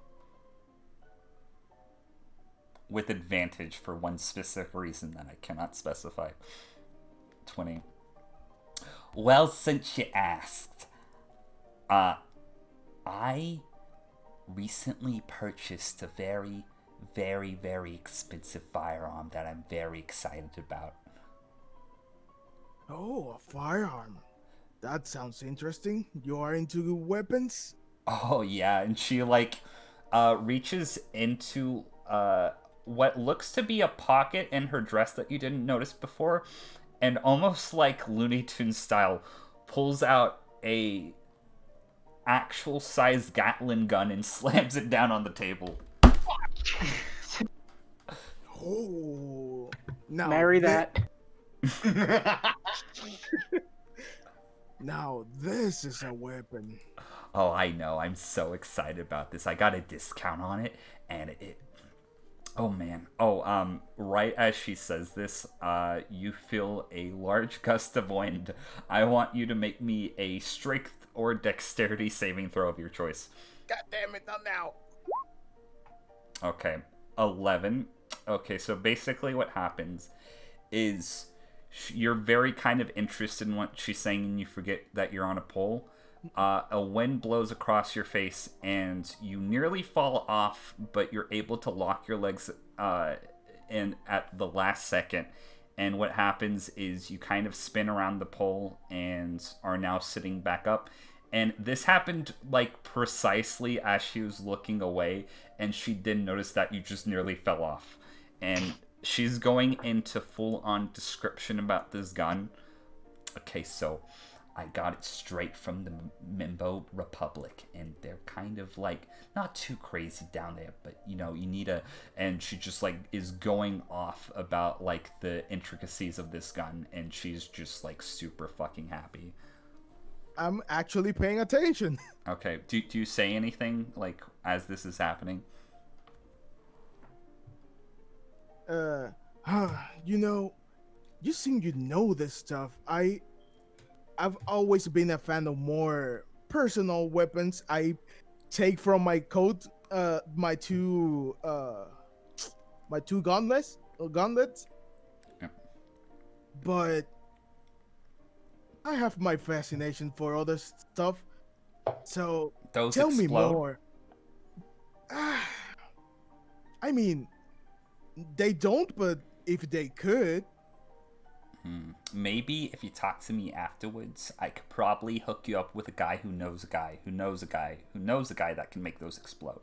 With advantage for one specific reason that I cannot specify. 20. Well, since you asked, I recently purchased a very, very, very expensive firearm that I'm very excited about. Oh, a firearm. That sounds interesting. You are into weapons? Oh, yeah, and she, reaches into, what looks to be a pocket in her dress that you didn't notice before, and almost like Looney Tunes style, pulls out a actual size Gatling gun and slams it down on the table. Oh, now Marry that. Now this is a weapon. Oh, I know. I'm so excited about this. I got a discount on it, and it... Oh, man. Oh, right as she says this, you feel a large gust of wind. I want you to make me a strength or dexterity saving throw of your choice. God damn it, not now. Okay. 11. Okay, so basically what happens is you're very kind of interested in what she's saying and you forget that you're on a pole. A wind blows across your face and you nearly fall off, but you're able to lock your legs in at the last second. And what happens is you kind of spin around the pole and are now sitting back up. And this happened precisely as she was looking away, and she didn't notice that you just nearly fell off. And she's going into full-on description about this gun. Okay, so I got it straight from the Mimbo Republic, and they're kind of not too crazy down there, but you need a... And she just is going off about the intricacies of this gun, and she's just super fucking happy. I'm actually paying attention. Okay, do you say anything as this is happening? You seem you know this stuff. I've always been a fan of more personal weapons. I take from my coat my two gauntlets. Yeah. But I have my fascination for other stuff. So Those tell me explode. more. I mean, they don't, but if they could. Maybe if you talk to me afterwards, I could probably hook you up with a guy who knows a guy who knows a guy who knows a guy that can make those explode.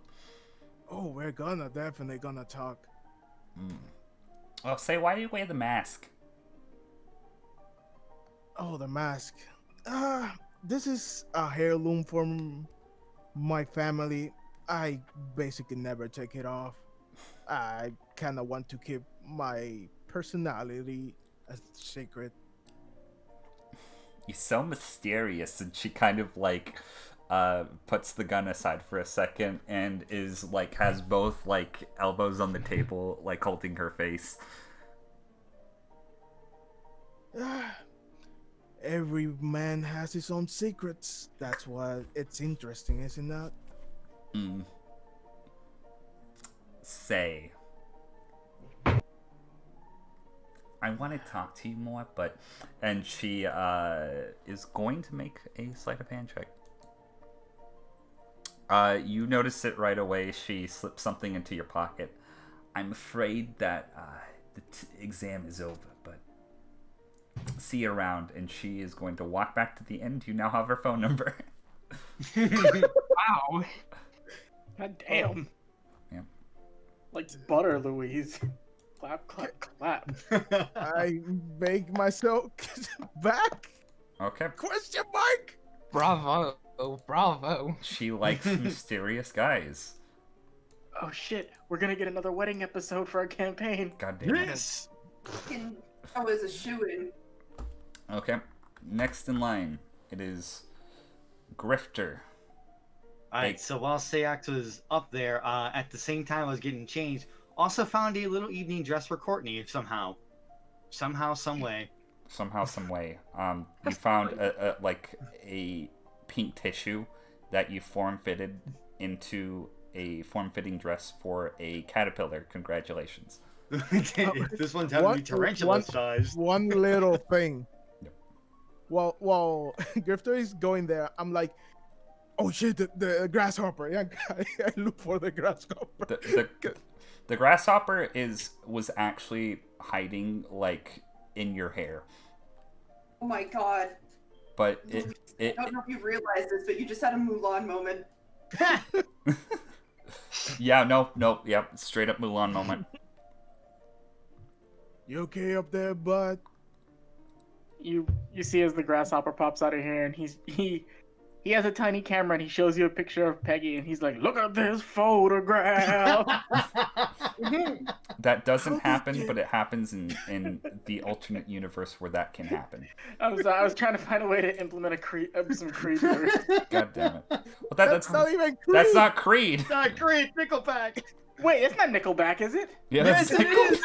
Oh, we're definitely gonna talk. Oh, say, why do you wear the mask? Oh, the mask. This is a heirloom from my family. I basically never take it off. I kind of want to keep my personality a secret. You're so mysterious. And she kind of like puts the gun aside for a second and is like has both like elbows on the table, like holding her face. Every man has his own secrets. That's why it's interesting, isn't that? Say, I want to talk to you more, but... And she is going to make a sleight of hand check. You notice it right away. She slips something into your pocket. I'm afraid that the exam is over, but see you around. And she is going to walk back to the end. You now have her phone number. Wow. God damn. Yeah. Like butter, Louise. Clap, clap, clap. I make myself back? Okay. Question mark? Bravo, bravo. She likes mysterious guys. Oh shit, we're gonna get another wedding episode for our campaign. God damn it. Yes. I was a shoo-in. Okay. Next in line, it is Grifter. Alright, so while Sayax was up there, at the same time I was getting changed, also found a little evening dress for Courtney somehow. Somehow, some way. Somehow, some way. You found a pink tissue that you form-fitted into a form-fitting dress for a caterpillar. Congratulations. This one's having to be tarantula sized. One little thing. Yep. While Grifter is going there, I'm like, oh shit, the grasshopper. Yeah, I look for the grasshopper. The grasshopper was actually hiding like in your hair. Oh my god. But I don't know if you realize this, but you just had a Mulan moment. Yeah, no, yep, straight up Mulan moment. You okay up there, bud? You see as the grasshopper pops out of here, and he has a tiny camera, and he shows you a picture of Peggy, and he's like, "Look at this photograph." That doesn't happen, but it happens in the alternate universe where that can happen. I was trying to find a way to implement some Creed lyrics. God damn it! Well, That's not even Creed. That's not Creed. Not great, Nickelback. Wait, it's not Nickelback, is it? Yeah, Yes, that's it is.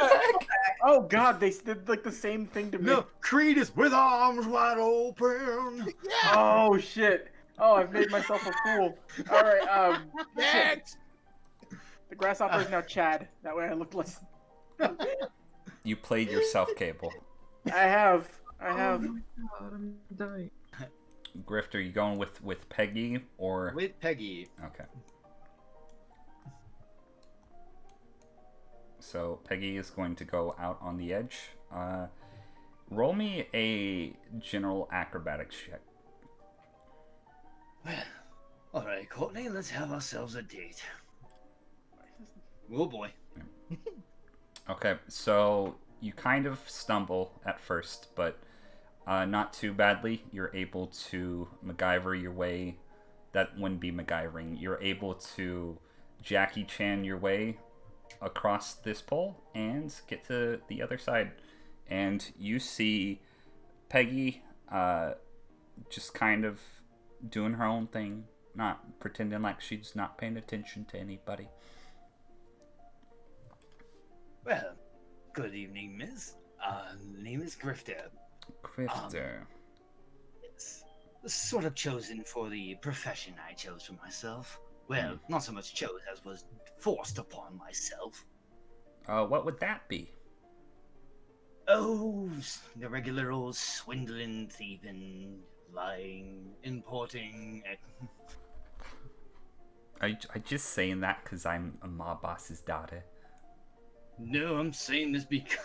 Oh god, they did like the same thing to me. No, Creed is with arms wide open. Oh shit. Oh, I've made myself a fool. All right, Next. the grasshopper is now Chad. That way I look less. You played yourself, Cable. I have. Oh my god, I'm dying. Grifter, you going with Peggy or With Peggy. okay? So Peggy is going to go out on the edge. Roll me a general acrobatics check. Well, all right, Courtney, let's have ourselves a date. Oh boy. Okay, so you kind of stumble at first, but not too badly. You're able to MacGyver your way. That wouldn't be MacGyvering. You're able to Jackie Chan your way across this pole and get to the other side. And you see Peggy just kind of doing her own thing, not pretending like she's not paying attention to anybody. Well, good evening, miss. Name is Grifter. Grifter. It's sort of chosen for the profession I chose for myself. Well, not so much chose as was forced upon myself. What would that be? Oh, the regular old swindling, thieving, lying, importing. I just saying that because I'm a mob boss's daughter. No, I'm saying this because,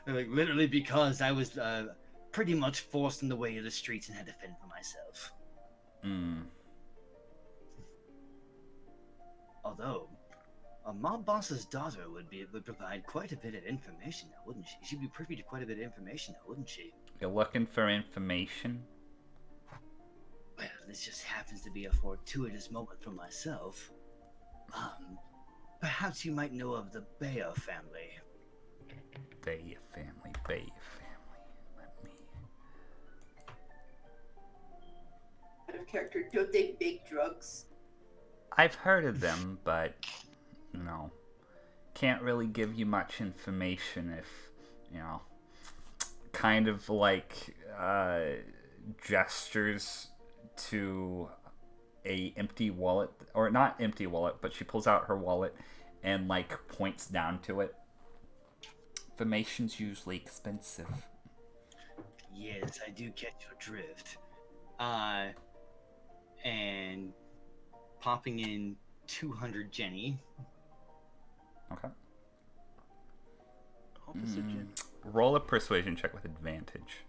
like, literally because I was pretty much forced in the way of the streets and had to fend for myself. Hmm. Although, a mob boss's daughter would provide quite a bit of information now, wouldn't she? She'd be privy to quite a bit of information now, wouldn't she? You're looking for information? Well, this just happens to be a fortuitous moment for myself. Perhaps you might know of the Bayer family. Bayer family, Bayer family. Let me... Out of character, don't they make drugs? I've heard of them, but no. Can't really give you much information if, you know, kind of like gestures to a empty wallet, or not empty wallet, but she pulls out her wallet and like points down to it. Information's usually expensive. Yes, I do catch your drift. And popping in 200 Jenny. Okay. Officer Jim. Roll a persuasion check with advantage.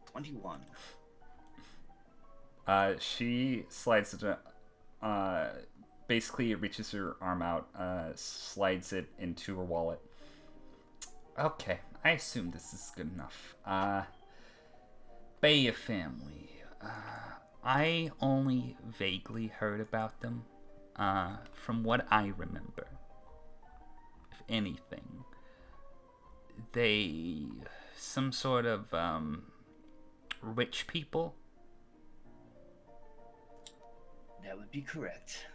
21. She slides it. Basically, reaches her arm out, slides it into her wallet. Okay, I assume this is good enough. Bayer family. I only vaguely heard about them. From what I remember, if anything, they some sort of rich people. That would be correct.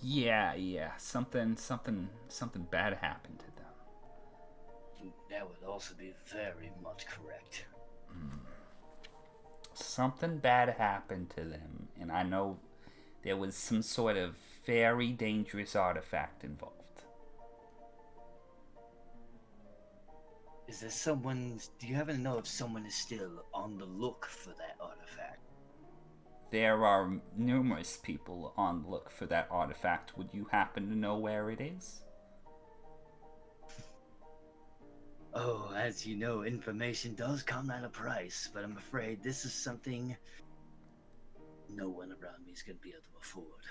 Yeah. Something bad happened to them. That would also be very much correct. Something bad happened to them, and I know there was some sort of very dangerous artifact involved. Is there someone? Do you happen to know if someone is still on the look for that artifact? There are numerous people on the look for that artifact. Would you happen to know where it is? Oh, as you know, information does come at a price, but I'm afraid this is something no one around me is going to be able to afford.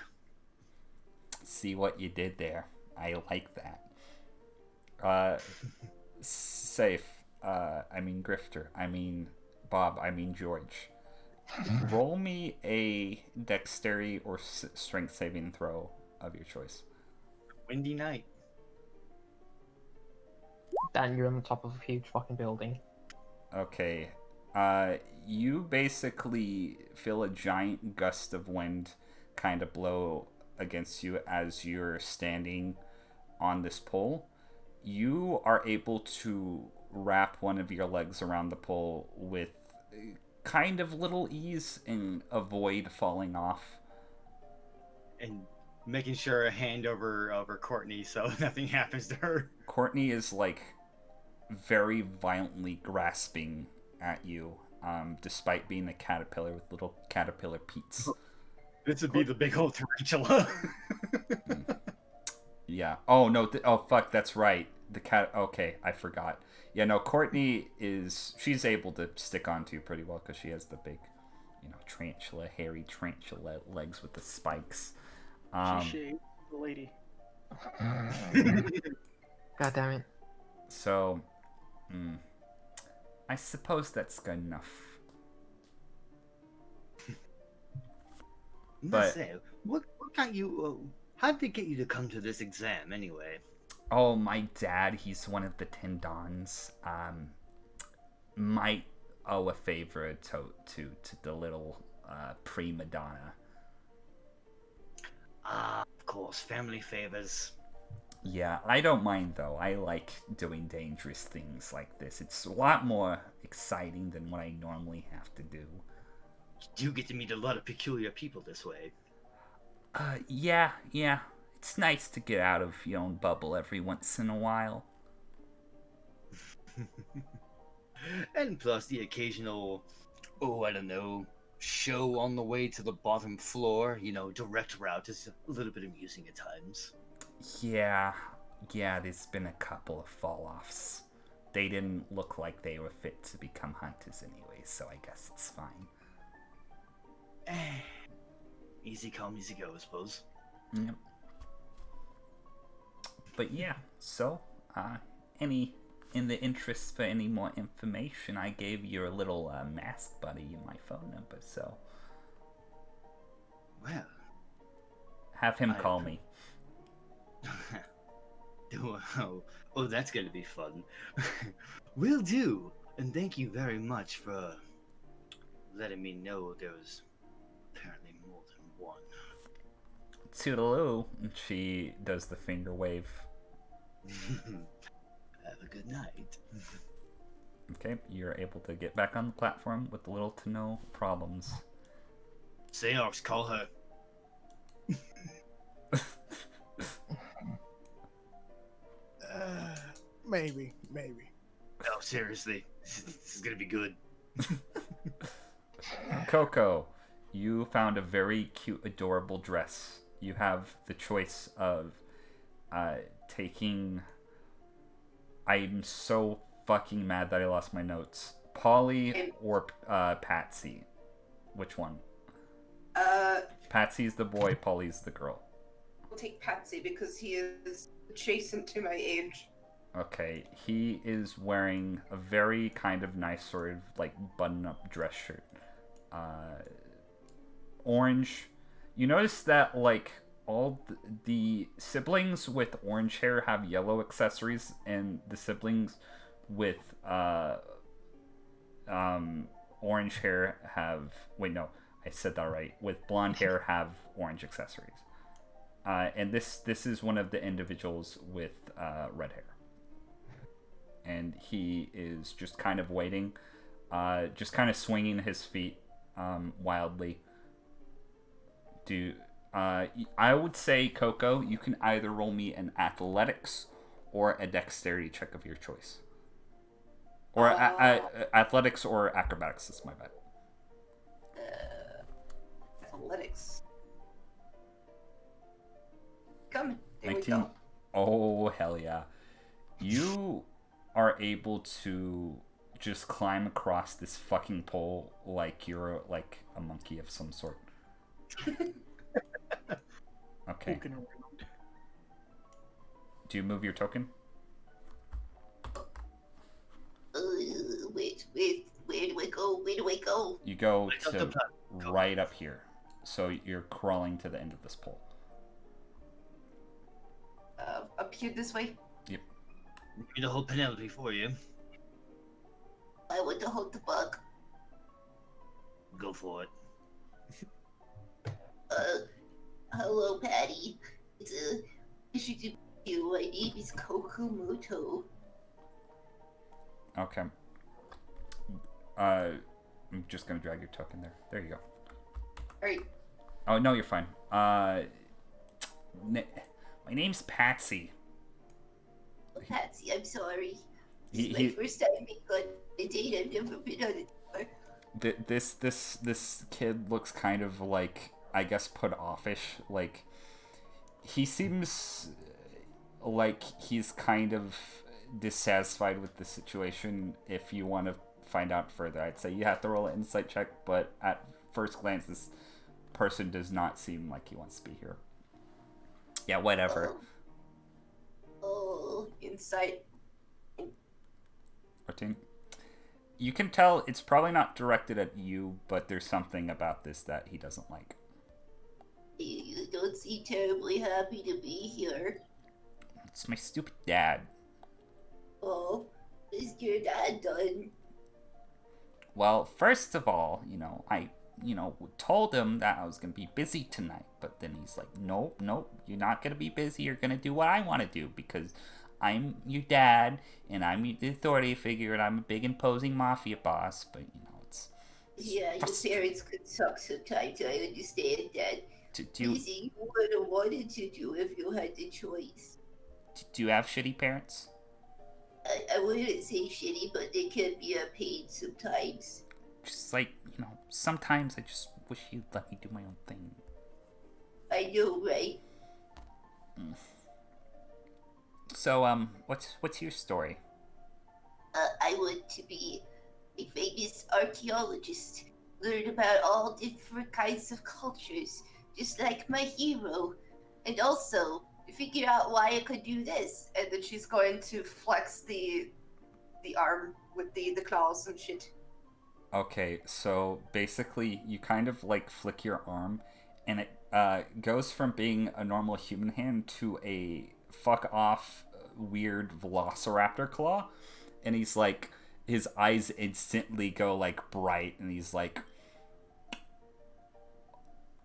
See what you did there. I like that. Safe. I mean Grifter. I mean Bob. I mean George. Roll me a dexterity or strength saving throw of your choice. Windy night. Dan, you're on the top of a huge fucking building. Okay. You basically feel a giant gust of wind kind of blow against you as you're standing on this pole. You are able to wrap one of your legs around the pole with kind of little ease and avoid falling off. And making sure a hand over Courtney so nothing happens to her. Courtney is like very violently grasping at you, despite being a caterpillar with little caterpillar peats. This would be the big old tarantula. Yeah. Oh no. Oh fuck. That's right. The cat. Okay, I forgot. Yeah. No. Courtney she's able to stick onto you pretty well because she has the big, tarantula, hairy tarantula legs with the spikes. She the lady. God damn it. So, I suppose that's good enough. But Say, what got you? How did they get you to come to this exam anyway? oh, my dad, he's one of the 10 Dons. Might owe a favor to the little prima donna. Of course, family favors. Yeah, I don't mind though. I like doing dangerous things like this. It's a lot more exciting than what I normally have to do. You do get to meet a lot of peculiar people this way. Yeah. it's nice to get out of your own bubble every once in a while. And plus the occasional, I don't know, show on the way to the bottom floor, direct route is a little bit amusing at times. Yeah, there's been a couple of fall-offs. They didn't look like they were fit to become hunters anyway, so I guess it's fine. Easy come, easy go, I suppose. Yep. But yeah, so, in the interest for any more information, I gave your little mask buddy my phone number, so... Well... Have him call me. Oh, that's gonna be fun. Will do, and thank you very much for letting me know there was apparently more than one. Toodaloo, and she does the finger wave. Have a good night. Okay, you're able to get back on the platform with little to no problems. Seox, call her. Maybe. No, seriously, this is gonna be good. Coco, you found a very cute, adorable dress. You have the choice of taking... I'm so fucking mad that I lost my notes. Polly or Patsy? Which one? Patsy's the boy, Polly's the girl. We'll take Patsy because he is adjacent to my age. Okay, he is wearing a very kind of nice sort of like button-up dress shirt. Orange. You notice that like all the siblings with orange hair have yellow accessories, and the siblings with orange hair have... Wait, no, I said that right. With blonde hair have orange accessories. And this is one of the individuals with red hair. And he is just kind of waiting, just kind of swinging his feet wildly. I would say, Coco, you can either roll me an athletics or a dexterity check of your choice. Or athletics or acrobatics, that's my bad. Athletics. Coming. There 19. we go. Oh, hell yeah. You are able to just climb across this fucking pole like you're like a monkey of some sort. Okay. Do you move your token? Wait, where do I go? Where do I go? You go to right up here. So you're crawling to the end of this pole. Up here this way? Yep. I'm going to hold Penelope for you. I want to hold the bug. Go for it. Hello, Patty. It's a pleasure to meet you. My name is Kokumoto. Okay. I'm just gonna drag your token there. There you go. Alright. Oh no, you're fine. My name's Patsy. Patsy, I'm sorry. This is my first time being on a date. I've never been on it before. This kid looks kind of like, I guess, put offish. Like, he seems like he's kind of dissatisfied with the situation. If you want to find out further, I'd say you have to roll an insight check, but at first glance this person does not seem like he wants to be here. Yeah, whatever. Oh, Insight. 14. You can tell it's probably not directed at you, but there's something about this that he doesn't like. you don't seem terribly happy to be here. It's my stupid dad. Oh, is your dad done? Well, first of all, I told him that I was going to be busy tonight, but then he's like, nope, you're not going to be busy. You're going to do what I want to do because I'm your dad and I'm the authority figure and I'm a big imposing mafia boss, but it's... Yeah, your parents could suck sometimes, I understand that. Do you Anything you would have wanted to do if you had the choice. do you have shitty parents? I wouldn't say shitty, but they can be a pain sometimes. Just like, sometimes I just wish you'd let me do my own thing. I know, right? So, what's your story? I want to be a famous archaeologist. Learn about all different kinds of cultures, just like my hero. And also, figure out why I could do this. And then she's going to flex the arm with the claws and shit. Okay, so basically you kind of like flick your arm and it goes from being a normal human hand to a fuck off weird velociraptor claw, and he's like, his eyes instantly go like bright, and he's like,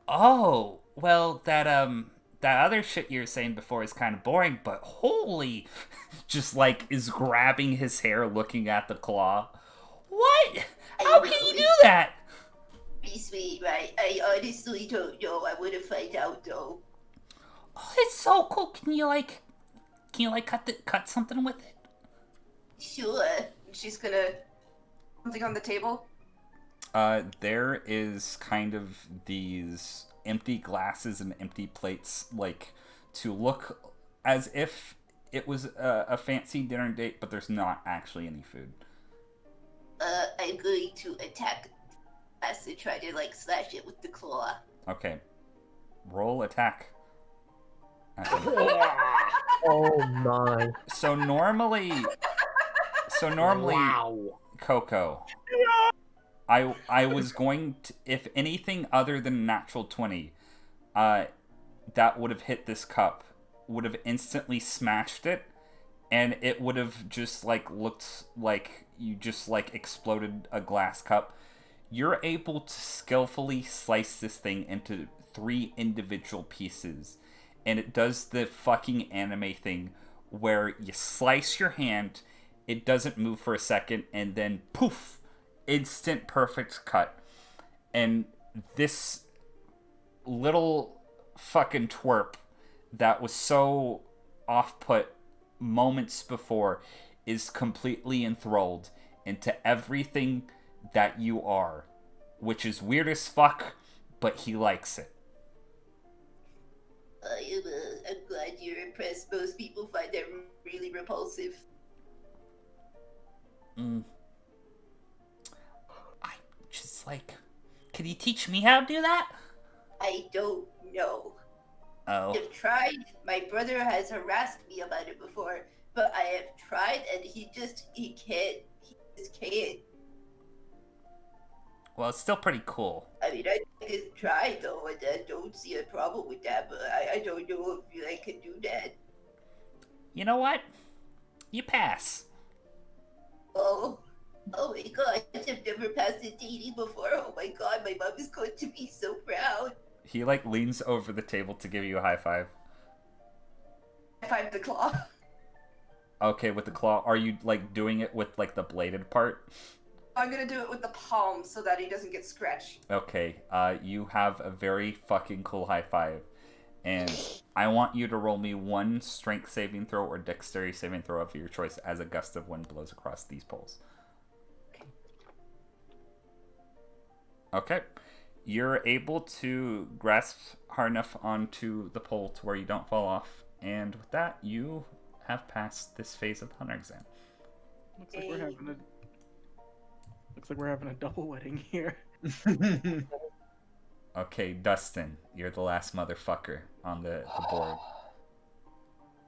oh well, that other shit you were saying before is kind of boring, but holy, just like is grabbing his hair looking at the claw. What? How can you do that? Be sweet, right? I honestly don't know. I want to find out though. Oh, it's so cool. Can you cut something with it? Sure. She's gonna something on the table. There is kind of these empty glasses and empty plates, like to look as if it was a fancy dinner date, but there's not actually any food. I'm going to attack as to try to like slash it with the claw. Okay. Roll attack. Oh my. So normally, Wow. Coco, I was going to, if anything other than natural 20, that would have hit this cup, would have instantly smashed it, and it would have just like looked like you just like exploded a glass cup. You're able to skillfully slice this thing into 3 individual pieces, and it does the fucking anime thing where you slice your hand, it doesn't move for a second, and then poof, instant perfect cut. And this little fucking twerp that was so off-put moments before is completely enthralled into everything that you are, which is weird as fuck, but he likes it. I'm glad you're impressed. Most people find that really repulsive. I just like, can you teach me how to do that? I don't know. Oh. I've tried. My brother has harassed me about it before, but I have tried, and he can't. He just can't. Well, it's still pretty cool. I mean, I can try though, and I don't see a problem with that. But I don't know if I can do that. You know what? You pass. Oh my god! I've never passed a dating before. Oh my god, my mom is going to be so proud. He like leans over the table to give you a high five. High five the claw. Okay, with the claw, are you like doing it with like the bladed part? I'm gonna do it with the palm so that he doesn't get scratched. Okay, you have a very fucking cool high five. And I want you to roll me 1 strength saving throw or dexterity saving throw of your choice as a gust of wind blows across these poles. Okay. You're able to grasp hard enough onto the pole to where you don't fall off. And with that, you have passed this phase of the hunter exam. Looks like we're having a double wedding here. Okay, Dustin, you're the last motherfucker on the board.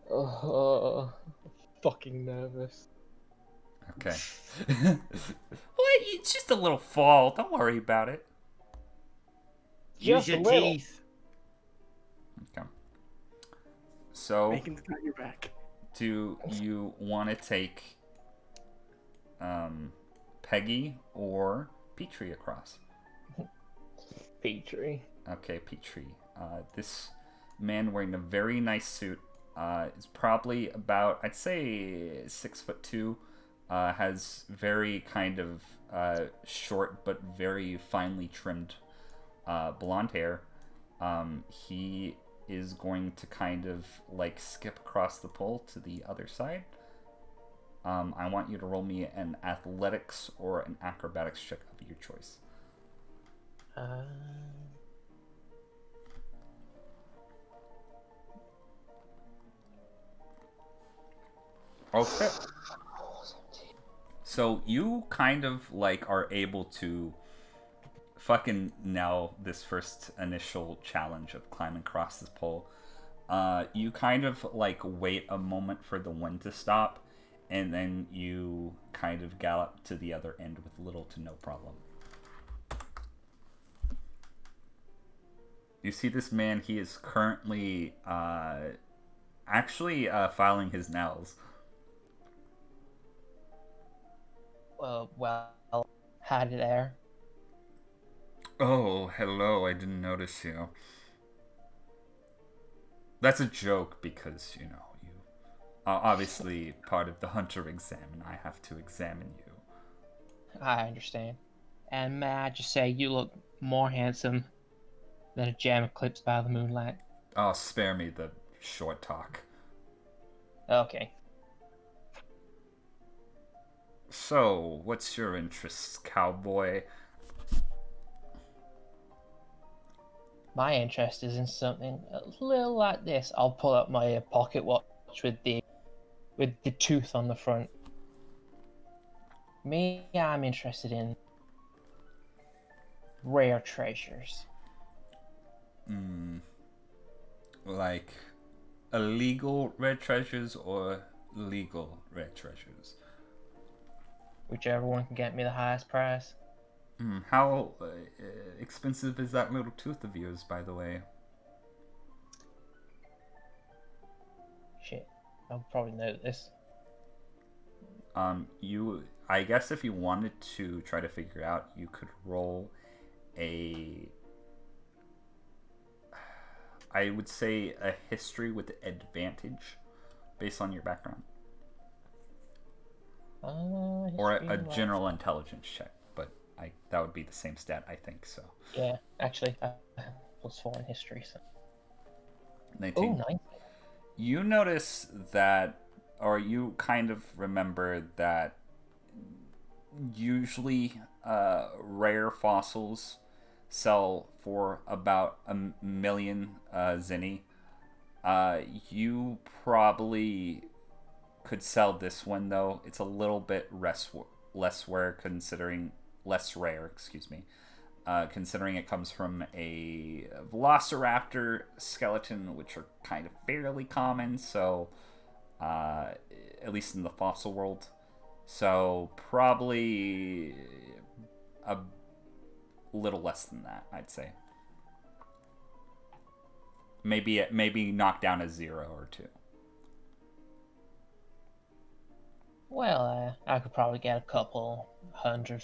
Oh, fucking nervous. Okay. What? It's just a little fall. Don't worry about it. Use Just your a little. teeth. Okay. So, Bacon's got your back. do you want to take Peggy or Petrie across? Petrie. Okay, Petrie. This man wearing a very nice suit is probably about, I'd say, 6'2". Has very kind of short but very finely trimmed blonde hair. He is going to kind of like skip across the pole to the other side. I want you to roll me an athletics or an acrobatics check of your choice. Okay. So you kind of like are able to fucking nail this first initial challenge of climbing across this pole. You kind of like wait a moment for the wind to stop, and then you kind of gallop to the other end with little to no problem. You see this man, he is currently actually filing his nails. Well, hi there. Oh, hello, I didn't notice you. That's a joke because, you are obviously part of the hunter exam and I have to examine you. I understand. And may I just say, you look more handsome than a gem eclipsed by the moonlight. Oh, spare me the short talk. Okay. So, what's your interests, cowboy? My interest is in something a little like this. I'll pull out my pocket watch with the tooth on the front. Me, I'm interested in rare treasures. Like illegal rare treasures or legal rare treasures? Whichever one can get me the highest price. How expensive is that little tooth of yours, by the way? Shit, I'll probably know this. I guess if you wanted to try to figure out, you could roll I would say a history with advantage based on your background. Or a general intelligence check, but that would be the same stat, I think, so. Yeah, actually, +4 in history, so. 19. Oh, 9. You notice that, or you kind of remember that usually rare fossils sell for about 1,000,000 zenny. You probably could sell this one though. It's a little bit less rare, considering considering it comes from a velociraptor skeleton, which are kind of fairly common. So, at least in the fossil world. So probably a little less than that, I'd say. Maybe knock down a 0 or 2. Well, I could probably get a couple hundred,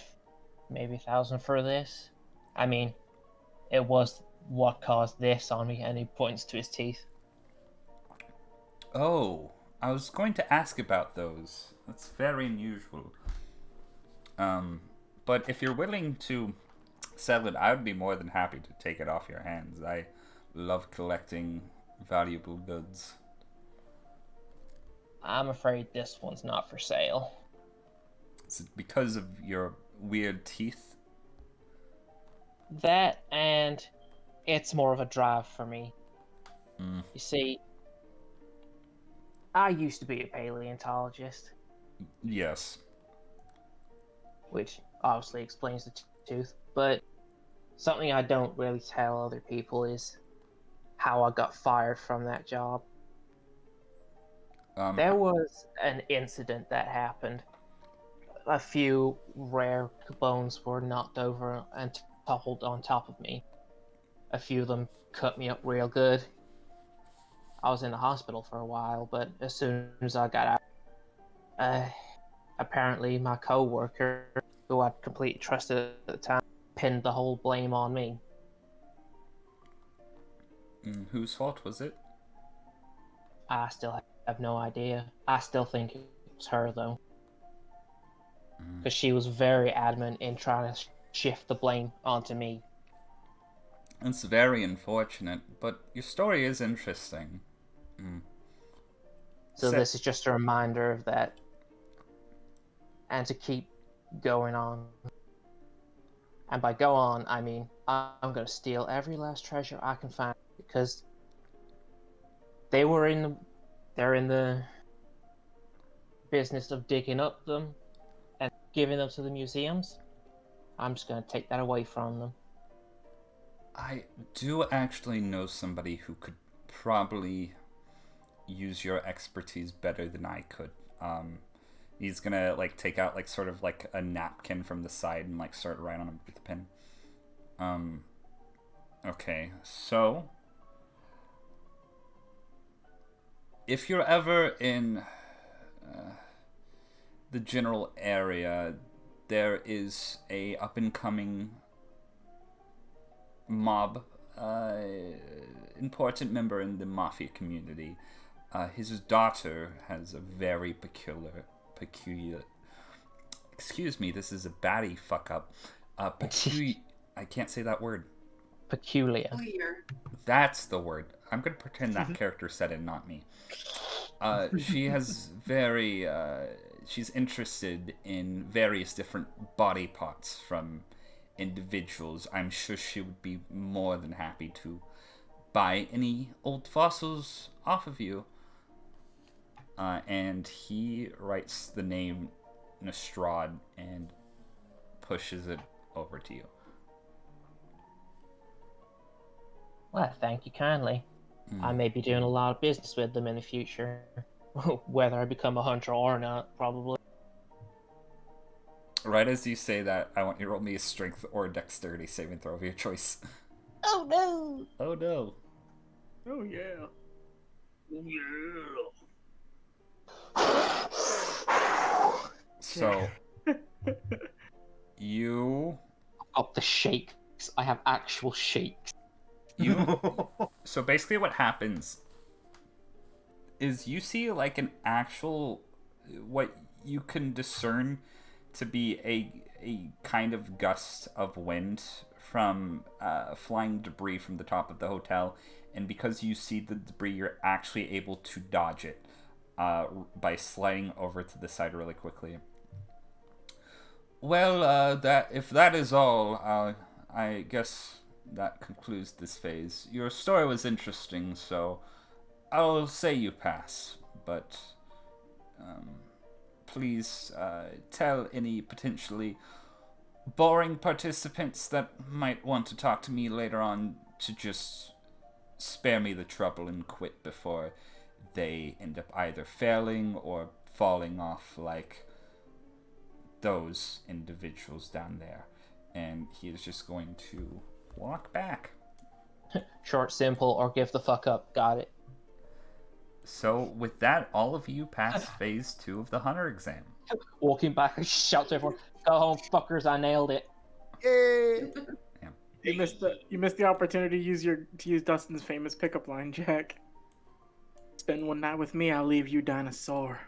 maybe 1,000 for this. I mean, it was what caused this on me, and he points to his teeth. Oh, I was going to ask about those. That's very unusual. But if you're willing to sell it, I would be more than happy to take it off your hands. I love collecting valuable goods. I'm afraid this one's not for sale. Is it because of your weird teeth? That, and it's more of a drive for me. You see, I used to be a paleontologist. Yes. Which obviously explains the tooth, but something I don't really tell other people is how I got fired from that job. There was an incident that happened. A few rare bones were knocked over and toppled on top of me. A few of them cut me up real good. I was in the hospital for a while, but as soon as I got out, apparently my co-worker, who I'd completely trusted at the time, pinned the whole blame on me. Whose fault was it? I still have no idea. I still think it was her, though. Because she was very adamant in trying to shift the blame onto me. It's very unfortunate, but your story is interesting. So this is just a reminder of that, and to keep going on. And by go on, I mean I'm gonna steal every last treasure I can find, because they're in the business of digging up them and giving them to the museums. I'm just gonna take that away from them. I do actually know somebody who could probably use your expertise better than I could. He's gonna like take out like sort of like a napkin from the side and like start writing on him with a pen. Okay, so if you're ever in the general area, there is a up and coming mob, important member in the Mafia community. His daughter has a very peculiar. Excuse me, this is a baddie fuck up. I can't say that word. Peculiar. That's the word. I'm gonna pretend that character said it, not me. She has very. She's interested in various different body parts from individuals. I'm sure she would be more than happy to buy any old fossils off of you. And he writes the name Nestrad and pushes it over to you. Well, thank you kindly. I may be doing a lot of business with them in the future. Whether I become a hunter or not, probably. Right as you say that, I want you to roll me a strength or a dexterity saving throw of your choice. Oh no! Oh no. Oh yeah. So, you... Up the shakes. I have actual shakes. So basically what happens is you see like an actual, what you can discern to be a kind of gust of wind from flying debris from the top of the hotel, and because you see the debris, you're actually able to dodge it by sliding over to the side really quickly. Well, if that is all, I guess that concludes this phase. Your story was interesting, so I'll say you pass, but please tell any potentially boring participants that might want to talk to me later on to just spare me the trouble and quit before they end up either failing or falling off like those individuals down there. And he is just going to walk back. Short, simple, or give the fuck up. Got it. So with that, all of you pass phase 2 of the Hunter exam. Walking back, I shout to everyone, "Go home, fuckers! I nailed it." Yay! You missed the opportunity to use Dustin's famous pickup line, Jack. Spend one night with me, I'll leave you dinosaur.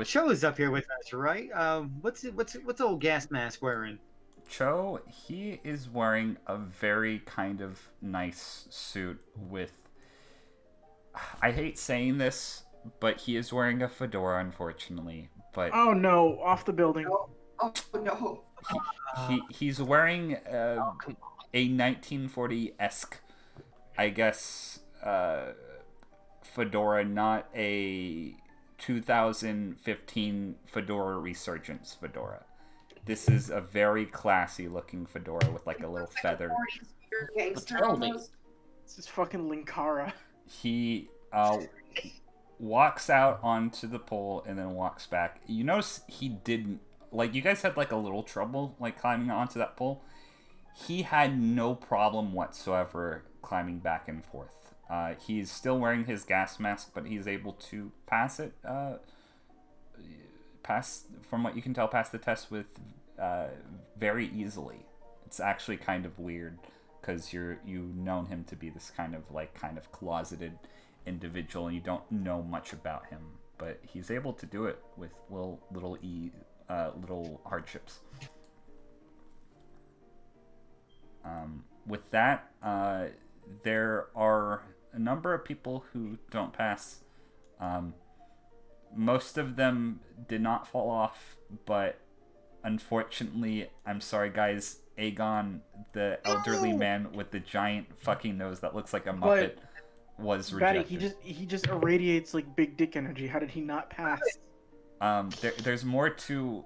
Cho is up here with us, right? What's old gas mask wearing? Cho, he is wearing a very kind of nice suit with... I hate saying this, but he is wearing a fedora, unfortunately. But oh no, off the building. Oh no. He's wearing a 1940-esque, I guess, fedora, not a 2015 fedora resurgence fedora. This is a very classy looking fedora with like a little feather. Gangster almost. This is fucking Linkara. He walks out onto the pole and then walks back. You notice he didn't, like, you guys had like a little trouble like climbing onto that pole. He had no problem whatsoever climbing back and forth. He's still wearing his gas mask, but he's able to pass it. Pass, from what you can tell, pass the test with very easily. It's actually kind of weird because you've known him to be this kind of closeted individual, and you don't know much about him, but he's able to do it with little hardships. With that, there are a number of people who don't pass. Most of them did not fall off, but unfortunately, I'm sorry guys, Aegon, the elderly man with the giant fucking nose that looks like a Muppet, was Batty, rejected. he just irradiates like big dick energy. How did he not pass? There's more to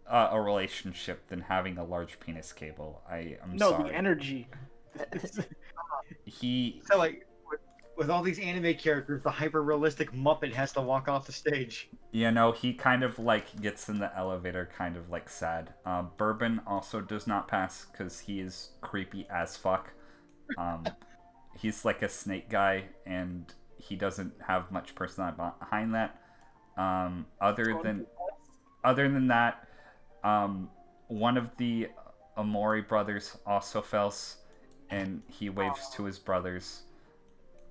a relationship than having a large penis, Cable. I'm No, sorry. the energy. He So like with all these anime characters, the hyper realistic Muppet has to walk off the stage. he kind of like gets in the elevator kind of like sad. Bourbon also does not pass because he is creepy as fuck. He's like a snake guy and he doesn't have much personality behind that. Other than that, one of the Amori brothers also fails and he waves to his brothers.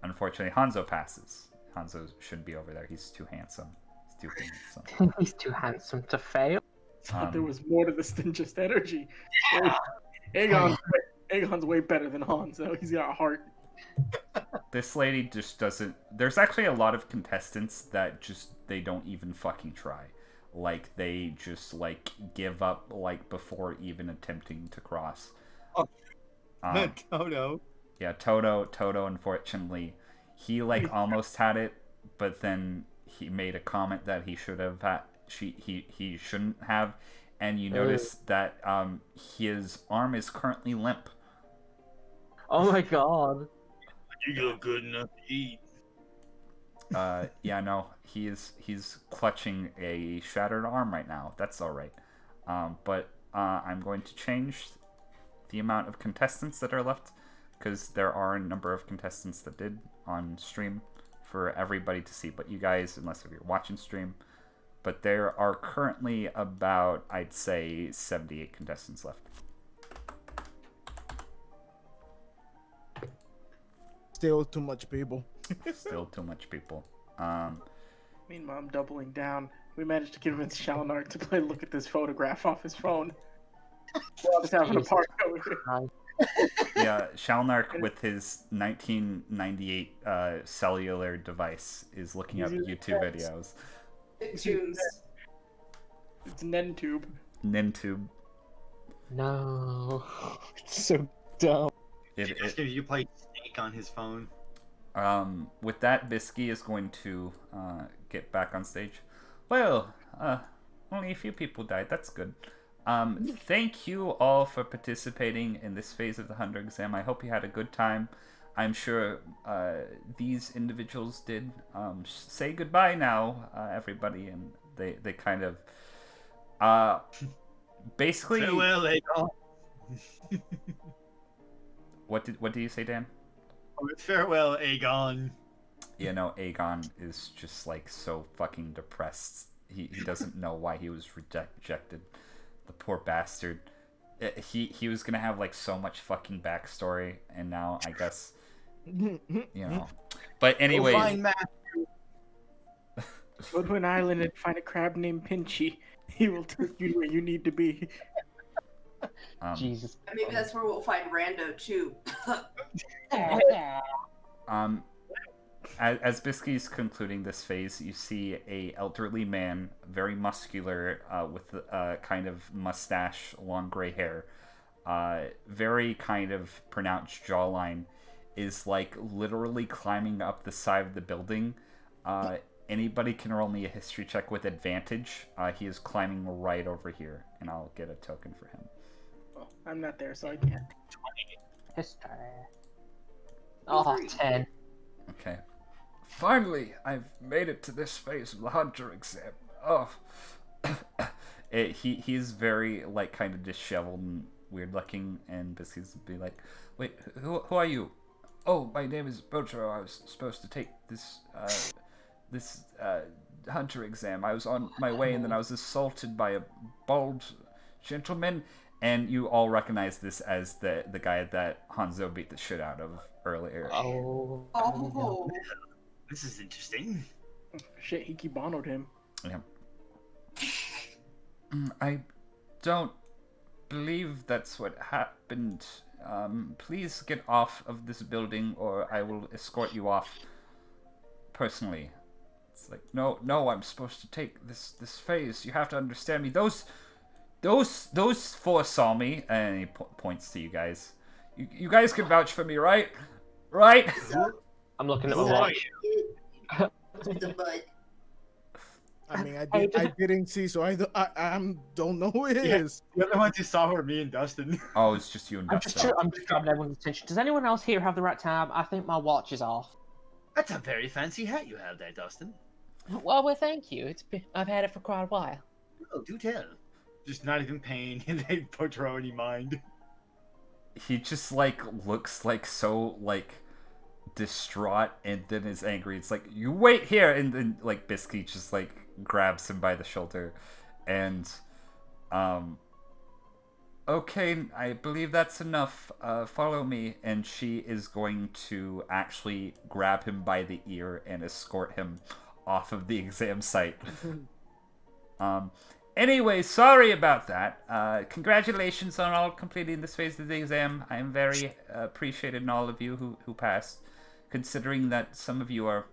Unfortunately, Hanzo passes. Hanzo shouldn't be over there. He's too handsome. He's too handsome to fail. Thought there was more to this than just energy. Aegon's way better than Hanzo. He's got a heart. This lady just doesn't. There's actually a lot of contestants that just they don't even fucking try. Like they just like give up like before even attempting to cross. Oh, Toto. Yeah, Toto. Unfortunately, he like almost had it, but then he made a comment that he should have had. He shouldn't have, and you notice that his arm is currently limp. Oh my god. You look good enough to eat. Yeah, no, he's clutching a shattered arm right now. That's all right. But I'm going to change the amount of contestants that are left because there are a number of contestants that did on stream for everybody to see. But you guys, unless if you're watching stream, but there are currently about, I'd say, 78 contestants left. Still too much people. Still too much people. Meanwhile, I'm doubling down. We managed to convince Shalnark to play look at this photograph off his phone. We're just having a party over here. Yeah, Shalnark with his 1998 cellular device is looking up YouTube videos. Tunes. It's NenTube. NinTube. No. It's so dumb. You play Snake on his phone. With that, Bisky is going to get back on stage. Well, only a few people died. That's good. Thank you all for participating in this phase of the Hunter exam. I hope you had a good time. I'm sure these individuals did. Say goodbye now, everybody, and they kind of basically. Farewell, Aegon. What do you say, Dan? Farewell, Aegon. Aegon is just like so fucking depressed. He doesn't know why he was rejected. The poor bastard. He was gonna have like so much fucking backstory, and now I guess But anyway, Go to an island and find a crab named Pinchy. He will take you where you need to be. Jesus. Maybe that's where we'll find Rando too. As Bisky's concluding this phase, you see a elderly man, very muscular, with a kind of mustache, long gray hair, very kind of pronounced jawline, is like literally climbing up the side of the building. Anybody can roll me a history check with advantage. He is climbing right over here, and I'll get a token for him. Well, I'm not there, so I can't. History. Oh, 10. Okay. Finally, I've made it to this phase of the Hunter exam. Oh. He's very, like, kind of disheveled and weird looking, and Biscuits would be like, wait, who are you? Oh, my name is Bojo. I was supposed to take this Hunter exam. I was on my way, and then I was assaulted by a bald gentleman, and you all recognize this as the guy that Hanzo beat the shit out of earlier. Oh. Oh. This is interesting. Shit, he Kibanoed him. Yeah. I don't believe that's what happened. please get off of this building or I will escort you off personally. It's like, no, I'm supposed to take this phase. You have to understand me. Those four saw me, and he points to you guys. You guys can vouch for me, right? Right? I'm looking at my Who are watch. you? The mud. I mean, I didn't see, so I don't know who it is. The other ones you saw were me and Dustin. Oh, it's just you and I'm Dustin. just grabbing everyone's attention. Does anyone else here have the right time? I think my watch is off. That's a very fancy hat you have there, Dustin. Well, thank you. I've had it for quite a while. Oh, do tell. Just not even paying they portray any mind. He just like looks like so like distraught and then is angry. It's like, you wait here, and then like Bisky just like grabs him by the shoulder and okay, I believe that's enough. Follow me. And she is going to actually grab him by the ear and escort him off of the exam site. Anyway, sorry about that. Congratulations on all completing this phase of the exam. I am very appreciated in all of you who passed, considering that some of you are,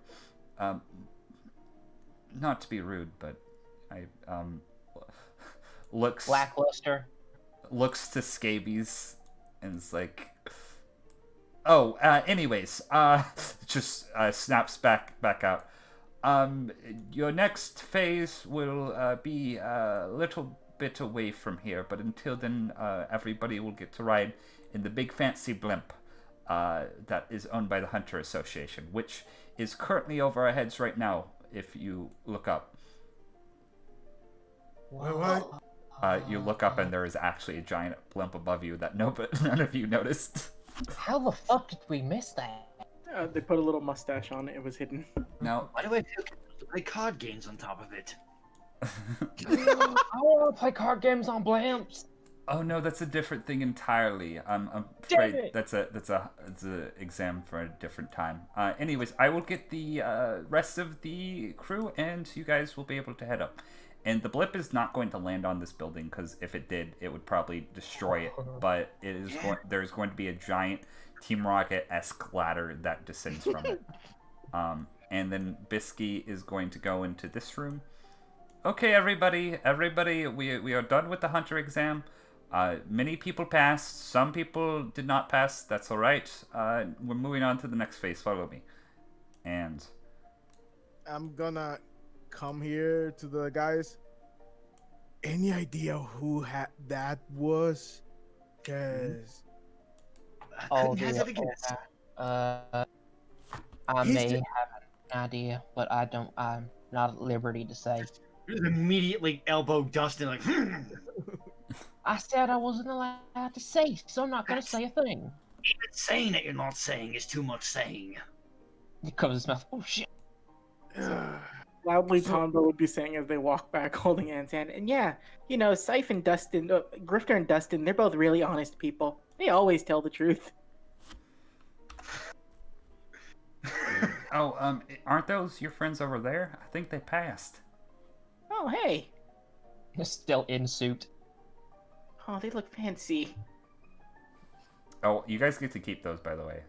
not to be rude, but I looks to scabies and is like, oh, anyways, just snaps back out. Your next phase will be a little bit away from here, but until then, everybody will get to ride in the big fancy blimp that is owned by the Hunter Association, which is currently over our heads right now, if you look up. What? You look up and there is actually a giant blimp above you that none of you noticed. How the fuck did we miss that? They put a little mustache on it. It was hidden. Now, Why do I feel compelled to play card games on top of it? I want to play card games on blimps. oh no, that's a different thing entirely. I'm Damn afraid it. it's a exam for a different time. Anyways, I will get the rest of the crew, and you guys will be able to head up. And the blip is not going to land on this building, because if it did, it would probably destroy it. But it is there's going to be a giant Team Rocket-esque ladder that descends from it. And then Bisky is going to go into this room. Okay, everybody, we are done with the Hunter exam. Many people passed. Some people did not pass. That's all right. We're moving on to the next phase. Follow me. And I'm gonna come here to the guys. Any idea who that was? Cause Couldn't hazard a guess. I may have an idea, but I'm not at liberty to say. Just immediately elbow Dustin like, I said I wasn't allowed to say, so I'm not gonna say a thing. Even saying that you're not saying is too much saying. He covers his mouth. Oh shit. Loudly, Tombo would be saying as they walk back, holding hands. And yeah, you know, Scythe and Dustin, Grifter and Dustin, they're both really honest people. They always tell the truth. oh, aren't those your friends over there? I think they passed. Oh, hey. He's still in suit. Oh, they look fancy. Oh, you guys get to keep those, by the way.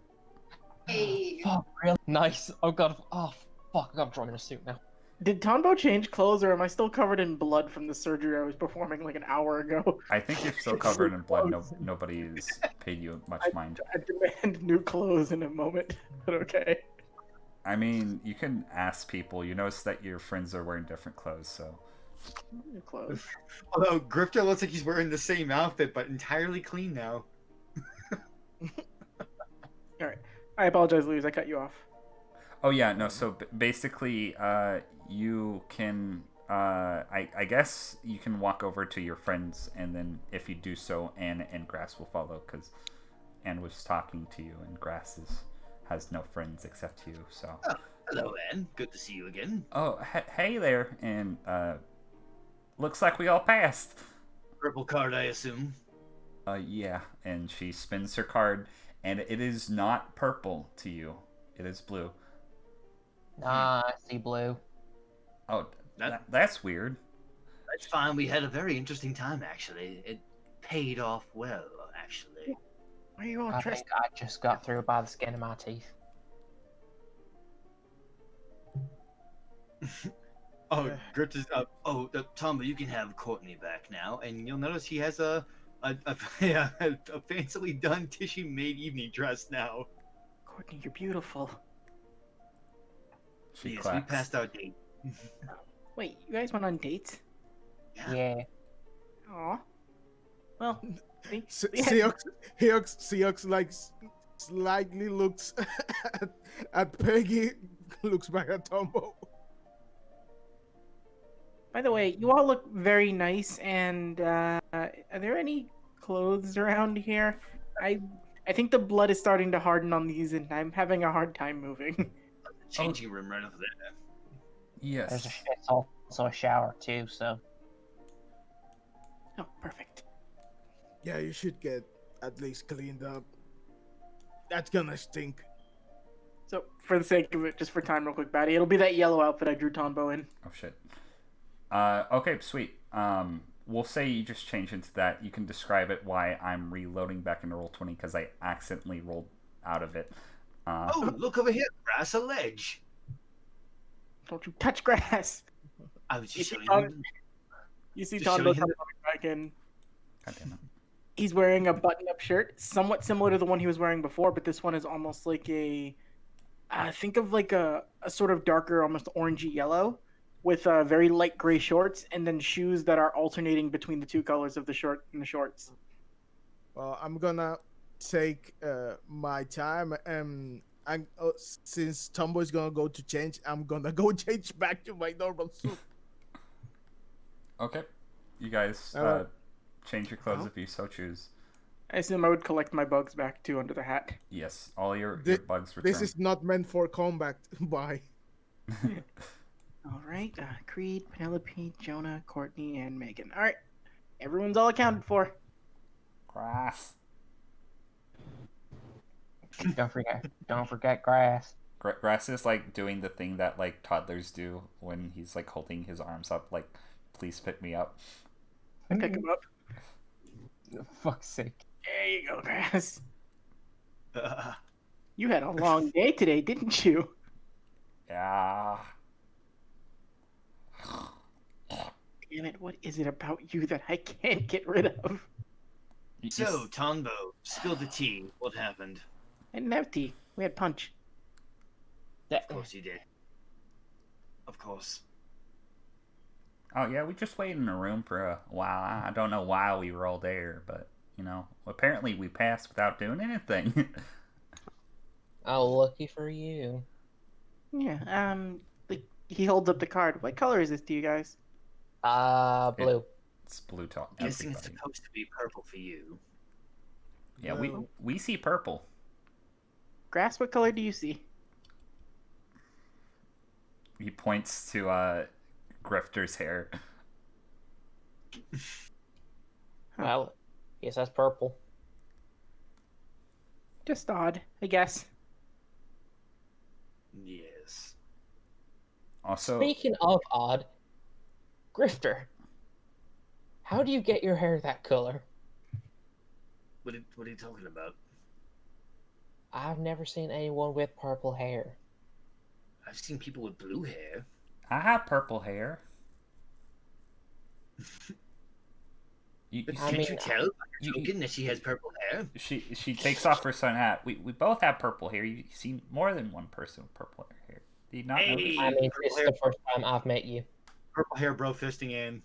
Hey. Oh, really? Nice. Oh god. Oh fuck. I gotta draw in a suit now. Did Tombo change clothes, or am I still covered in blood from the surgery I was performing like an hour ago? I think you're still covered in blood. Nobody has paid you much mind. I demand new clothes in a moment, but okay. I mean, you can ask people. You notice that your friends are wearing different clothes, so. New clothes. Although Grifter looks like he's wearing the same outfit, but entirely clean now. Alright. I apologize, Louise. I cut you off. Oh yeah, no. So basically, you can. I guess you can walk over to your friends, and then if you do so, Anne and Grass will follow, because Anne was talking to you, and Grass has no friends except you. So. Oh, hello, Anne. Good to see you again. Oh, hey there, and looks like we all passed. Purple card, I assume. Yeah, and she spins her card, and it is not purple to you. It is blue. Ah, I see blue. Oh, that's weird. That's fine. We had a very interesting time, actually. It paid off well, actually. Why are you all I dressed? think I just got through by the skin of my teeth. Oh, Grips is up. Oh, Tombo, you can have Courtney back now, and you'll notice he has a yeah, a fancily done tissue-made evening dress now. Courtney, you're beautiful. She Yes, clacks. we passed our date. Wait, you guys went on dates? Yeah. Aw. Well, see? Seox like slightly looks at Peggy, looks back at Tombo. By the way, you all look very nice, and are there any clothes around here? I think the blood is starting to harden on these, and I'm having a hard time moving. Changing room right over there. Yes. It's also a shower too, so. Oh, perfect. Yeah, you should get at least cleaned up. That's gonna stink. So, for the sake of it, just for time, real quick, Batty, it'll be that yellow outfit I drew Tombo in. Oh shit. Okay, sweet. We'll say you just change into that. You can describe it why I'm reloading back into Roll20 because I accidentally rolled out of it. Oh, look over here, grass, a ledge. Don't you touch grass! I was just showing Tom- him. You see Just Tombo showing him coming back in. God damn it. He's wearing a button-up shirt, somewhat similar to the one he was wearing before, but this one is almost like a... think of like a sort of darker, almost orangey yellow, with very light gray shorts, and then shoes that are alternating between the two colors of the shirt and the shorts. Well, I'm gonna take my time, and since Tombo is gonna go to change, I'm gonna go change back to my normal suit. Okay. You guys change your clothes if you so choose. I assume I would collect my bugs back too under the hat. Yes, all your bugs return. This is not meant for combat. Bye. All right, Creed, Penelope, Jonah, Courtney, and Megan. All right, everyone's all accounted for. Grass. Don't forget grass. Grass is like doing the thing that like toddlers do when he's like holding his arms up, like, please pick me up. Pick him up. For fuck's sake. There you go, Grass. You had a long day today, didn't you? Yeah. Damn it, what is it about you that I can't get rid of? So, Tombo, spill the tea. What happened? I didn't have tea. We had punch. Of course you did. Of course. Oh yeah, we just waited in a room for a while. I don't know why we were all there, but you know, apparently we passed without doing anything. Oh, lucky for you. Yeah, he holds up the card. What color is this to you guys? Blue. It's blue talk. Guessing it's Everybody. supposed to be purple for you. Yeah, No. we see purple. Grass, what color do you see? He points to Grifter's hair. Well, yes, that's purple. Just odd, I guess. Yes. Also, Speaking of odd, Grifter, how do you get your hair that color? What are you talking about? I've never seen anyone with purple hair. I've seen people with blue hair. I have purple hair. You But I can't mean, you tell by you- her token that she has purple hair? she takes off her sun hat. We both have purple hair. You see more than one person with purple hair. Do you not Hey! notice? I mean, Purple this is hair. the first time I've met you. Purple hair bro fisting in.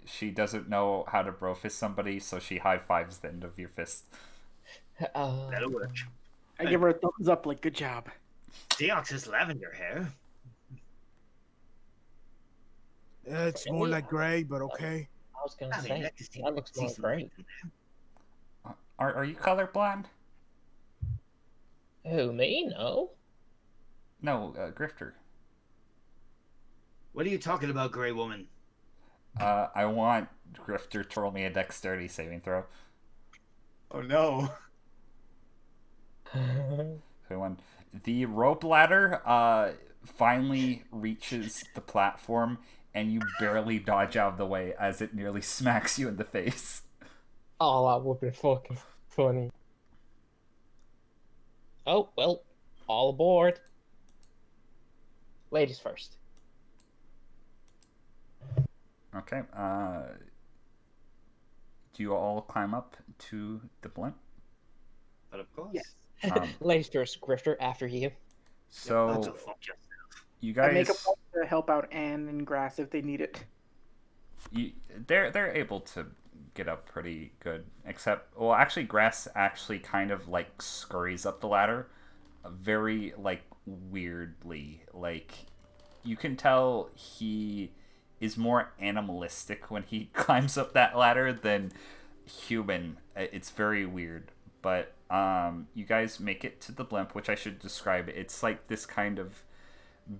She doesn't know how to bro fist somebody, so she high fives the end of your fist. That'll work. I give her a thumbs up, like, good job. Deox has lavender hair. Yeah, it's more like gray, but okay. I was gonna I mean, say, I can see- that looks see more some great. in there. Are you colorblind? Who, me? No. No, Grifter. What are you talking about, gray woman? I want Grifter to roll me a dexterity saving throw. Oh no. So one. The rope ladder finally reaches the platform, and you barely dodge out of the way as it nearly smacks you in the face. Oh, that would be fucking Funny. Oh, well, all aboard. Ladies first. Okay. Do you all climb up to the blimp? But of course. Yes. Ladies first, Grifter, after you. So Go fuck yourself. you I make a guys, point to help out Anne and Grass if they need it. they're able to get up pretty good. Except, well, actually, Grass actually kind of like scurries up the ladder, very like weirdly. Like you can tell he is more animalistic when he climbs up that ladder than human. It's very weird. But you guys make it to the blimp, which I should describe. It's like this kind of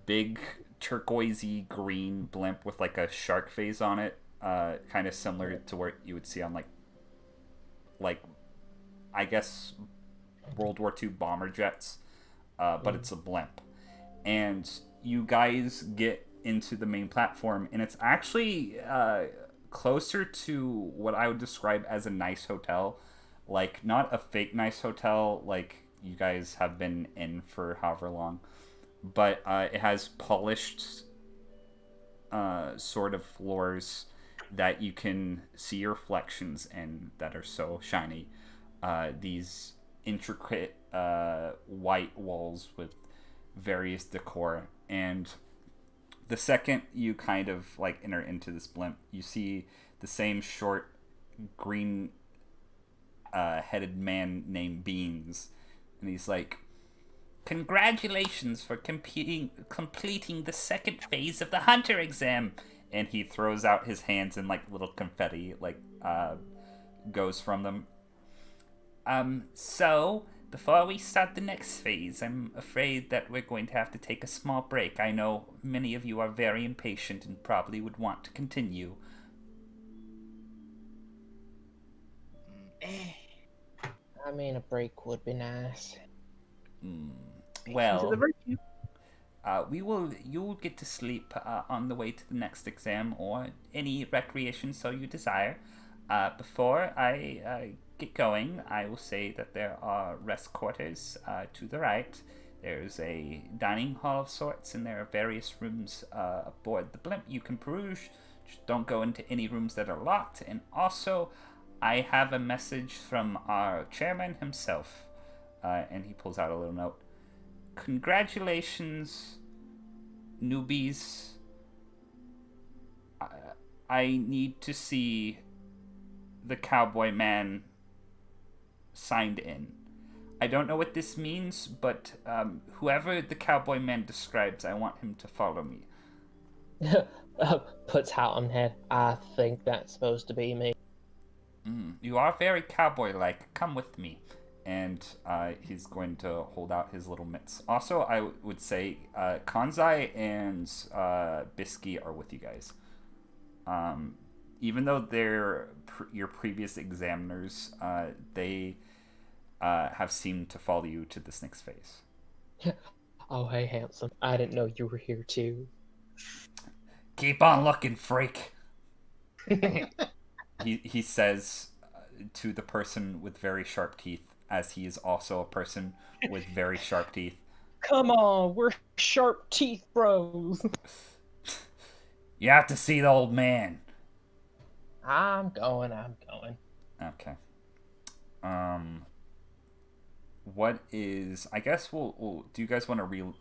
big turquoisey green blimp with like a shark face on it, kind of similar to what you would see on like I guess World War II bomber jets, but it's a blimp. And you guys get into the main platform, and it's actually closer to what I would describe as a nice hotel. Like, not a fake nice hotel like you guys have been in for however long, but it has polished sort of floors that you can see reflections in that are so shiny. These intricate white walls with various decor. And the second you kind of like enter into this blimp, you see the same short green headed man named Beans, and he's like, "Congratulations for completing the second phase of the Hunter exam." And he throws out his hands, and like little confetti like goes from them. So before we start the next phase, I'm afraid that we're going to have to take a small break. I know many of you are very impatient and probably would want to continue. I mean, a break would be nice. Well, virtue. you'll get to sleep on the way to the next exam or any recreation so you desire. Before I get going, I will say that there are rest quarters to the right. There's a dining hall of sorts, and there are various rooms aboard the blimp you can peruse. Just don't go into any rooms that are locked. And also, I have a message from our chairman himself. And he pulls out a little note. Congratulations, newbies. I need to see the cowboy man signed in. I don't know what this means, but whoever the cowboy man describes, I want him to follow me. Puts hat on head. I think that's supposed to be me. You are very cowboy-like. Come with me. And he's going to hold out his little mitts. Also, I would say Kanzai and Bisky are with you guys. Even though they're your previous examiners, they have seemed to follow you to this next phase. Oh, hey, handsome. I didn't know you were here, too. Keep on looking, freak. He says to the person with very sharp teeth, as he is also a person with very sharp teeth. Come on, we're sharp teeth bros. You have to see the old man. I'm going. Okay. What is? I guess we'll do you guys want to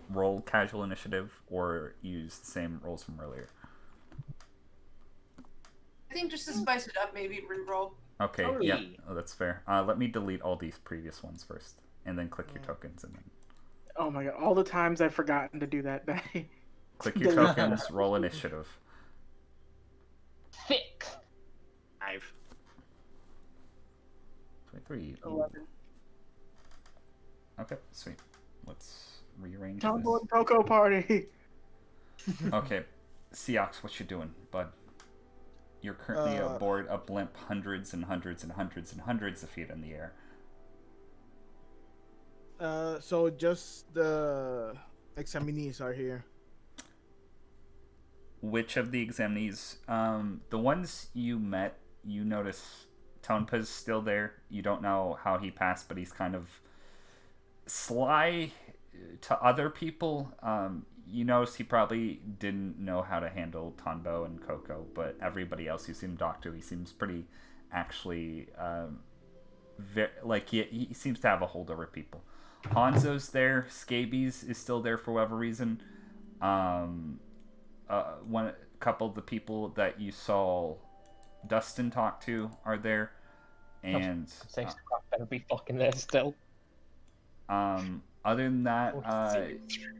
roll casual initiative or use the same rolls from earlier? I think just to spice it up, maybe reroll. Okay, Hurry. yeah, that's fair. Let me delete all these previous ones first, and then click your tokens, and then Oh my god, all the times I've forgotten to do that. click your tokens, roll initiative. 6. 5. 23. 11. Okay, sweet. Let's rearrange Tombo this. and Poco party. Okay, Seox, what you doing, bud? You're currently aboard a blimp hundreds and hundreds and hundreds and hundreds of feet in the air. So just the examinees are here. Which of the examinees? The ones you met, you notice Tonpa's still there. You don't know how he passed, but he's kind of sly to other people. You notice he probably didn't know how to handle Tonbo and Coco, but everybody else you see him talk to, he seems pretty actually he seems to have a hold over people. Hanzo's there. Scabies is still there for whatever reason. One couple of the people that you saw Dustin talk to are there, and better be fucking there still. other than that,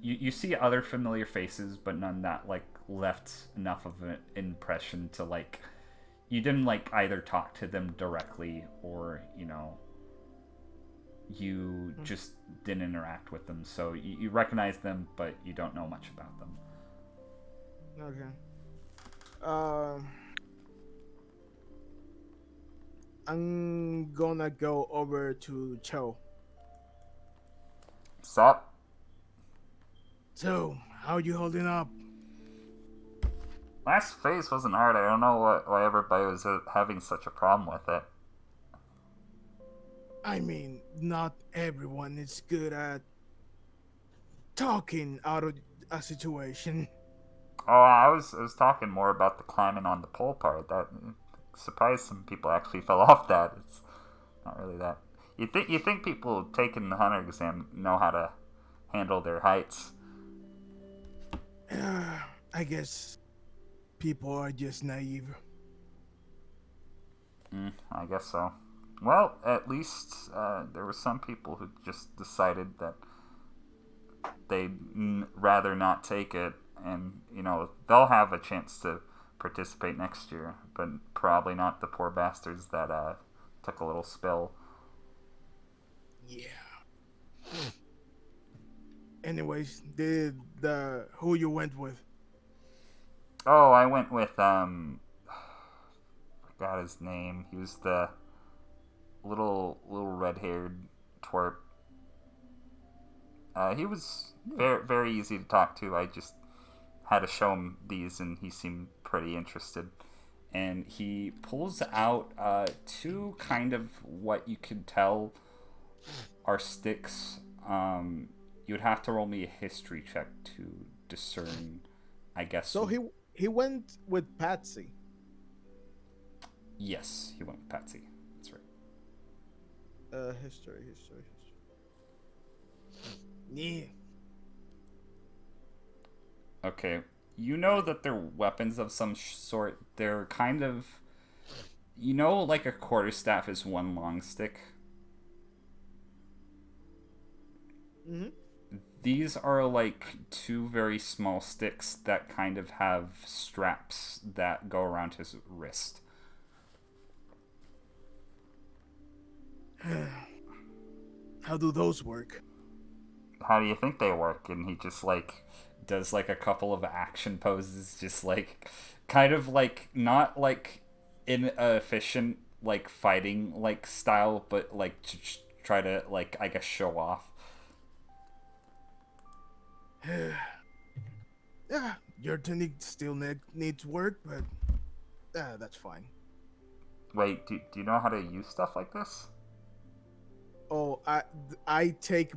you see other familiar faces, but none that like left enough of an impression to like you didn't like either talk to them directly or you just didn't interact with them. So you recognize them, but you don't know much about them. Okay. I'm gonna go over to Cho. Sup? So, how you holding up? Last phase wasn't hard. I don't know why everybody was having such a problem with it. I mean, not everyone is good at talking out of a situation. Oh, I was talking more about the climbing on the pole part. That surprised some people actually fell off that. It's not really that. You think people taking the hunter exam know how to handle their heights? I guess people are just naive. I guess so. Well, at least there were some people who just decided that they'd rather not take it, and they'll have a chance to participate next year, but probably not the poor bastards that took a little spill. Yeah. Anyways, who you went with? Oh, I went with forgot his name. He was the little red-haired twerp. He was very very easy to talk to. I just had to show him these, and he seemed pretty interested. And he pulls out two kind of what you could tell are sticks. You would have to roll me a history check to discern, I guess. So he went with Patsy. Yes, he went with Patsy. That's right. History. Yeah. Okay. You know that they're weapons of some sort. They're kind of... like a quarterstaff is one long stick? Mm-hmm. These are like two very small sticks that kind of have straps that go around his wrist. How do those work? How do you think they work? And he just like does like a couple of action poses, just like kind of like not like in a efficient like fighting like style, but like to try to like I guess show off. Yeah, your technique still needs work, but that's fine. Wait, do you know how to use stuff like this? Oh, I take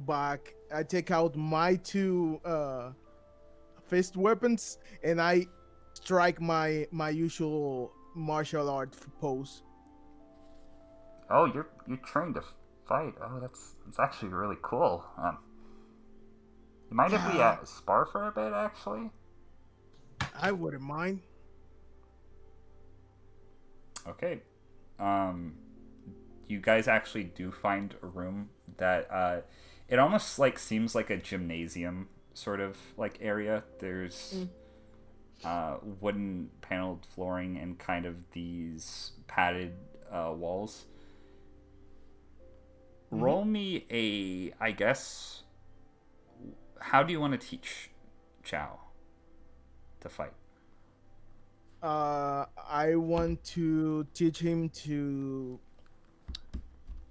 out my two fist weapons, and I strike my usual martial art pose. Oh, you're trained to fight. Oh, that's actually really cool. You mind if we spar for a bit, actually? I wouldn't mind. Okay. You guys actually do find a room that it almost like seems like a gymnasium sort of like area. There's wooden paneled flooring and kind of these padded walls. Roll me I guess, how do you want to teach Chow to fight? I want to teach him to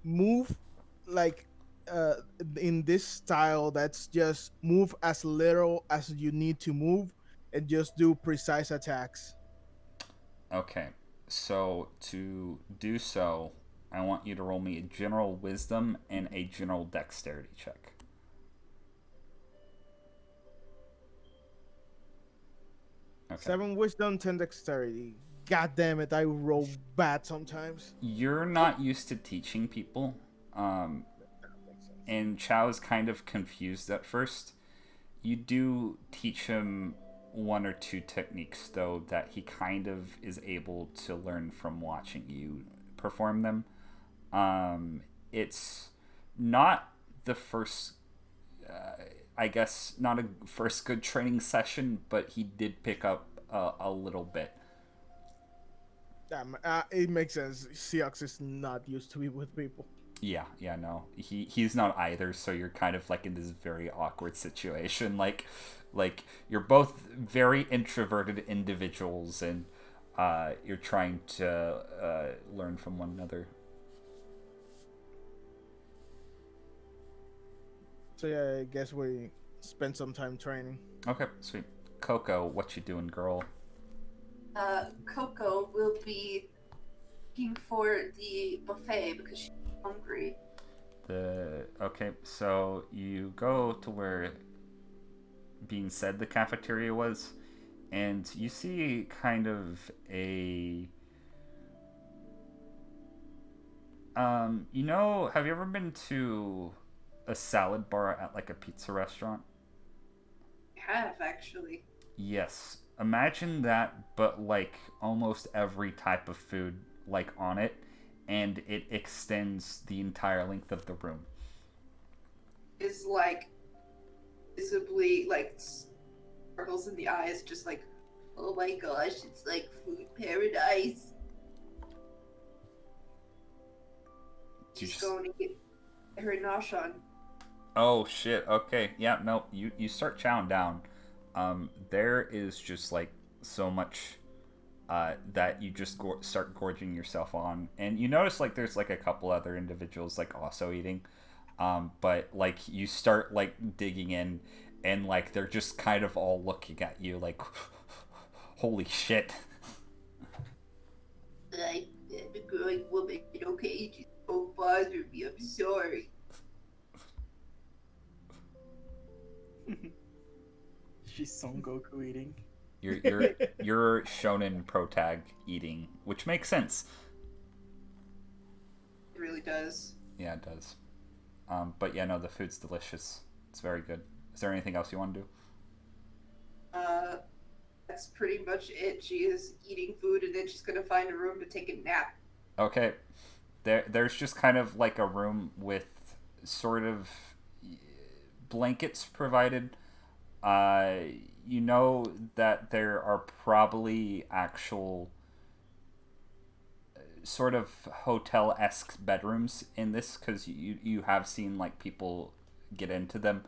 move like in this style that's just move as little as you need to move and just do precise attacks. Okay, so to do so, I want you to roll me a general wisdom and a general dexterity check. Okay. 7 wisdom, 10 dexterity. God damn it, I roll bad sometimes. You're not used to teaching people, That makes sense. and Chow is kind of confused at first. You do teach him 1 or 2 techniques, though, that he kind of is able to learn from watching you perform them. It's not the first, I guess, not a first good training session, but he did pick up a little bit. It makes sense. Seox is not used to be with people. Yeah, no. He's not either, so you're kind of like in this very awkward situation. Like you're both very introverted individuals, and you're trying to learn from one another. So yeah, I guess we spend some time training. Okay, sweet. Coco, what you doing, girl? Coco will be looking for the buffet because she's hungry. Okay, so you go to where being said the cafeteria was, and you see kind of a have you ever been to a salad bar at like a pizza restaurant? I have, actually. Yes. Imagine that, but like almost every type of food like on it, and it extends the entire length of the room. Is like visibly like sparkles in the eyes, just like, Oh my gosh, it's like food paradise. she's going to get her nosh on. Oh shit, okay. Yeah, no, you start chowing down. There is just like so much that you just start gorging yourself on. And you notice like there's like a couple other individuals like also eating. But like you start like digging in, and like they're just kind of all looking at you like, holy shit. I'm a growing woman, okay? Just don't bother me, I'm sorry. She's Son Goku eating. You're shonen protag eating, which makes sense. It really does. Yeah, it does. But yeah, no, the food's delicious. It's very good. Is there anything else you want to do? That's pretty much it. She is eating food, and then she's gonna find a room to take a nap. Okay. There's just kind of like a room with sort of blankets provided. You know that there are probably actual sort of hotel-esque bedrooms in this, because you have seen like people get into them,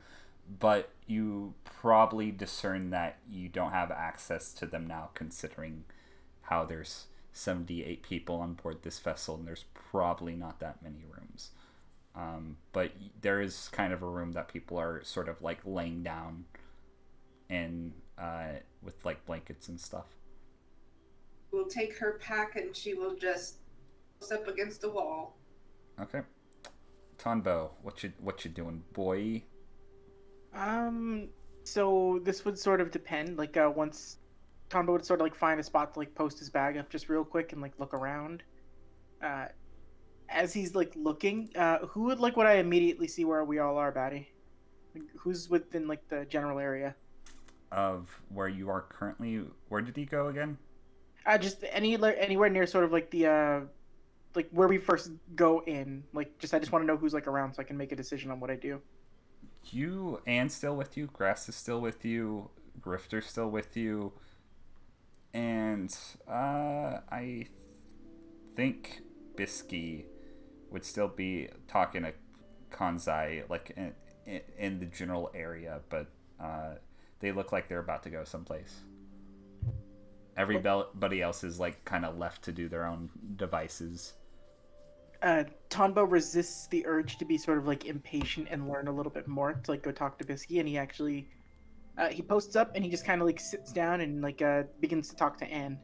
but you probably discern that you don't have access to them now, considering how there's 78 people on board this vessel and there's probably not that many rooms. But there is kind of a room that people are sort of like laying down in with like blankets and stuff. We'll take her pack, and she will just close up against the wall. Okay. Tonbo, what you doing, boy? So this would sort of depend. Like, once Tombo would sort of like find a spot to like post his bag up just real quick and like look around. As he's like looking, who would I immediately see where we all are, Batty? Like, who's within like the general area Of where you are currently? Where did he go again? Just anywhere near sort of like the like where we first go in. Like, I just want to know who's like around so I can make a decision on what I do. You, Anne's still with you, Grass is still with you, Grifter's still with you, and I think Bisky would still be talking to Kanzai, like in the general area, but they look like they're about to go someplace. Everybody else is like kind of left to do their own devices. Tonbo resists the urge to be sort of like impatient and learn a little bit more to like go talk to Bisky, and he actually he posts up and he just kind of like sits down and like begins to talk to Anne.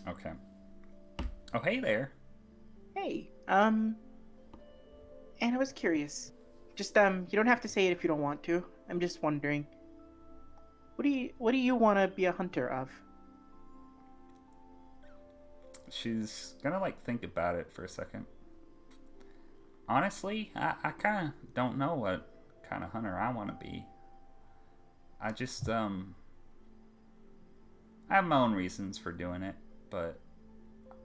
Okay. Oh, hey there. Hey, And I was curious. Just you don't have to say it if you don't want to. I'm just wondering. What do you want to be a hunter of? She's gonna like think about it for a second. Honestly, I kind of don't know what kind of hunter I want to be. I just I have my own reasons for doing it, but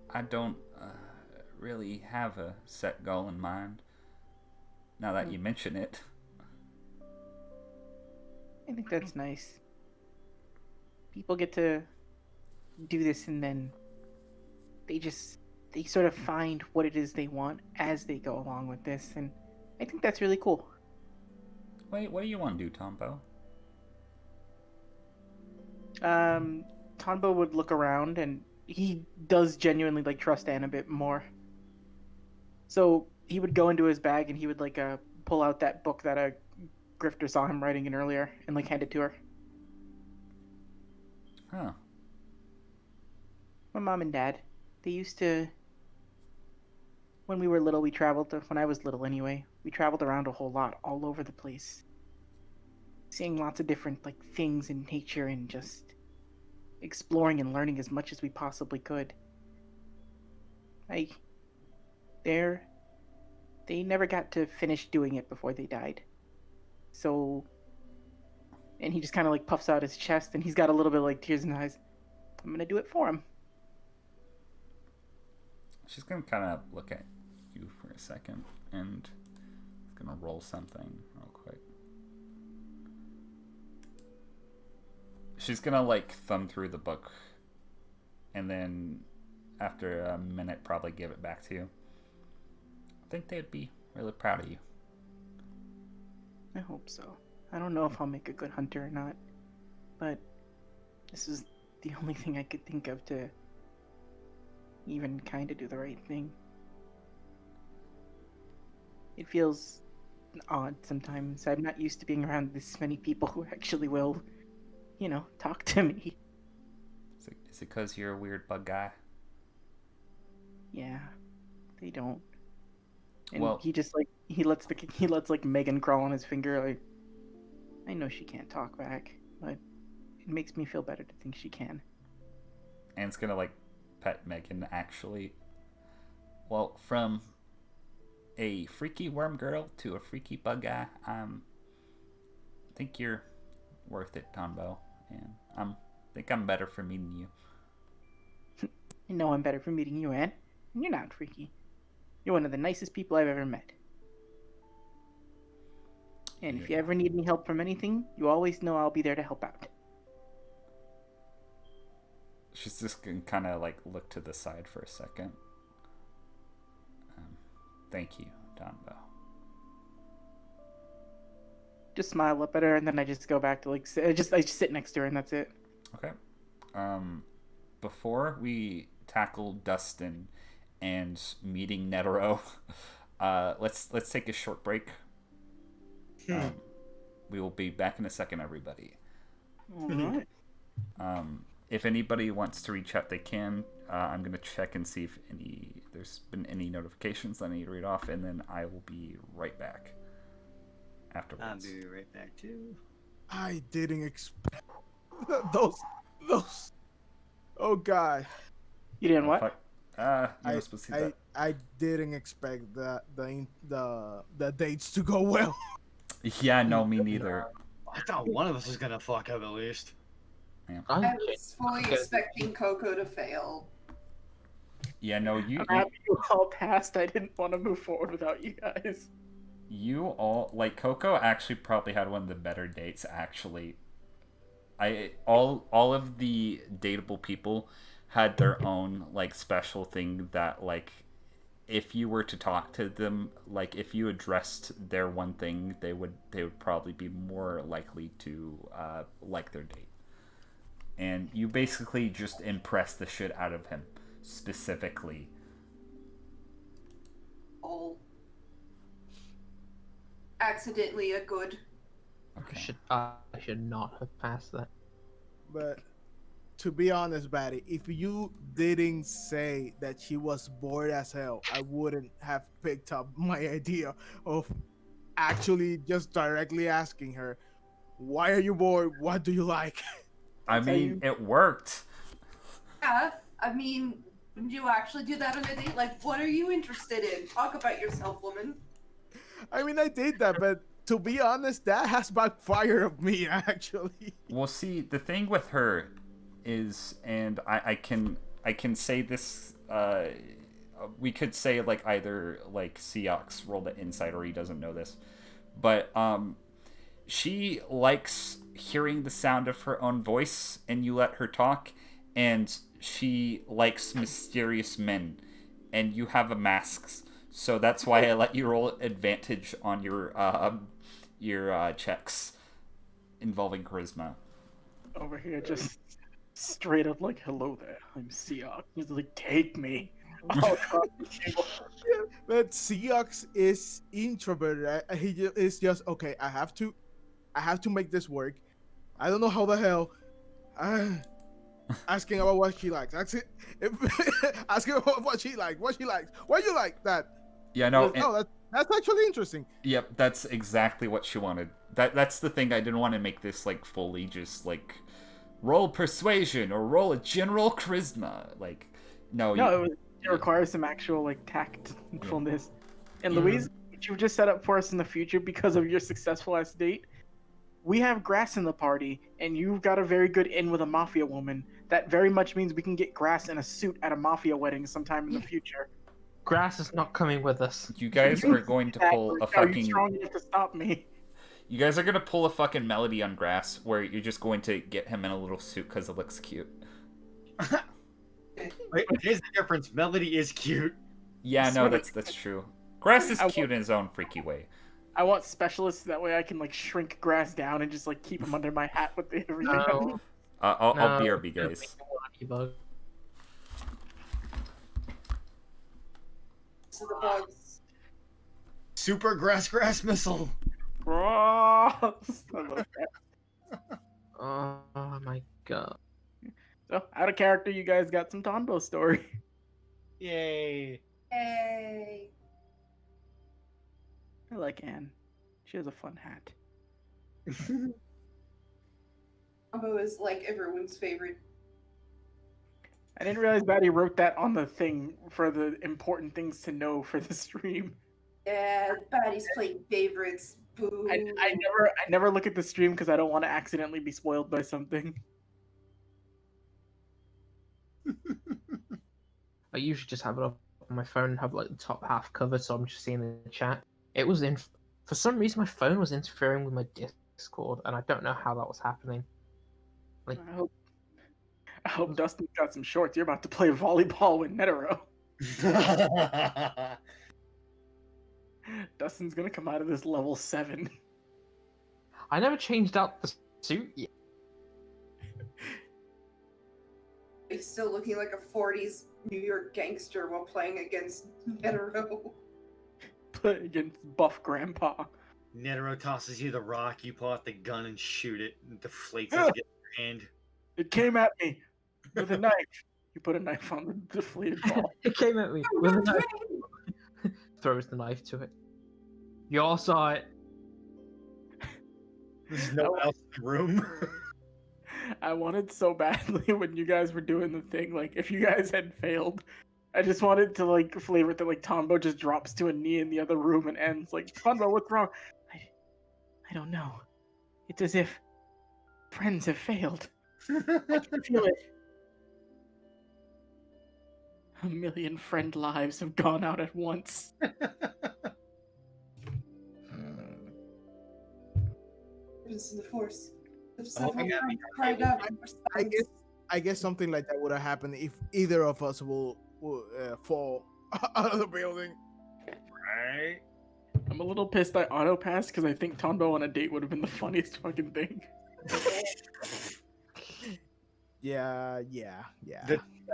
I don't really have a set goal in mind. Now that you mention it, I think that's nice. People get to do this and then they sort of find what it is they want as they go along with this, and I think that's really cool. wait, what do you want to do, Tombo? Tonbo would look around, and he does genuinely like trust Anne a bit more. So he would go into his bag and he would like pull out that book that a grifter saw him writing in earlier and like hand it to her. Huh. My mom and dad, they used to. When we were little, when I was little anyway, we traveled around a whole lot, all over the place. Seeing lots of different, like, things in nature and just exploring and learning as much as we possibly could. They never got to finish doing it before they died. So, and he just kind of, like, puffs out his chest, and he's got a little bit of, like, tears in his eyes. I'm gonna do it for him. She's gonna kind of look at you for a second and gonna roll something real quick. She's gonna like thumb through the book and then after a minute probably give it back to you. I think they'd be really proud of you. I hope so. I don't know if I'll make a good hunter or not, but this is the only thing I could think of to even kind of do the right thing. It feels odd sometimes. I'm not used to being around this many people who actually will, talk to me. Is it because you're a weird bug guy? Yeah, they don't. And Well, he just he lets like Megan crawl on his finger. Like, I know she can't talk back, but it makes me feel better to think she can. and it's gonna like pet Megan actually. Well, from a freaky worm girl to a freaky bug guy, I think you're worth it, Tombo, and I think I'm better for meeting you. I know I'm better for meeting you, Anne. And you're not freaky. You're one of the nicest people I've ever met. And if you ever need any help from anything, you always know I'll be there to help out. She's just gonna kind of like look to the side for a second. Thank you, Tombo. Just smile up at her, and then I just go back to I just sit next to her, and that's it. Okay. Before we tackle Dustin and meeting Netero, let's take a short break. We will be back in a second, everybody. All right. If anybody wants to reach out, they can. I'm going to check and see if there's been any notifications I need to read off, and then I will be right back afterwards. I'll be right back too. I didn't expect those. Oh God. You didn't what? You're not supposed to see that. I didn't expect the dates to go well. Yeah, no, me neither. I thought one of us was gonna fuck up at least. Yeah. I was fully expecting Coco to fail. Yeah, no, I'm happy you all passed. I didn't want to move forward without you guys. You all like Coco actually probably had one of the better dates. Actually, all of the dateable people had their own like special thing that like if you were to talk to them, like if you addressed their one thing, they would probably be more likely to like their date. And you basically just impressed the shit out of him specifically. Oh. Accidentally a good. Okay. I should not have passed that. But to be honest, Batty, if you didn't say that she was bored as hell, I wouldn't have picked up my idea of actually just directly asking her, "Why are you bored? What do you like?" I That's how mean, you- it worked. Yeah, I mean, would you actually do that on a date? Like, what are you interested in? Talk about yourself, woman. I mean, I did that, but to be honest, that has backfired on me actually. Well, see, the thing with her is, and I can say this. We could say like either like Seox rolled the insight or he doesn't know this, but she likes hearing the sound of her own voice, and you let her talk, and she likes mysterious men, and you have a mask, so that's why I let you roll advantage on your checks involving charisma. over here just straight up like, hello there, I'm Seok. He's like, take me. Oh, God. But Seox is introverted. Is just okay. I have to make this work. I don't know how the hell. Asking about what she likes. Asking about what she likes. What she likes. Why you like that? Yeah, no. Oh, that's actually interesting. Yep, that's exactly what she wanted. That's the thing. I didn't want to make this like fully just like roll persuasion or roll a general charisma. Like, no, It requires some actual like tactfulness. And Louise, what you've just set up for us in the future because of your successful ass date, we have Grass in the party, and you've got a very good in with a Mafia woman. That very much means we can get Grass in a suit at a Mafia wedding sometime in the future. Grass is not coming with us. You guys are going to pull a Are you fucking. strong enough to stop me? You guys are gonna pull a fucking Melody on Grass, where you're just going to get him in a little suit because it looks cute. Wait, here's the difference. Melody is cute. Yeah, no, that's true. Grass is cute in his own freaky way. I want specialists that way I can like shrink Grass down and just like keep him under my hat with everything. No. I'll No, BRB, guys. So the bugs. Super grass missile. Gross. I love that. Oh my god. So, out of character, you guys got some Tonbo story. Yay. Yay. I like Anne. She has a fun hat. Combo is like everyone's favorite. I didn't realize Batty wrote that on the thing for the important things to know for the stream. Yeah, Batty's playing favorites. Boo. I never look at the stream because I don't want to accidentally be spoiled by something. I usually just have it up on my phone and have like the top half covered, so I'm just seeing the chat. It was in. For some reason, my phone was interfering with my Discord, and I don't know how that was happening. Like, I hope Dustin got some shorts. You're about to play volleyball with Netero. Dustin's gonna come out of this level 7. I never changed out the suit yet. He's still looking like a 40s New York gangster while playing against Netero. Play against buff grandpa. Netero tosses you the rock, you pull out the gun and shoot it, and it deflates as it gets in your hand. It came at me with a knife. You put a knife on the deflated ball. It came at me with a knife. Throws the knife to it. You all saw it. There's no one else in the room. I wanted so badly when you guys were doing the thing, like, if you guys had failed, I just wanted to, like, flavor it that, like, Tombo just drops to a knee in the other room and ends, like, Tombo, what's wrong? I don't know. It's as if friends have failed. I can feel it. A million friend lives have gone out at once. This is the force. If Oh, several yeah. friends cried out in I guess something like that would have happened if either of us will fall out of the building. Right? I'm a little pissed I auto passed because I think Tombo on a date would have been the funniest fucking thing. Yeah.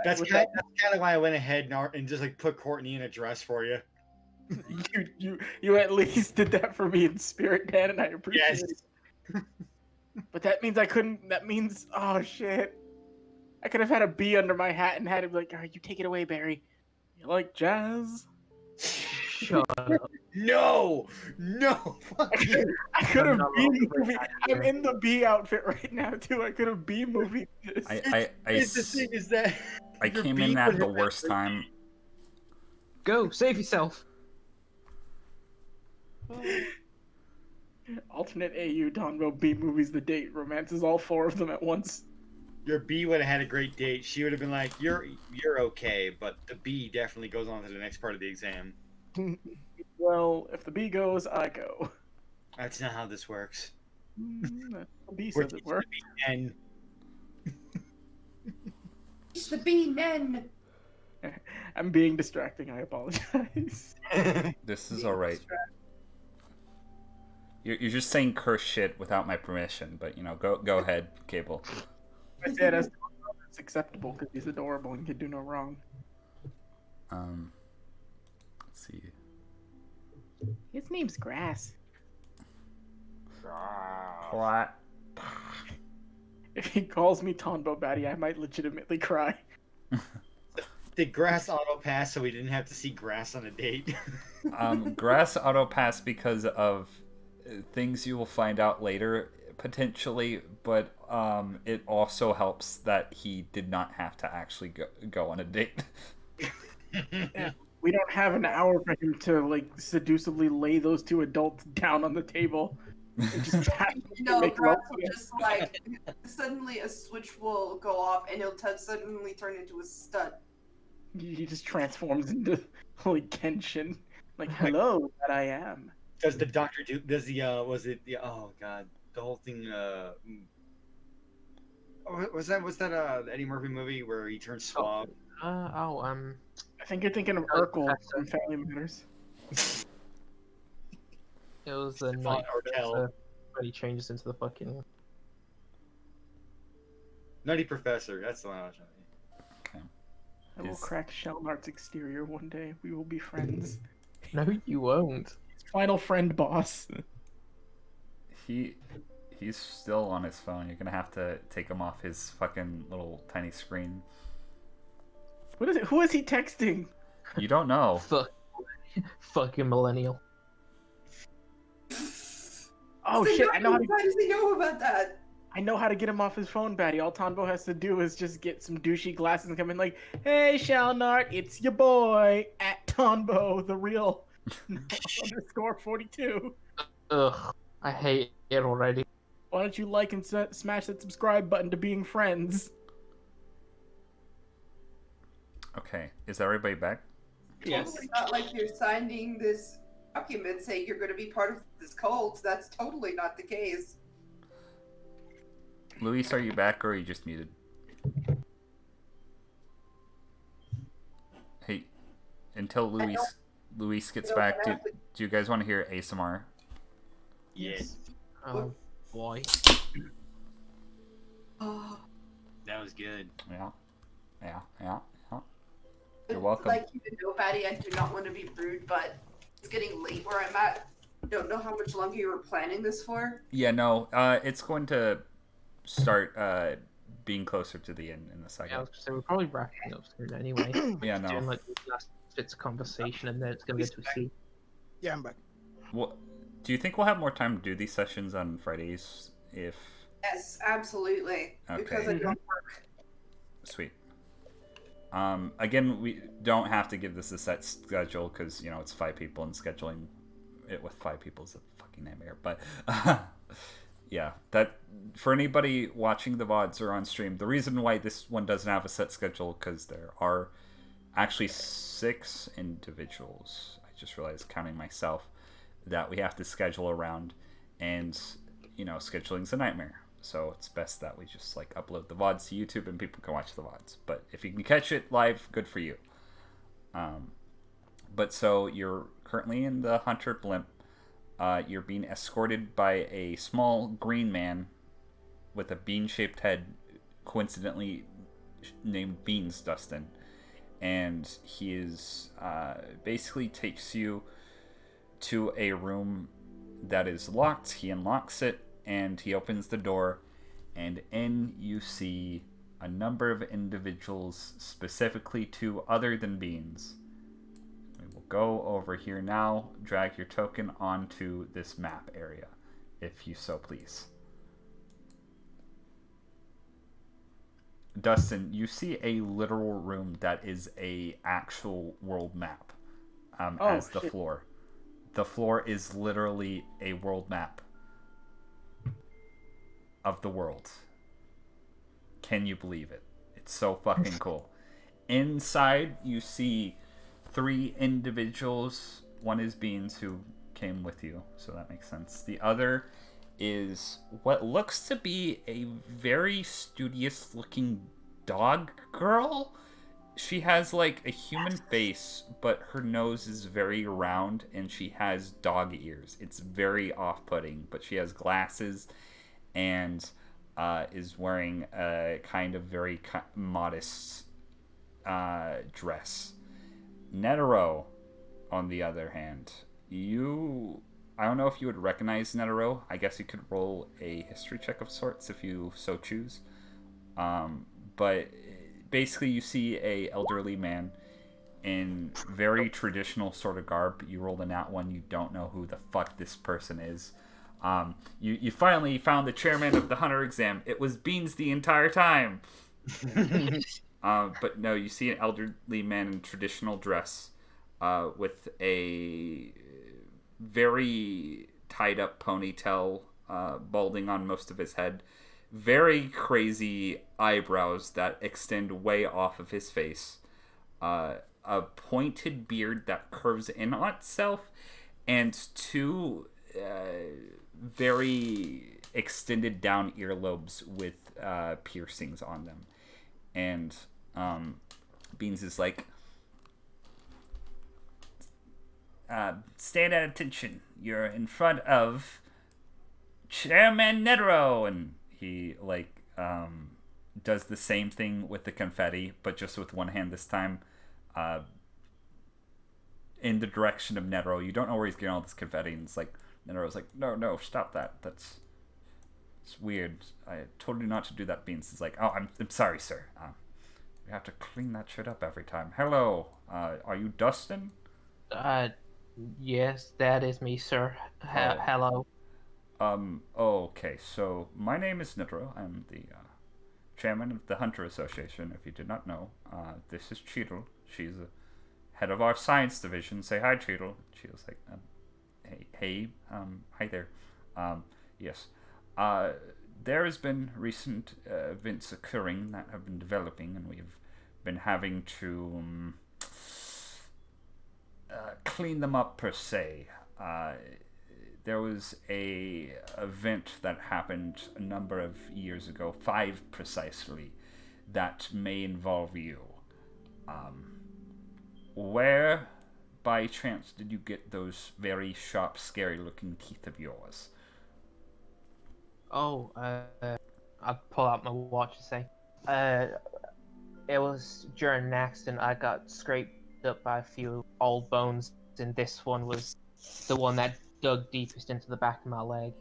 That's kind of why I went ahead and just like put Courtney in a dress for you. You at least did that for me in spirit, Dan, and I appreciate Yes. it. But that means I couldn't. That means, oh shit. I could have had a bee under my hat and had him like, all right, you take it away, Barry. You like jazz? Shut up. No, fuck you. I could have not bee allowed to movie. bring that I'm here. in the bee outfit right now too. I could have bee movie this. I The thing is that I your came bee in at would the have worst been- time. Go, save yourself. Alternate AU Donbo B movies the date romances all 4 of them at once. Your bee would have had a great date. She would have been like, "You're okay," but the bee definitely goes on to the next part of the exam. Well, if the bee goes, I go. That's not how this works. The bee We're says it teaching works. the bee and It's the bee men. I'm being distracting. I apologize. This is alright. You're just saying curse shit without my permission, but go ahead, Cable. I said it's acceptable because he's adorable and can do no wrong. Let's see. His name's Grass. What? If he calls me Tonbo Batty, I might legitimately cry. did grass auto pass so we didn't have to see grass on a date? Grass auto pass because of things you will find out later potentially, but it also helps that he did not have to actually go on a date. We don't have an hour for him to like seductively lay those 2 adults down on the table. And just No, make Grass love will to them. just like suddenly a switch will go off and he'll suddenly turn into a stud. He just transforms into like Kenshin. Like, hello, that I am. Does the doctor do? Does the was it the? Oh god, the whole thing. Was that the Eddie Murphy movie where he turns suave? I think you're thinking of Like Urkel Professor. from Family Matters. It was the Stefan night Ortel. professor when he changes into the fucking. Nutty Professor. That's the one I was trying to. I will Is- crack Shellnart's exterior one day. We will be friends. No, you won't. Final friend boss. He's still on his phone. You're gonna have to take him off his fucking little tiny screen. What is it? Who is he texting? You don't know. Fucking millennial. Oh shit! I know how to. How does he know about that? I know how to get him off his phone, Batty. All Tonbo has to do is just get some douchey glasses and come in like, "Hey, Shellnart, it's your boy at Tonbo, the real _42. Ugh, I hate it already. Why don't you like and smash that subscribe button to being friends?" Okay, is everybody back? Yes. Totally not like you're signing this document saying you're going to be part of this cult. That's totally not the case. Luis, are you back or are you just muted? Hey, until Luis gets back, do you guys want to hear ASMR? Yes. Oh boy. Oh, That was good. Yeah. You're welcome. like you know, Patty, I do not want to be rude, but it's getting late where I'm at. I don't know how much longer you were planning this for. Yeah, no, it's going to start being closer to the end in a Yeah, I second. was gonna say we're probably wrapping up soon anyway. Yeah, Doing no. like the last bits of conversation, and then it's gonna get to a scene. Yeah, I'm back. Well, do you think we'll have more time to do these sessions on Fridays? If Yes, absolutely. Because I Okay. don't work. Sweet. Again, we don't have to give this a set schedule because it's 5 people, and scheduling it with 5 people is a fucking nightmare. But yeah, that for anybody watching the VODs or on stream, the reason why this one doesn't have a set schedule because there are actually 6 individuals. I just realized, counting myself, that we have to schedule around, and scheduling's a nightmare. So it's best that we just upload the VODs to YouTube and people can watch the VODs. But if you can catch it live, good for you. But so you're currently in the Hunter blimp. You're being escorted by a small green man with a bean-shaped head, coincidentally named Beans Dustin. And he is basically takes you to a room that is locked. He unlocks it, and he opens the door, and in you see a number of individuals, specifically 2 other than Beans. We will go over here now, drag your token onto this map area, if you so please. Dustin, you see a literal room that is a actual world map as the floor. The floor is literally a world map of the world. Can you believe it? It's so fucking cool. Inside, you see 3 individuals. One is Beans, who came with you, so that makes sense. The other is what looks to be a very studious looking dog girl. She has like a human face, but her nose is very round and she has dog ears. It's very off-putting, but she has glasses and is wearing a kind of very modest dress. Netero, on the other hand, I don't know if you would recognize Netero. I guess you could roll a history check of sorts if you so choose. But basically you see a elderly man in very traditional sort of garb. You rolled a nat 1. You don't know who the fuck this person is. You finally found the chairman of the Hunter exam. It was Beans the entire time. But no, you see an elderly man in traditional dress with a very tied up ponytail balding on most of his head. Very crazy eyebrows that extend way off of his face. A pointed beard that curves in on itself, and 2 very extended down earlobes with piercings on them. And Beans is like, stand at attention. You're in front of Chairman Netero. And he like does the same thing with the confetti, but just with one hand this time, in the direction of Netero. You don't know where he's getting all this confetti, and it's like Netero's like, no, stop that. It's weird. I told you not to do that. Beans is like, oh, I'm sorry, sir. We have to clean that shit up every time. Hello, are you Dustin? Yes, that is me, sir. Hello. Okay, so my name is Netero. I'm the chairman of the Hunter Association, if you did not know. This is Cheetle. She's the head of our science division. Say hi, Cheetle. Cheetle's like, hi there. Yes. There has been recent events occurring that have been developing, and we've been having to clean them up, per se. There was a event that happened a number of years ago, 5 precisely, that may involve you. Where, by chance, did you get those very sharp, scary-looking teeth of yours? Oh, I'll pull out my watch and say, it was during an accident. I got scraped up by a few old bones, and this one was the one that dug deepest into the back of my leg.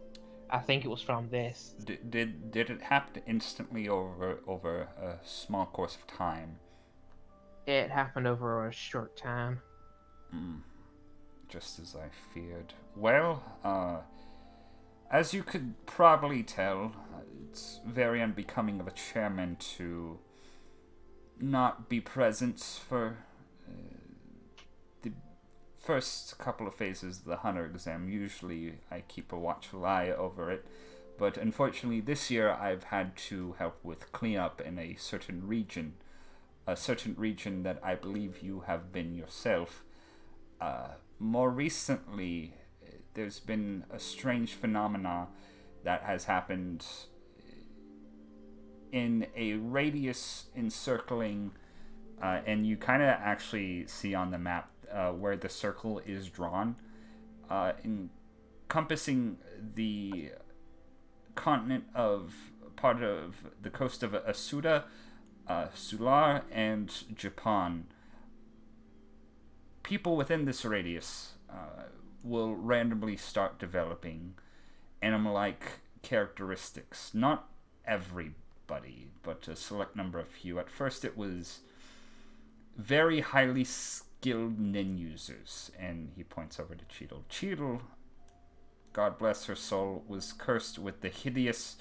I think it was from this. Did it happen instantly over a small course of time? It happened over a short time. Just as I feared. Well, as you could probably tell, it's very unbecoming of a chairman to not be present for the first couple of phases of the Hunter exam. Usually I keep a watchful eye over it, but unfortunately this year I've had to help with cleanup in a certain region that I believe you have been yourself. More recently, there's been a strange phenomena that has happened in a radius encircling, and you kind of actually see on the map where the circle is drawn, encompassing the continent of part of the coast of Asuda, Sular, and Japan. People within this radius will randomly start developing animal-like characteristics. Not every everybody, but a select number of few. At first, it was very highly skilled nin users, and he points over to Cheadle. Cheadle, God bless her soul, was cursed with the hideous.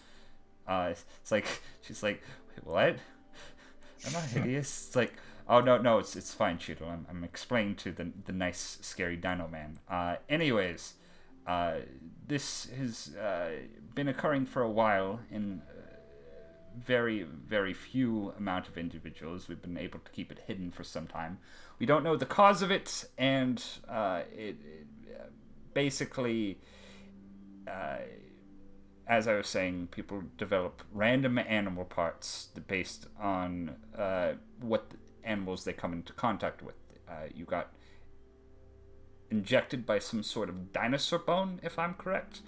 It's like she's like, wait, what? I'm not hideous. It's like, oh no, it's fine, Cheadle. I'm explaining to the nice scary Dino Man. Anyways, this has been occurring for a while in very, very few amount of individuals. We've been able to keep it hidden for some time. We don't know the cause of it, and it basically, as I was saying, people develop random animal parts based on what animals they come into contact with. You got injected by some sort of dinosaur bone, if I'm correct.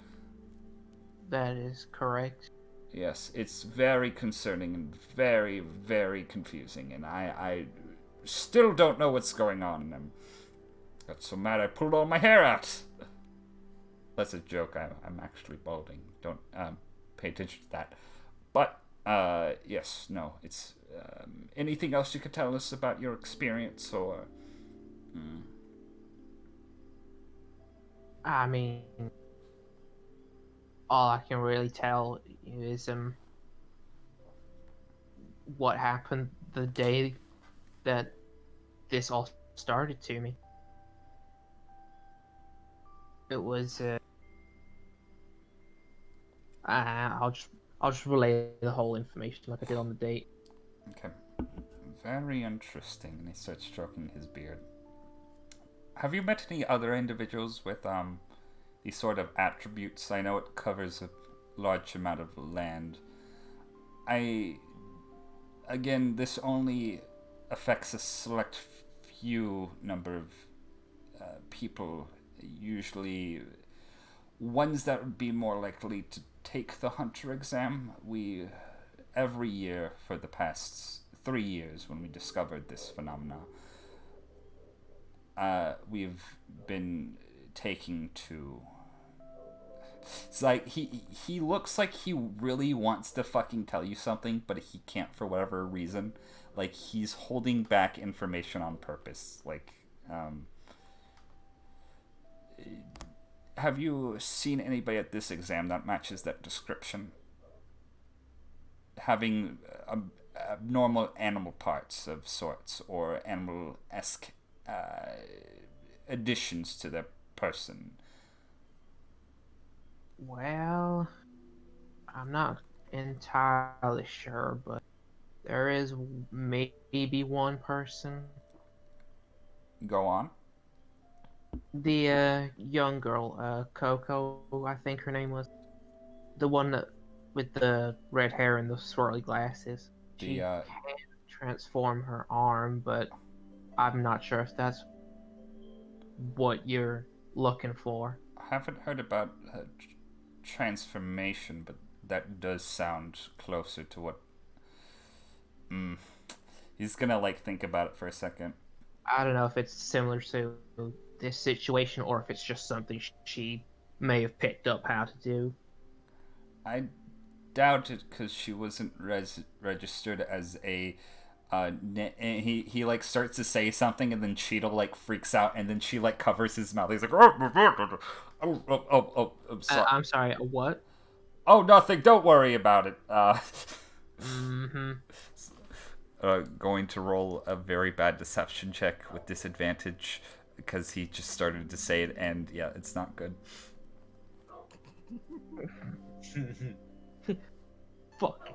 That is correct. Yes, it's very concerning and very, very confusing, and I still don't know what's going on. I got so mad I pulled all my hair out. That's a joke. I'm actually balding. Don't pay attention to that. But yes, no. It's anything else you could tell us about your experience, or? I mean, all I can really tell is what happened the day that this all started to me. It was I'll just relay the whole information like I did on the date. Okay. Very interesting. And he starts stroking his beard. Have you met any other individuals with these sort of attributes? I know it covers a large amount of land. Again, this only affects a select few number of people. Usually, ones that would be more likely to take the hunter exam. We, every year for the past 3 years, when we discovered this phenomena, we've been taking to. It's like he looks like he really wants to fucking tell you something, but he can't for whatever reason. Like he's holding back information on purpose. Like, have you seen anybody at this exam that matches that description? Having abnormal animal parts of sorts, or animal-esque additions to their person. Well, I'm not entirely sure, but there is maybe one person. Go on. The young girl, Coco, I think her name was. The one that with the red hair and the swirly glasses. She can transform her arm, but I'm not sure if that's what you're looking for. I haven't heard about transformation, but that does sound closer to what. He's gonna like think about it for a second. I don't know if it's similar to this situation or if it's just something she may have picked up how to do. I doubt it, because she wasn't registered as a. And he like starts to say something, and then Cheadle like freaks out, and then she like covers his mouth. He's like, oh, I'm sorry. I'm sorry. What? Oh, nothing. Don't worry about it. Going to roll a very bad deception check with disadvantage, because he just started to say it, and yeah, it's not good. Fuck.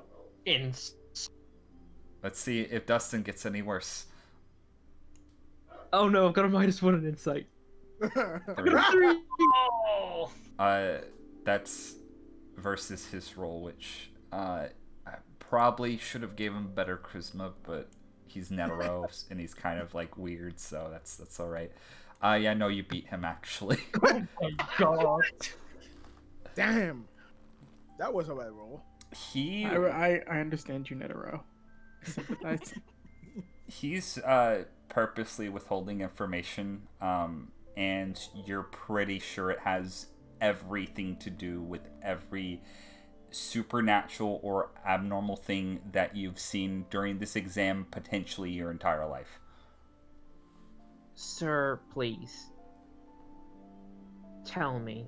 Let's see if Dustin gets any worse. Oh no, I've got a -1 in insight. 3. Oh! That's versus his roll, which I probably should have gave him better charisma, but he's Netero and he's kind of like weird, so that's all right. Yeah, no, you beat him actually. Oh my god! Damn, that was a bad roll. I understand you, Netero. I sympathize. He's purposely withholding information, and you're pretty sure it has everything to do with every supernatural or abnormal thing that you've seen during this exam, potentially your entire life. Sir, please. Tell me.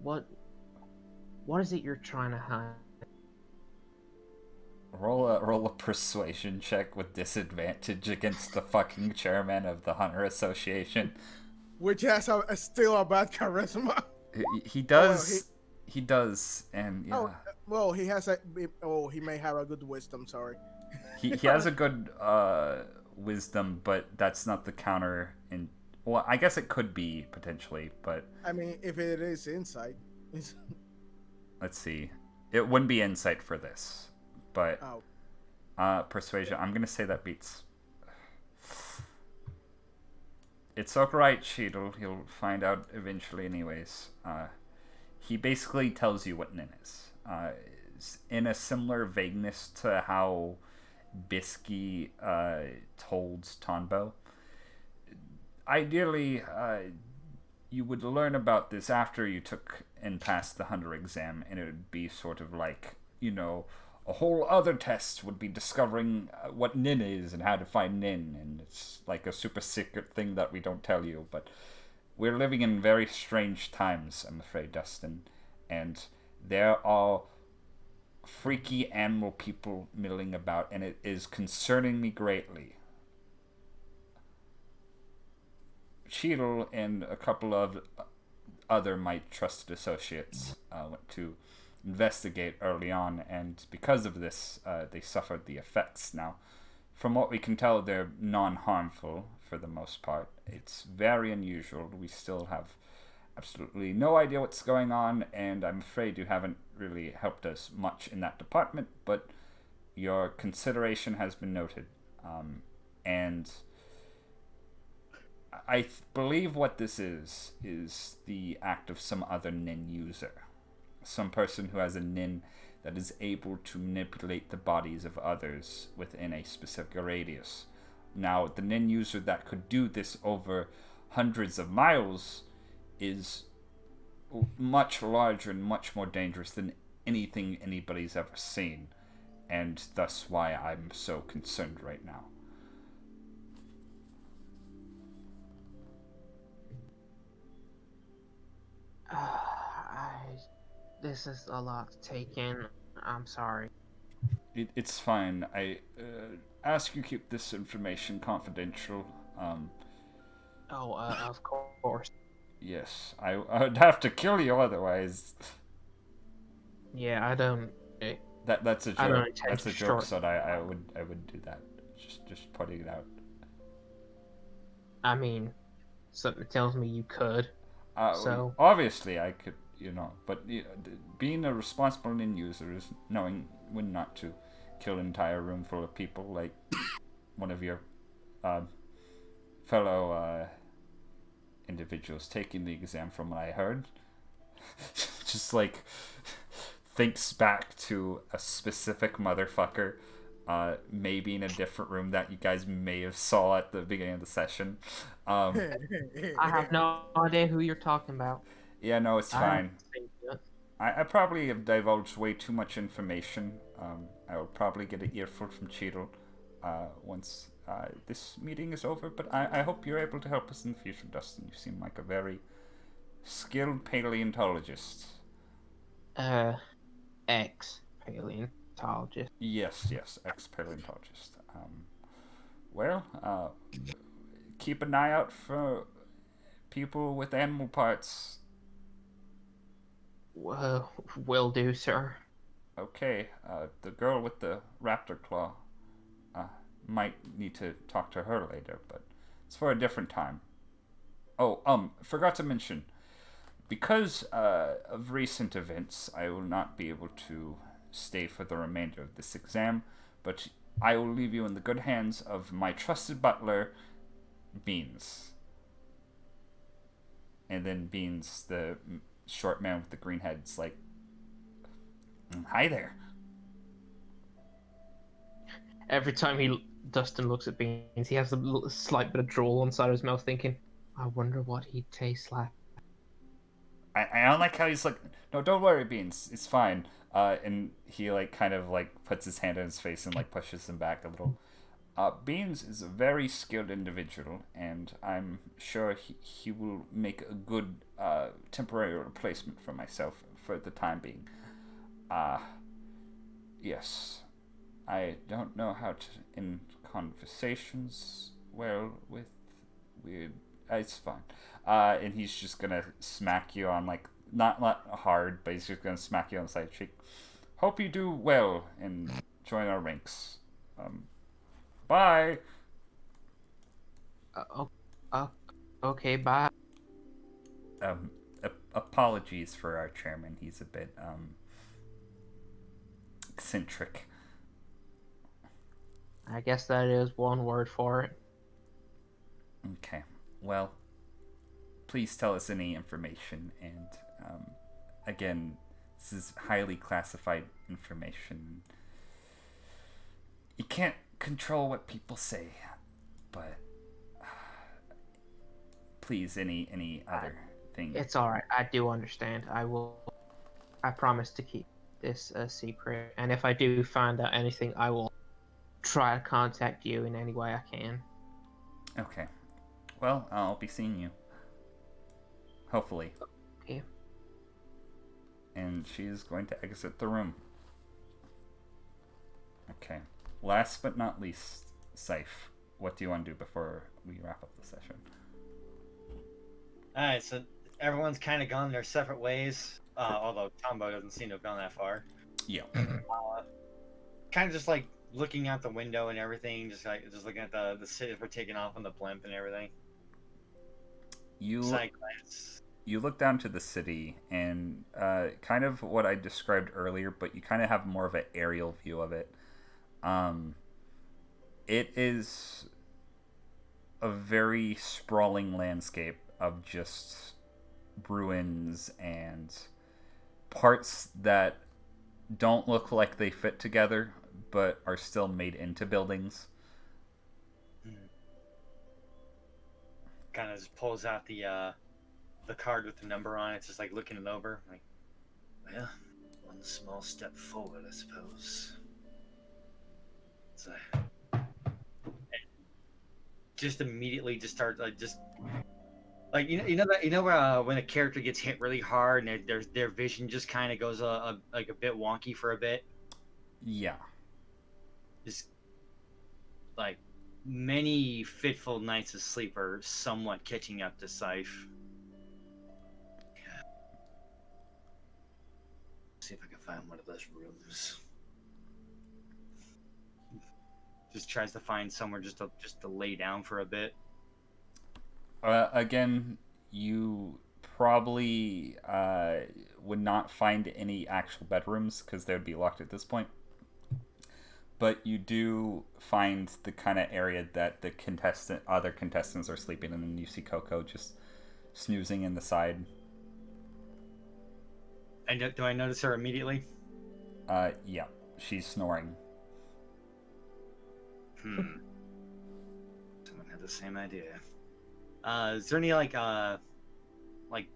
What is it you're trying to hide? Roll a persuasion check with disadvantage against the fucking chairman of the Hunter Association. Which has still a bad charisma. He does. He does, and yeah. Oh, well, he has a. Oh, he may have a good wisdom. Sorry. He has a good wisdom, but that's not the counter. Well, I guess it could be potentially, but I mean, if it is insight. let's see. It wouldn't be insight for this, but Oh. Persuasion. I'm gonna say that beats. It's alright, Cheadle. You'll find out eventually, anyways. He basically tells you what Nin is. In a similar vagueness to how Bisky told Tonbo. Ideally, you would learn about this after you took and passed the Hunter exam, and it would be sort of like, a whole other test would be discovering what Nin is and how to find Nin, and it's like a super secret thing that we don't tell you, but we're living in very strange times, I'm afraid, Dustin, and there are freaky animal people milling about, and it is concerning me greatly. Cheadle and a couple of other my trusted associates went to investigate early on, and because of this, they suffered the effects. Now, from what we can tell, they're non-harmful for the most part. It's very unusual. We still have absolutely no idea what's going on, and I'm afraid you haven't really helped us much in that department, but your consideration has been noted. And I believe what this is the act of some other Nin user. Some person who has a Nin that is able to manipulate the bodies of others within a specific radius. Now, the Nin user that could do this over hundreds of miles is much larger and much more dangerous than anything anybody's ever seen, and thus why I'm so concerned right now. This is a lot to take in. I'm sorry. It's fine. I ask you keep this information confidential. Of course. Yes, I would have to kill you otherwise. Yeah, I don't. That's a joke. I don't intend That's to a joke, so I would do that. Just putting it out. I mean, something tells me you could. So obviously I could, but being a responsible Nin user is knowing when not to kill an entire room full of people, like one of your fellow individuals taking the exam, from what I heard. Just like thinks back to a specific motherfucker, maybe in a different room that you guys may have saw at the beginning of the session. I have no idea who you're talking about. Yeah, no, it's fine. I probably have divulged way too much information. I will probably get an earful from Cheadle once this meeting is over, but I hope you're able to help us in the future, Dustin. You seem like a very skilled paleontologist. Ex-paleontologist. Yes, ex-paleontologist. Keep an eye out for people with animal parts. Will do, sir. Okay, the girl with the raptor claw, might need to talk to her later, but it's for a different time. Oh, forgot to mention, because of recent events, I will not be able to stay for the remainder of this exam, but I will leave you in the good hands of my trusted butler, Beans. And then Beans, the short man with the green head, is like, hi there. Every time Dustin looks at Beans, he has a slight bit of drool inside his mouth, thinking, I wonder what he tastes like. I don't like how he's like, no, don't worry, Beans, it's fine. And he like kind of like puts his hand in his face and like pushes him back a little. Beans is a very skilled individual, and I'm sure he will make a good temporary replacement for myself for the time being. Yes. I don't know how to end conversations well with weird. It's fine. And he's just gonna smack you on like not hard, but he's just gonna smack you on the side cheek. Hope you do well and join our ranks. Bye. Oh, okay, bye. Apologies for our chairman. He's a bit eccentric. I guess that is one word for it. Okay. Well, please tell us any information. And again, this is highly classified information. You can't control what people say, but please, any other thing. It's all right. I do understand. I promise to keep this a secret. And if I do find out anything, I will try to contact you in any way I can. Okay. Well, I'll be seeing you. Hopefully. Okay. And she's going to exit the room. Okay. Last but not least, Saif, what do you want to do before we wrap up the session? Alright, so everyone's kind of gone their separate ways, although Tombo doesn't seem to have gone that far. Yeah. Kind of just like looking out the window and everything, just looking at the city we're taking off on the blimp and everything. You Side glance. you look down to the city and kind of what I described earlier, but you kind of have more of an aerial view of it. It is a very sprawling landscape of just ruins and parts that don't look like they fit together, but are still made into buildings. Kind of just pulls out the card with the number on it, just like looking it over. Like, well, one small step forward, I suppose. So, just immediately just start like when a character gets hit really hard and their vision just kind of goes like a bit wonky for a bit. Yeah. Just like many fitful nights of sleep are somewhat catching up to Scythe. See if I can find one of those rooms. Just tries to find somewhere just to lay down for a bit. Again, you probably would not find any actual bedrooms because they would be locked at this point. But you do find the kind of area that the other contestants are sleeping in, and you see Coco just snoozing in the side. And do I notice her immediately? Yeah, she's snoring. Someone had the same idea. Is there any like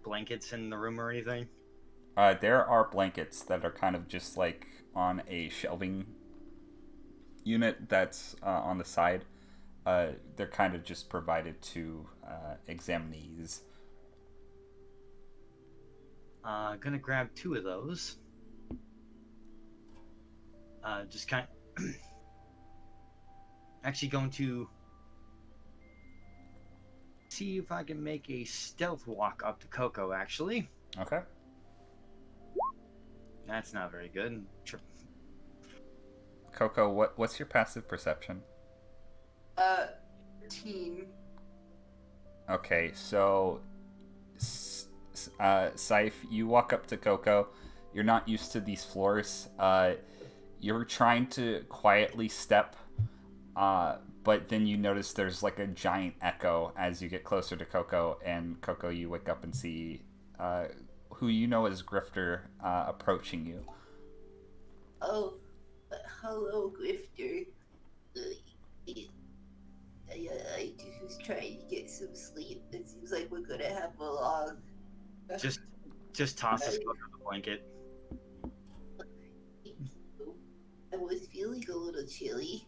blankets in the room or anything? There are blankets that are kind of just like on a shelving unit that's on the side. They're kind of just provided to examinees. Gonna grab 2 of those. Just kind of actually going to see if I can make a stealth walk up to Coco, actually. Okay. That's not very good. Coco, what's your passive perception? 13. Okay, so Saif, you walk up to Coco. You're not used to these floors. You're trying to quietly step, but then you notice there's like a giant echo as you get closer to Coco, and Coco, you wake up and see who you know is Grifter approaching you. Oh, hello, Grifter. I just trying to get some sleep. It seems like we're gonna have a long. Just tosses Coco the blanket. I was feeling a little chilly.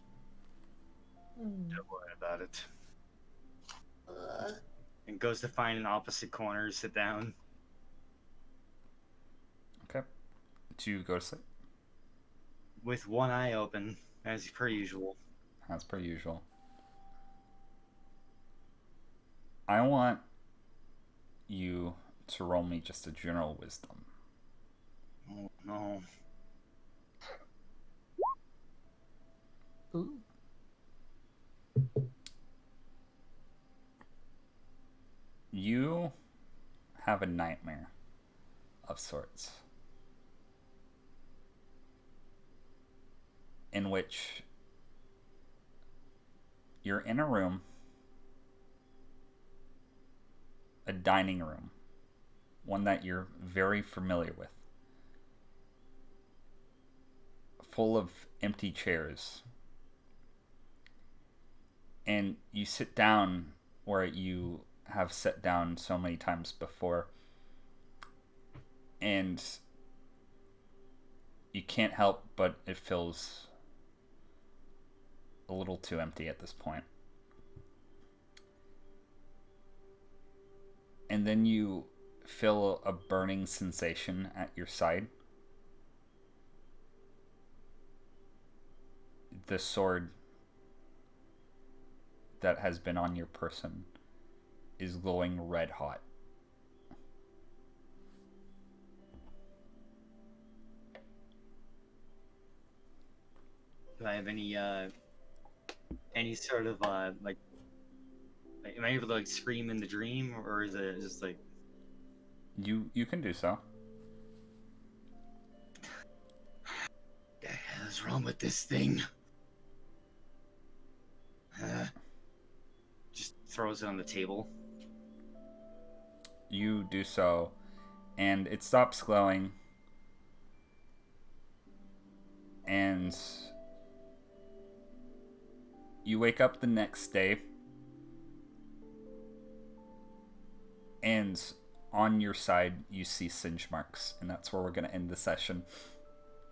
Don't worry about it. Uh, And goes to find an opposite corner to sit down. Okay. Do you go to sleep? With one eye open, as per usual. As per usual. I want you to roll me just a general wisdom. Oh no. Ooh. You have a nightmare of sorts in which you're in a room, a dining room, one that you're very familiar with, full of empty chairs. And you sit down where you have sat down so many times before, and you can't help but it feels a little too empty at this point. And then you feel a burning sensation at your side. The sword that has been on your person is glowing red hot. Do I have any sort of like am I able to like scream in the dream, or is it just like You can do so. the hell is wrong with this thing? Just throws it on the table. You do so, and it stops glowing, and you wake up the next day, and on your side you see singe marks, and that's where we're going to end the session.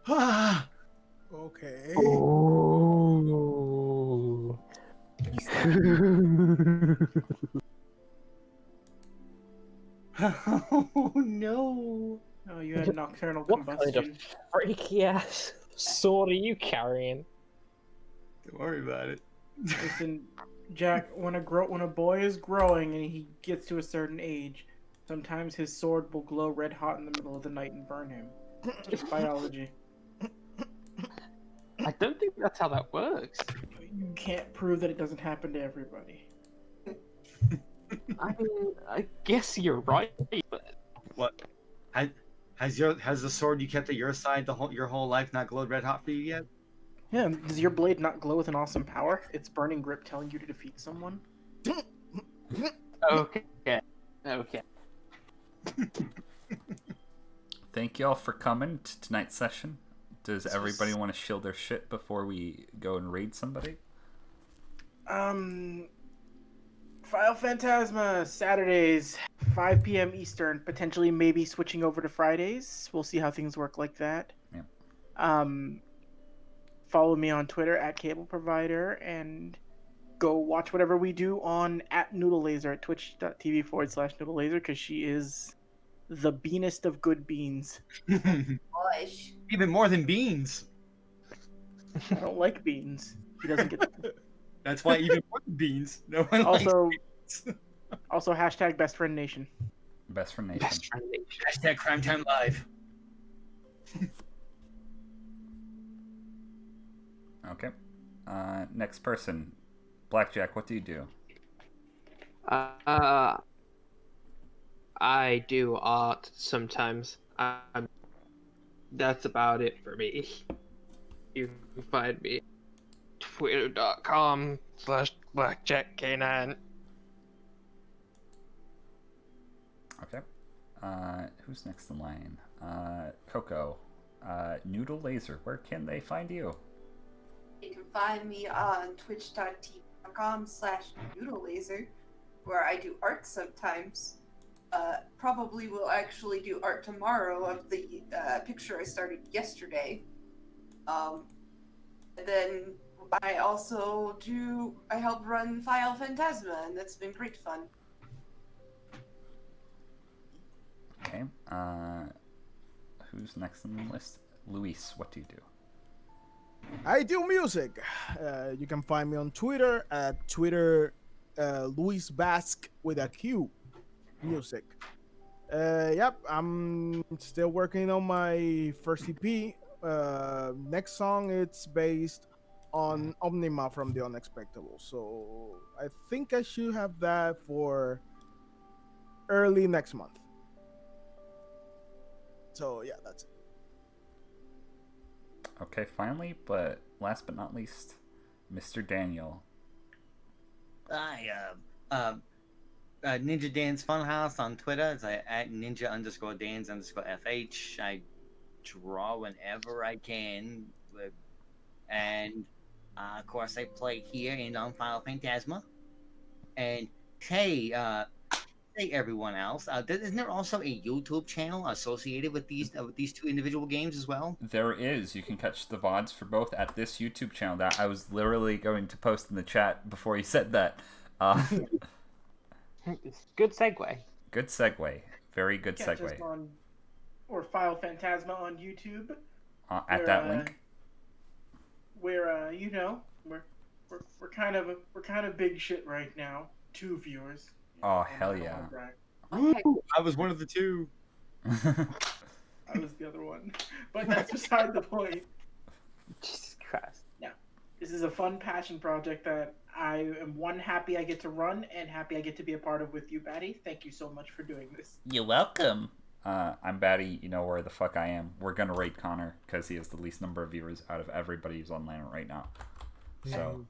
Ah! Okay. Oh. Oh no! Oh, you had nocturnal What kind combustion. of freaky ass sword are you carrying? Don't worry about it. Listen, Jack, when a boy is growing and he gets to a certain age, sometimes his sword will glow red hot in the middle of the night and burn him. Just biology. I don't think that's how that works. You can't prove that it doesn't happen to everybody. I mean, I guess you're right, but What? Has the sword you kept at your side your whole life not glowed red hot for you yet? Yeah, does your blade not glow with an awesome power? Its burning grip telling you to defeat someone? okay. Okay. Thank you all for coming to tonight's session. Does everybody want to shield their shit before we go and raid somebody? File Phantasma, Saturdays, 5 p.m. Eastern, potentially maybe switching over to Fridays. We'll see how things work like that. Yeah. Follow me on Twitter at Cable Provider, and go watch whatever we do on at Noodle Laser at twitch.tv/Noodle Laser, because she is the beanest of good beans. gosh. Even more than beans. I don't like beans. He doesn't get them. That's why even more than beans. No one Also, likes beans. also hashtag Best Friend Nation. Best Friend Nation. Best friend nation. Hashtag Crime Time Live. Okay. Next person. Blackjack, what do you do? I do art sometimes. That's about it for me. You can find me twitter.com/blackjackk9. Okay. Who's next in line? Coco. Noodle Laser, where can they find you? You can find me on twitch.tv.com/noodlelaser, where I do art sometimes. Probably will actually do art tomorrow of the picture I started yesterday. And then I also I help run File Phantasma, and that's been great fun. Okay. Who's next on the list? Luis, what do you do? I do music. You can find me on Twitter at Twitter Luis Basque with a Q music. Yep, I'm still working on my first EP. Next song it's based on Omnima from The Unexpectable. So I think I should have that for early next month. So yeah, that's it. Okay, finally, but last but not least, Mr. Daniel. I Ninja Dan's Funhouse on Twitter. It's at ninja_dans_fh. I draw whenever I can, and of course I play here and on Final Phantasma. And hey, hey everyone else, isn't there also a YouTube channel associated with these two individual games as well? There is. You can catch the VODs for both at this YouTube channel that I was literally going to post in the chat before you said that. Good segue. Good segue. Very good Catch segue. us on, or File Phantasma on YouTube. At that link. Where you know, we're kind of big shit right now. 2 viewers. Oh, hell yeah. Woo, I was one of the two. I was the other one. But that's beside the point. Jesus Christ. Yeah. This is a fun passion project that I am happy I get to run and happy I get to be a part of with you, Batty. Thank you so much for doing this. You're welcome. I'm Batty. You know where the fuck I am. We're gonna rate Connor because he has the least number of viewers out of everybody who's online right now. So,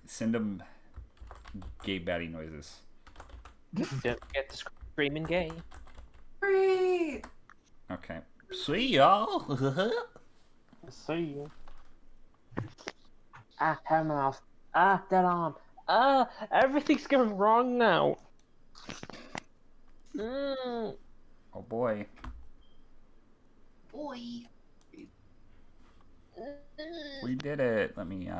send him gay Batty noises. Don't get the screaming gay. Great! Okay. See y'all. See you. Ah, hair mouth. Ah, dead arm. Ah, everything's going wrong now. Oh boy. Boy. We did it. Let me